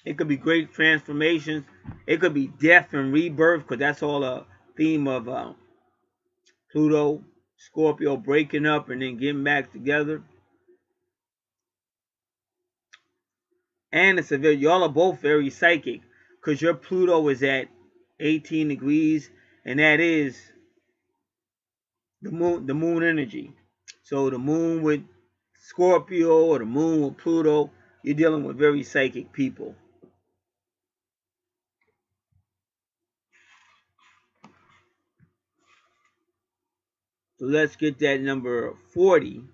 It could be great transformations. It could be death and rebirth because that's all a theme of Pluto, Scorpio breaking up and then getting back together. And it's a very, y'all are both very psychic because your Pluto is at 18 degrees, and that is the moon energy. So the moon with Scorpio or the moon with Pluto, you're dealing with very psychic people. So let's get that number 40.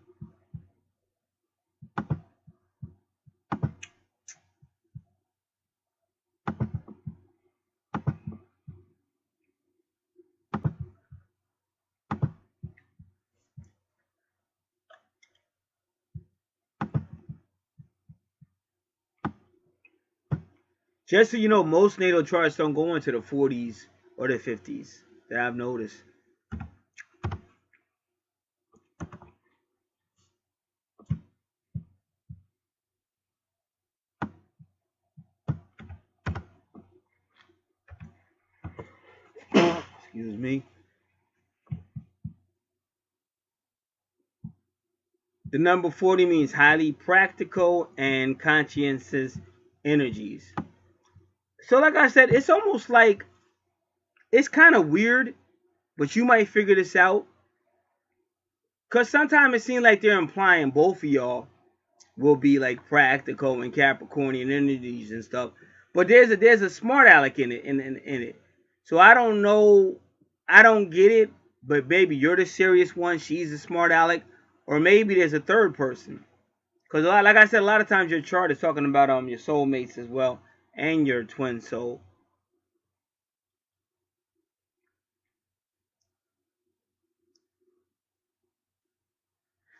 Just so you know, most natal charts don't go into the 40s or the 50s that I've noticed. Excuse me. The number 40 means highly practical and conscientious energies. So like I said, it's almost like, it's kind of weird, but you might figure this out. Because sometimes it seems like they're implying both of y'all will be like practical and Capricornian energies and stuff. But there's a smart aleck in it. So I don't know, I don't get it, but maybe you're the serious one, she's a smart aleck, or maybe there's a third person. Because like I said, a lot of times your chart is talking about your soulmates as well and your twin soul.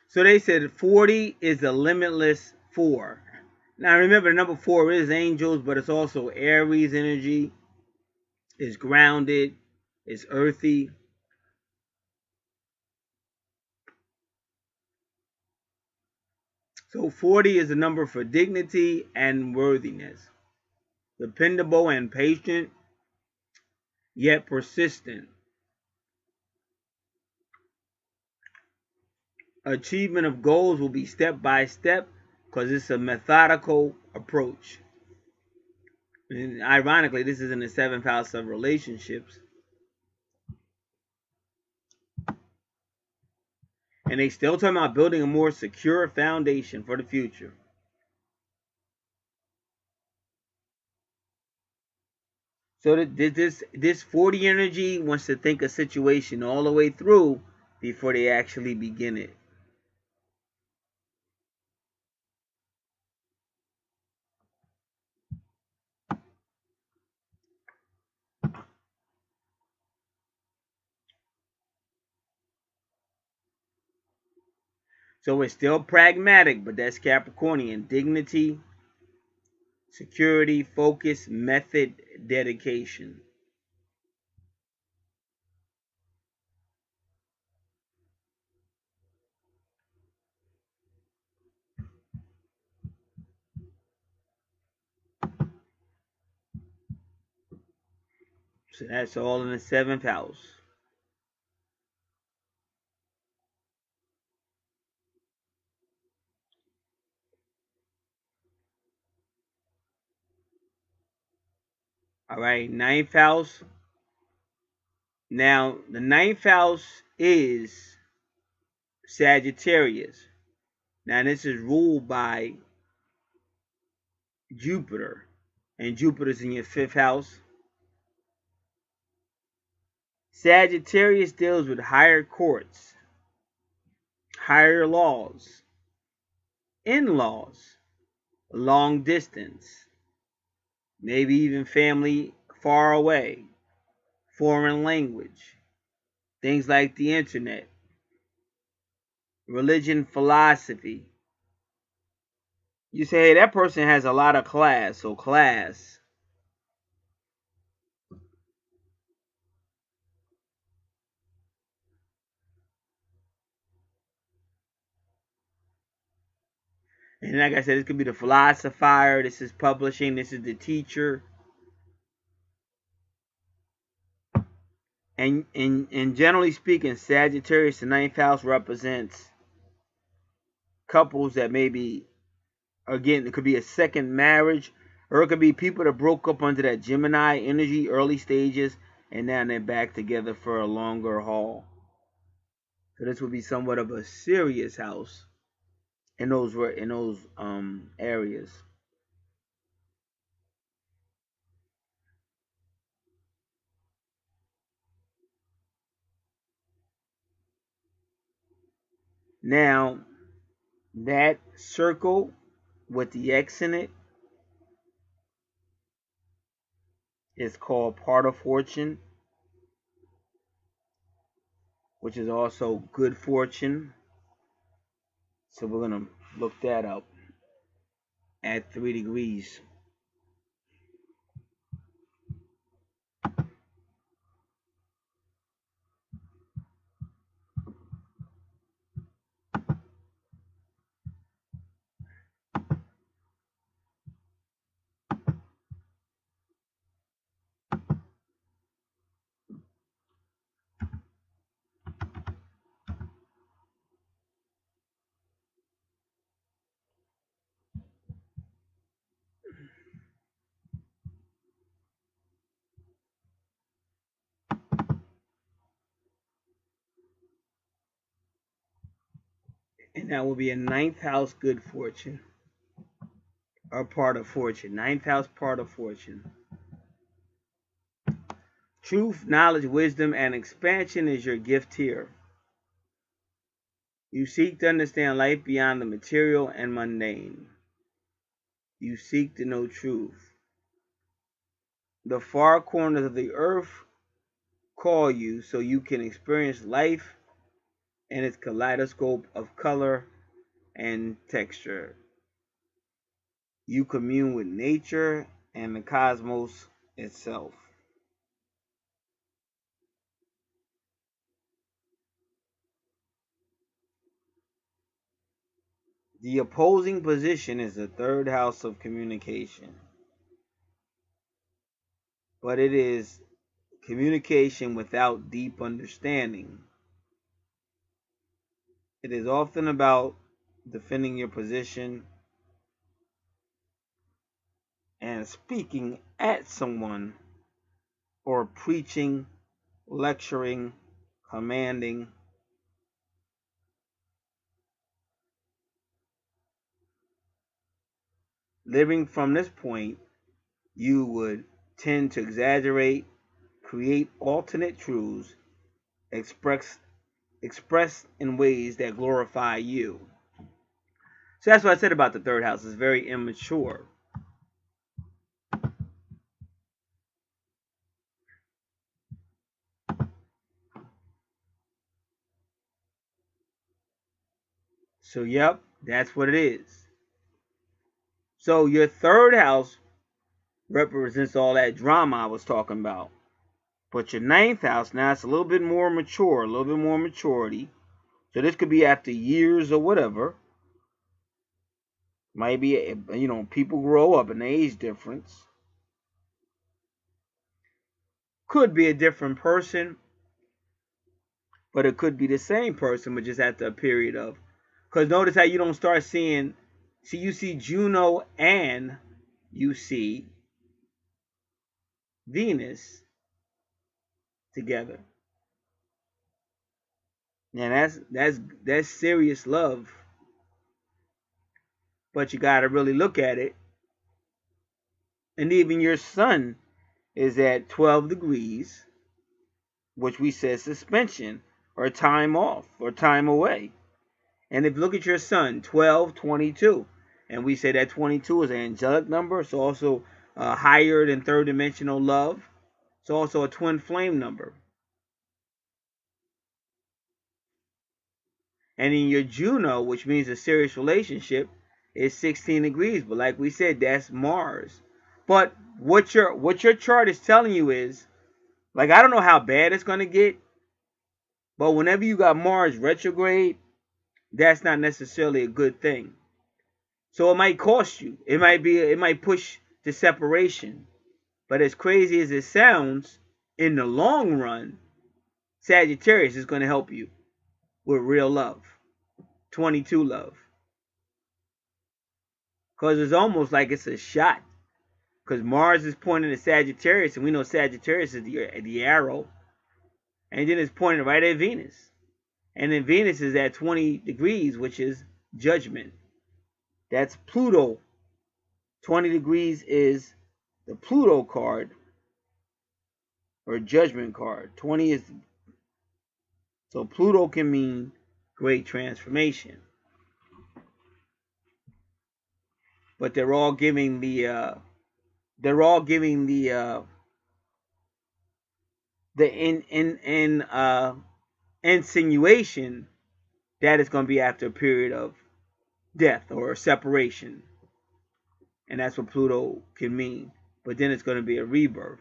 So they said 40 is a limitless 4. Now remember, the number 4 is angels, but it's also Aries energy. It's grounded. It's earthy. So 40 is a number for dignity and worthiness. Dependable and patient, yet persistent. Achievement of goals will be step by step because it's a methodical approach. And ironically, this is in the 7th house of relationships. And they still talking about building a more secure foundation for the future. So this 40 energy wants to think a situation all the way through before they actually begin it. So it's still pragmatic, but that's Capricornian. Dignity, security, focus, method, dedication. So that's all in the 7th house. All right, 9th house. Now, the 9th house is Sagittarius. Now, this is ruled by Jupiter, and Jupiter's in your 5th house. Sagittarius deals with higher courts, higher laws, in-laws, long distance, maybe even family far away, foreign language, things like the internet, religion, philosophy. You say, hey, that person has a lot of class, so class. And like I said, this could be the philosopher, this is publishing, this is the teacher. And generally speaking, Sagittarius, the ninth house, represents couples that maybe, again, it could be a second marriage, or it could be people that broke up under that Gemini energy, early stages, and now they're back together for a longer haul. So this would be somewhat of a serious house in those areas. Now, that circle with the X in it is called part of fortune, which is also good fortune. So we're going to look that up at 3 degrees. And that will be a ninth house good fortune, or part of fortune. Ninth house part of fortune. Truth, knowledge, wisdom, and expansion is your gift here. You seek to understand life beyond the material and mundane. You seek to know truth. The far corners of the earth call you so you can experience life and its kaleidoscope of color and texture. You commune with nature and the cosmos itself. The opposing position is the third house of communication, but it is communication without deep understanding. It is often about defending your position and speaking at someone, or preaching, lecturing, commanding. Living from this point, you would tend to exaggerate, create alternate truths, express in ways that glorify you. So that's what I said about the third house. It's very immature. So, yep, that's what it is. So, your third house represents all that drama I was talking about. But your ninth house, now it's a little bit more mature, a little bit more maturity. So, this could be after years or whatever. Maybe, people grow up, an age difference. Could be a different person, but it could be the same person, but just after a period of. Because notice how you don't start seeing. See, you see Juno and you see Venus together. Now that's serious love. But you gotta really look at it. And even your sun is at 12 degrees, which we said suspension, or time off, or time away. And if you look at your sun, 12, 22, and we say that 22 is an angelic number, so also higher than third dimensional love. It's also a twin flame number. And in your Juno, which means a serious relationship, is 16 degrees. But like we said, that's Mars. But what your chart is telling you is, like, I don't know how bad it's going to get, but whenever you got Mars retrograde, that's not necessarily a good thing. So it might cost you. It might push to separation. But as crazy as it sounds, in the long run, Sagittarius is going to help you with real love. 22 love. Because it's almost like it's a shot. Because Mars is pointing to Sagittarius, and we know Sagittarius is the arrow. And then it's pointing right at Venus. And then Venus is at 20 degrees, which is judgment. That's Pluto. 20 degrees is the Pluto card, or judgment card. 20 is, so Pluto can mean great transformation. But they're all giving the insinuation that it's going to be after a period of death or separation. And that's what Pluto can mean. But then it's going to be a rebirth.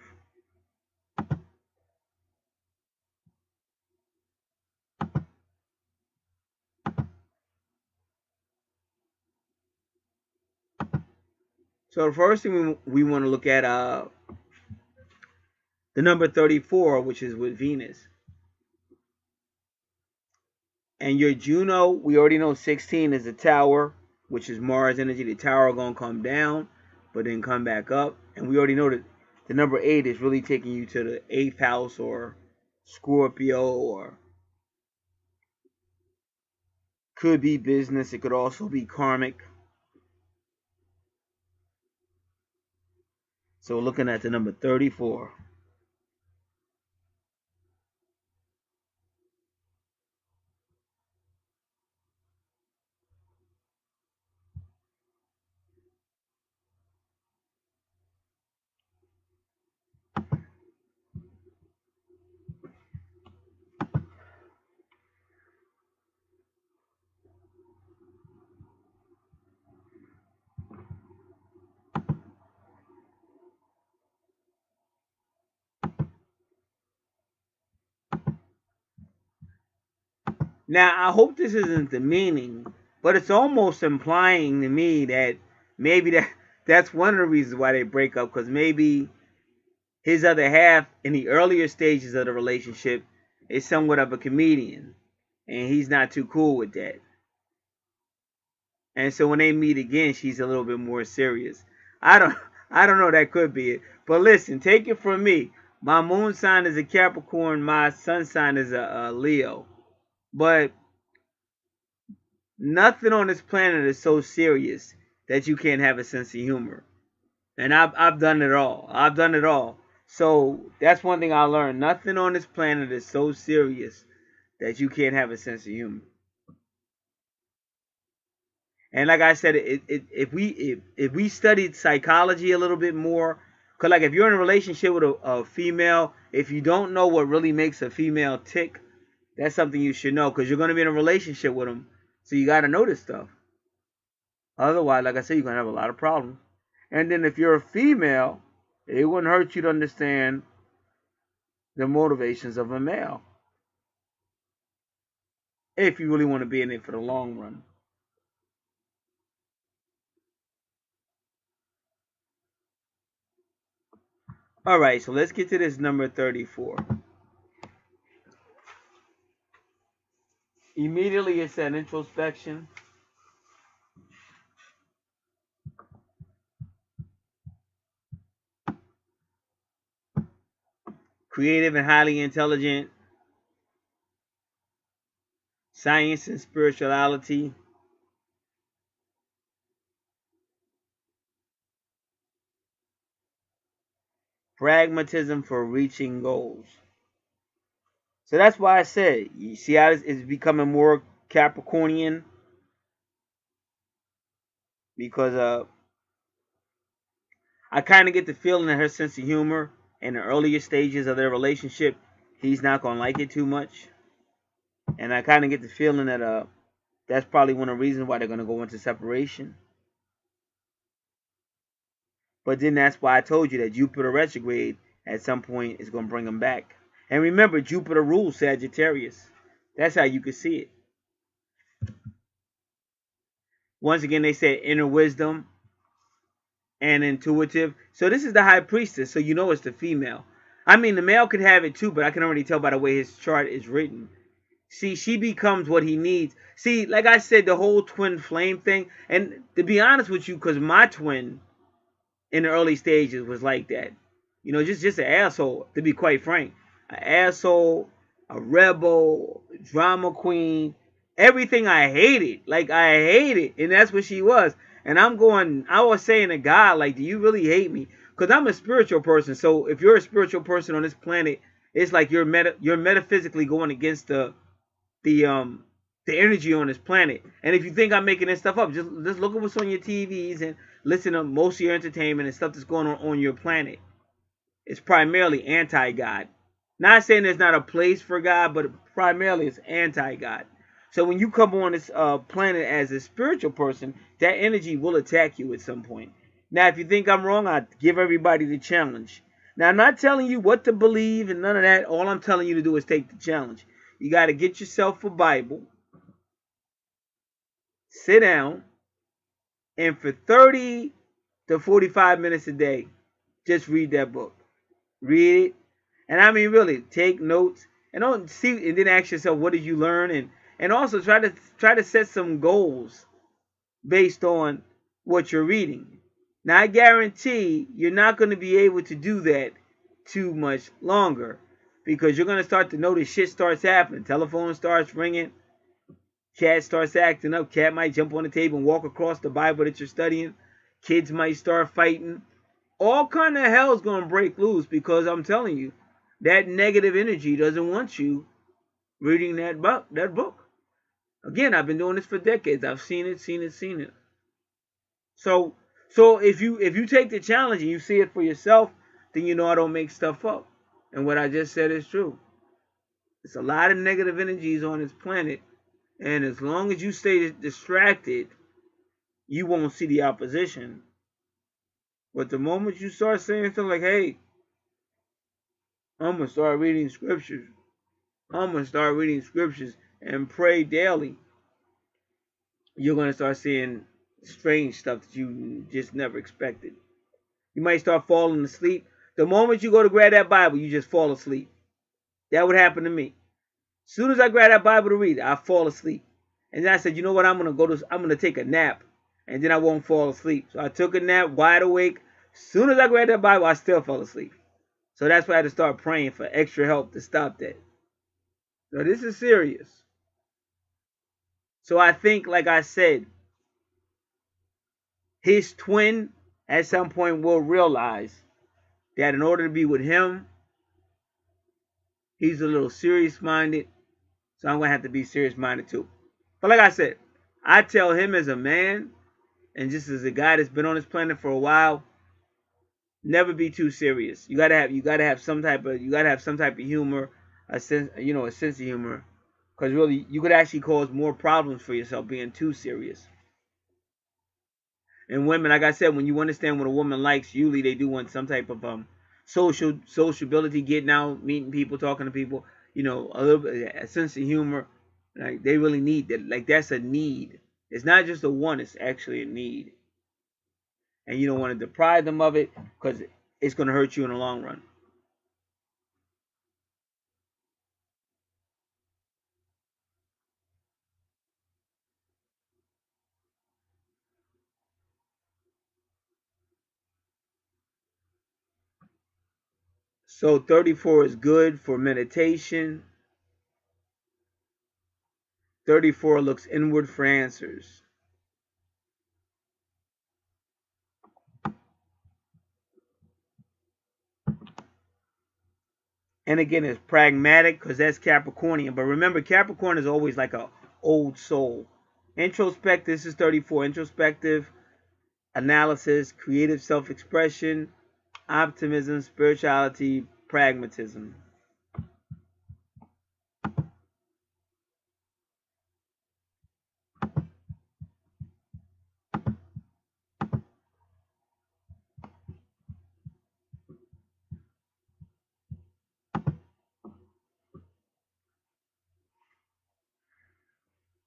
So the first thing we want to look at the number 34, which is with Venus. And your Juno, we already know 16 is the tower, which is Mars energy. The tower going to come down, but then come back up. And we already know that the number 8 is really taking you to the 8th house, or Scorpio, or could be business. It could also be karmic. So we're looking at the number 34. Now, I hope this isn't the meaning, but it's almost implying to me that maybe that's one of the reasons why they break up, because maybe his other half in the earlier stages of the relationship is somewhat of a comedian, and he's not too cool with that. And so when they meet again, she's a little bit more serious. I don't know, that could be it. But listen, take it from me. My moon sign is a Capricorn, my sun sign is a Leo. But nothing on this planet is so serious that you can't have a sense of humor. And I've done it all. I've done it all. So that's one thing I learned. Nothing on this planet is so serious that you can't have a sense of humor. And like I said, if we studied psychology a little bit more, because like if you're in a relationship with a female, if you don't know what really makes a female tick, that's something you should know, because you're going to be in a relationship with them. So you got to know this stuff. Otherwise, like I said, you're going to have a lot of problems. And then if you're a female, it wouldn't hurt you to understand the motivations of a male, if you really want to be in it for the long run. All right, so let's get to this number 34. Immediately it's an introspection. Creative and highly intelligent. Science and spirituality. Pragmatism for reaching goals. So that's why I said, you see how it's becoming more Capricornian, because I kind of get the feeling that her sense of humor in the earlier stages of their relationship, he's not going to like it too much. And I kind of get the feeling that that's probably one of the reasons why they're going to go into separation. But then that's why I told you that Jupiter retrograde at some point is going to bring them back. And remember, Jupiter rules Sagittarius. That's how you can see it. Once again, they say inner wisdom and intuitive. So this is the high priestess, so you know it's the female. I mean, the male could have it too, but I can already tell by the way his chart is written. See, she becomes what he needs. See, like I said, the whole twin flame thing, and to be honest with you, because my twin in the early stages was like that. You know, just an asshole, to be quite frank. An asshole, a rebel, drama queen, everything I hated. Like, I hated, and that's what she was. And I was saying to God, like, do you really hate me? Because I'm a spiritual person. So if you're a spiritual person on this planet, it's like you're metaphysically going against the energy on this planet. And if you think I'm making this stuff up, just look at what's on your TVs and listen to most of your entertainment and stuff that's going on your planet. It's primarily anti-God. Not saying there's not a place for God, but primarily it's anti-God. So when you come on this planet as a spiritual person, that energy will attack you at some point. Now, if you think I'm wrong, I give everybody the challenge. Now, I'm not telling you what to believe and none of that. All I'm telling you to do is take the challenge. You got to get yourself a Bible, sit down, and for 30 to 45 minutes a day, just read that book. Read it. And I mean, really, take notes. And don't see, and then ask yourself, what did you learn? And also try to set some goals based on what you're reading. Now, I guarantee you're not going to be able to do that too much longer, because you're going to start to notice shit starts happening. Telephone starts ringing. Cat starts acting up. Cat might jump on the table and walk across the Bible that you're studying. Kids might start fighting. All kind of hell's going to break loose, because I'm telling you, that negative energy doesn't want you reading that book. Again, I've been doing this for decades. I've seen it. So if you take the challenge and you see it for yourself, then you know I don't make stuff up. And what I just said is true. There's a lot of negative energies on this planet, and as long as you stay distracted, you won't see the opposition. But the moment you start saying something like, hey, I'm going to start reading scriptures. I'm going to start reading scriptures and pray daily, you're going to start seeing strange stuff that you just never expected. You might start falling asleep. The moment you go to grab that Bible, you just fall asleep. That would happen to me. As soon as I grab that Bible to read, I fall asleep. And then I said, you know what, I'm going to take a nap, and then I won't fall asleep. So I took a nap, wide awake. As soon as I grabbed that Bible, I still fell asleep. So that's why I had to start praying for extra help to stop that. So this is serious. So I think, like I said, his twin at some point will realize that in order to be with him, he's a little serious-minded. So I'm going to have to be serious-minded too. But like I said, I tell him as a man, and just as a guy that's been on this planet for a while, never be too serious. You gotta have some type of humor, a sense of humor, because really you could actually cause more problems for yourself being too serious. And women, like I said, when you understand what a woman likes, usually they do want some type of sociability, getting out, meeting people, talking to people. A little bit, a sense of humor. Like they really need that. Like that's a need. It's not just a want; it's actually a need. And you don't want to deprive them of it, because it's going to hurt you in the long run. So 34 is good for meditation. 34 looks inward for answers. And again, it's pragmatic, because that's Capricornian. But remember, Capricorn is always like a old soul. Introspective, this is 34. Introspective, analysis, creative self-expression, optimism, spirituality, pragmatism.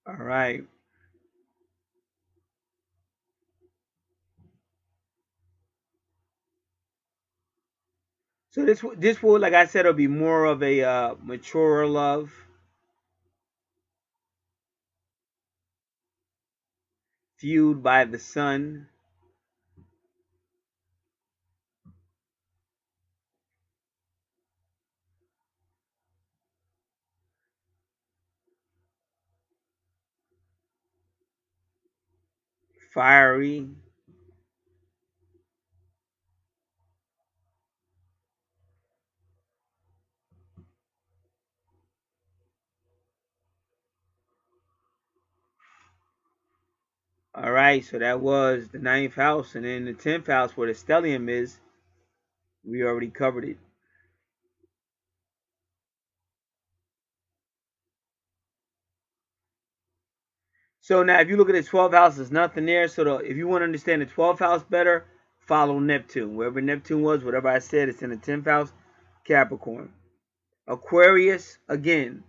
All right. So this will, like I said, will be more of a mature love, fueled by the sun, fiery. All right, so that was the ninth house, and then the 10th house where the stellium is, we already covered it. So now, if you look at the 12th house, there's nothing there. So if you want to understand the 12th house better, follow Neptune. Wherever Neptune was, whatever I said, it's in the 10th house, Capricorn. Aquarius, again,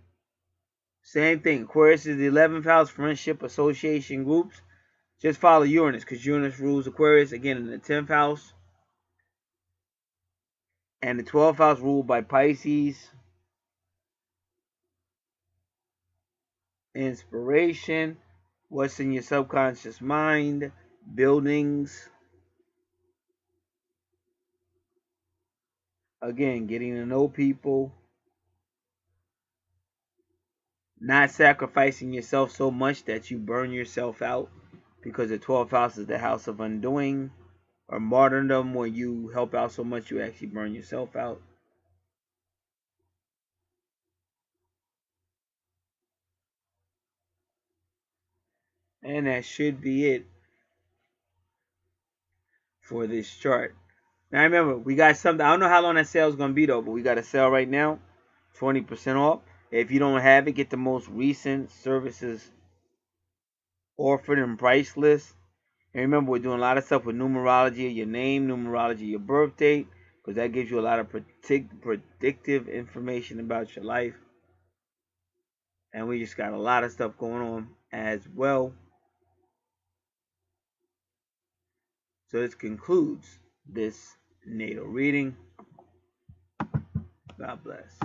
same thing. Aquarius is the 11th house, friendship, association, groups. Just follow Uranus, because Uranus rules Aquarius, again, in the 10th house. And the 12th house ruled by Pisces. Inspiration, what's in your subconscious mind, buildings. Again, getting to know people. Not sacrificing yourself so much that you burn yourself out, because the 12th house is the house of undoing, or martyrdom, when you help out so much you actually burn yourself out. And that should be it for this chart. Now remember, we got something. I don't know how long that sale is going to be though, but we got a sale right now, 20% off. If you don't have it, get the most recent services offered and price list. And remember, we're doing a lot of stuff with numerology, your name, numerology, your birth date, because that gives you a lot of predictive information about your life. And we just got a lot of stuff going on as well. So this concludes this natal reading. God bless.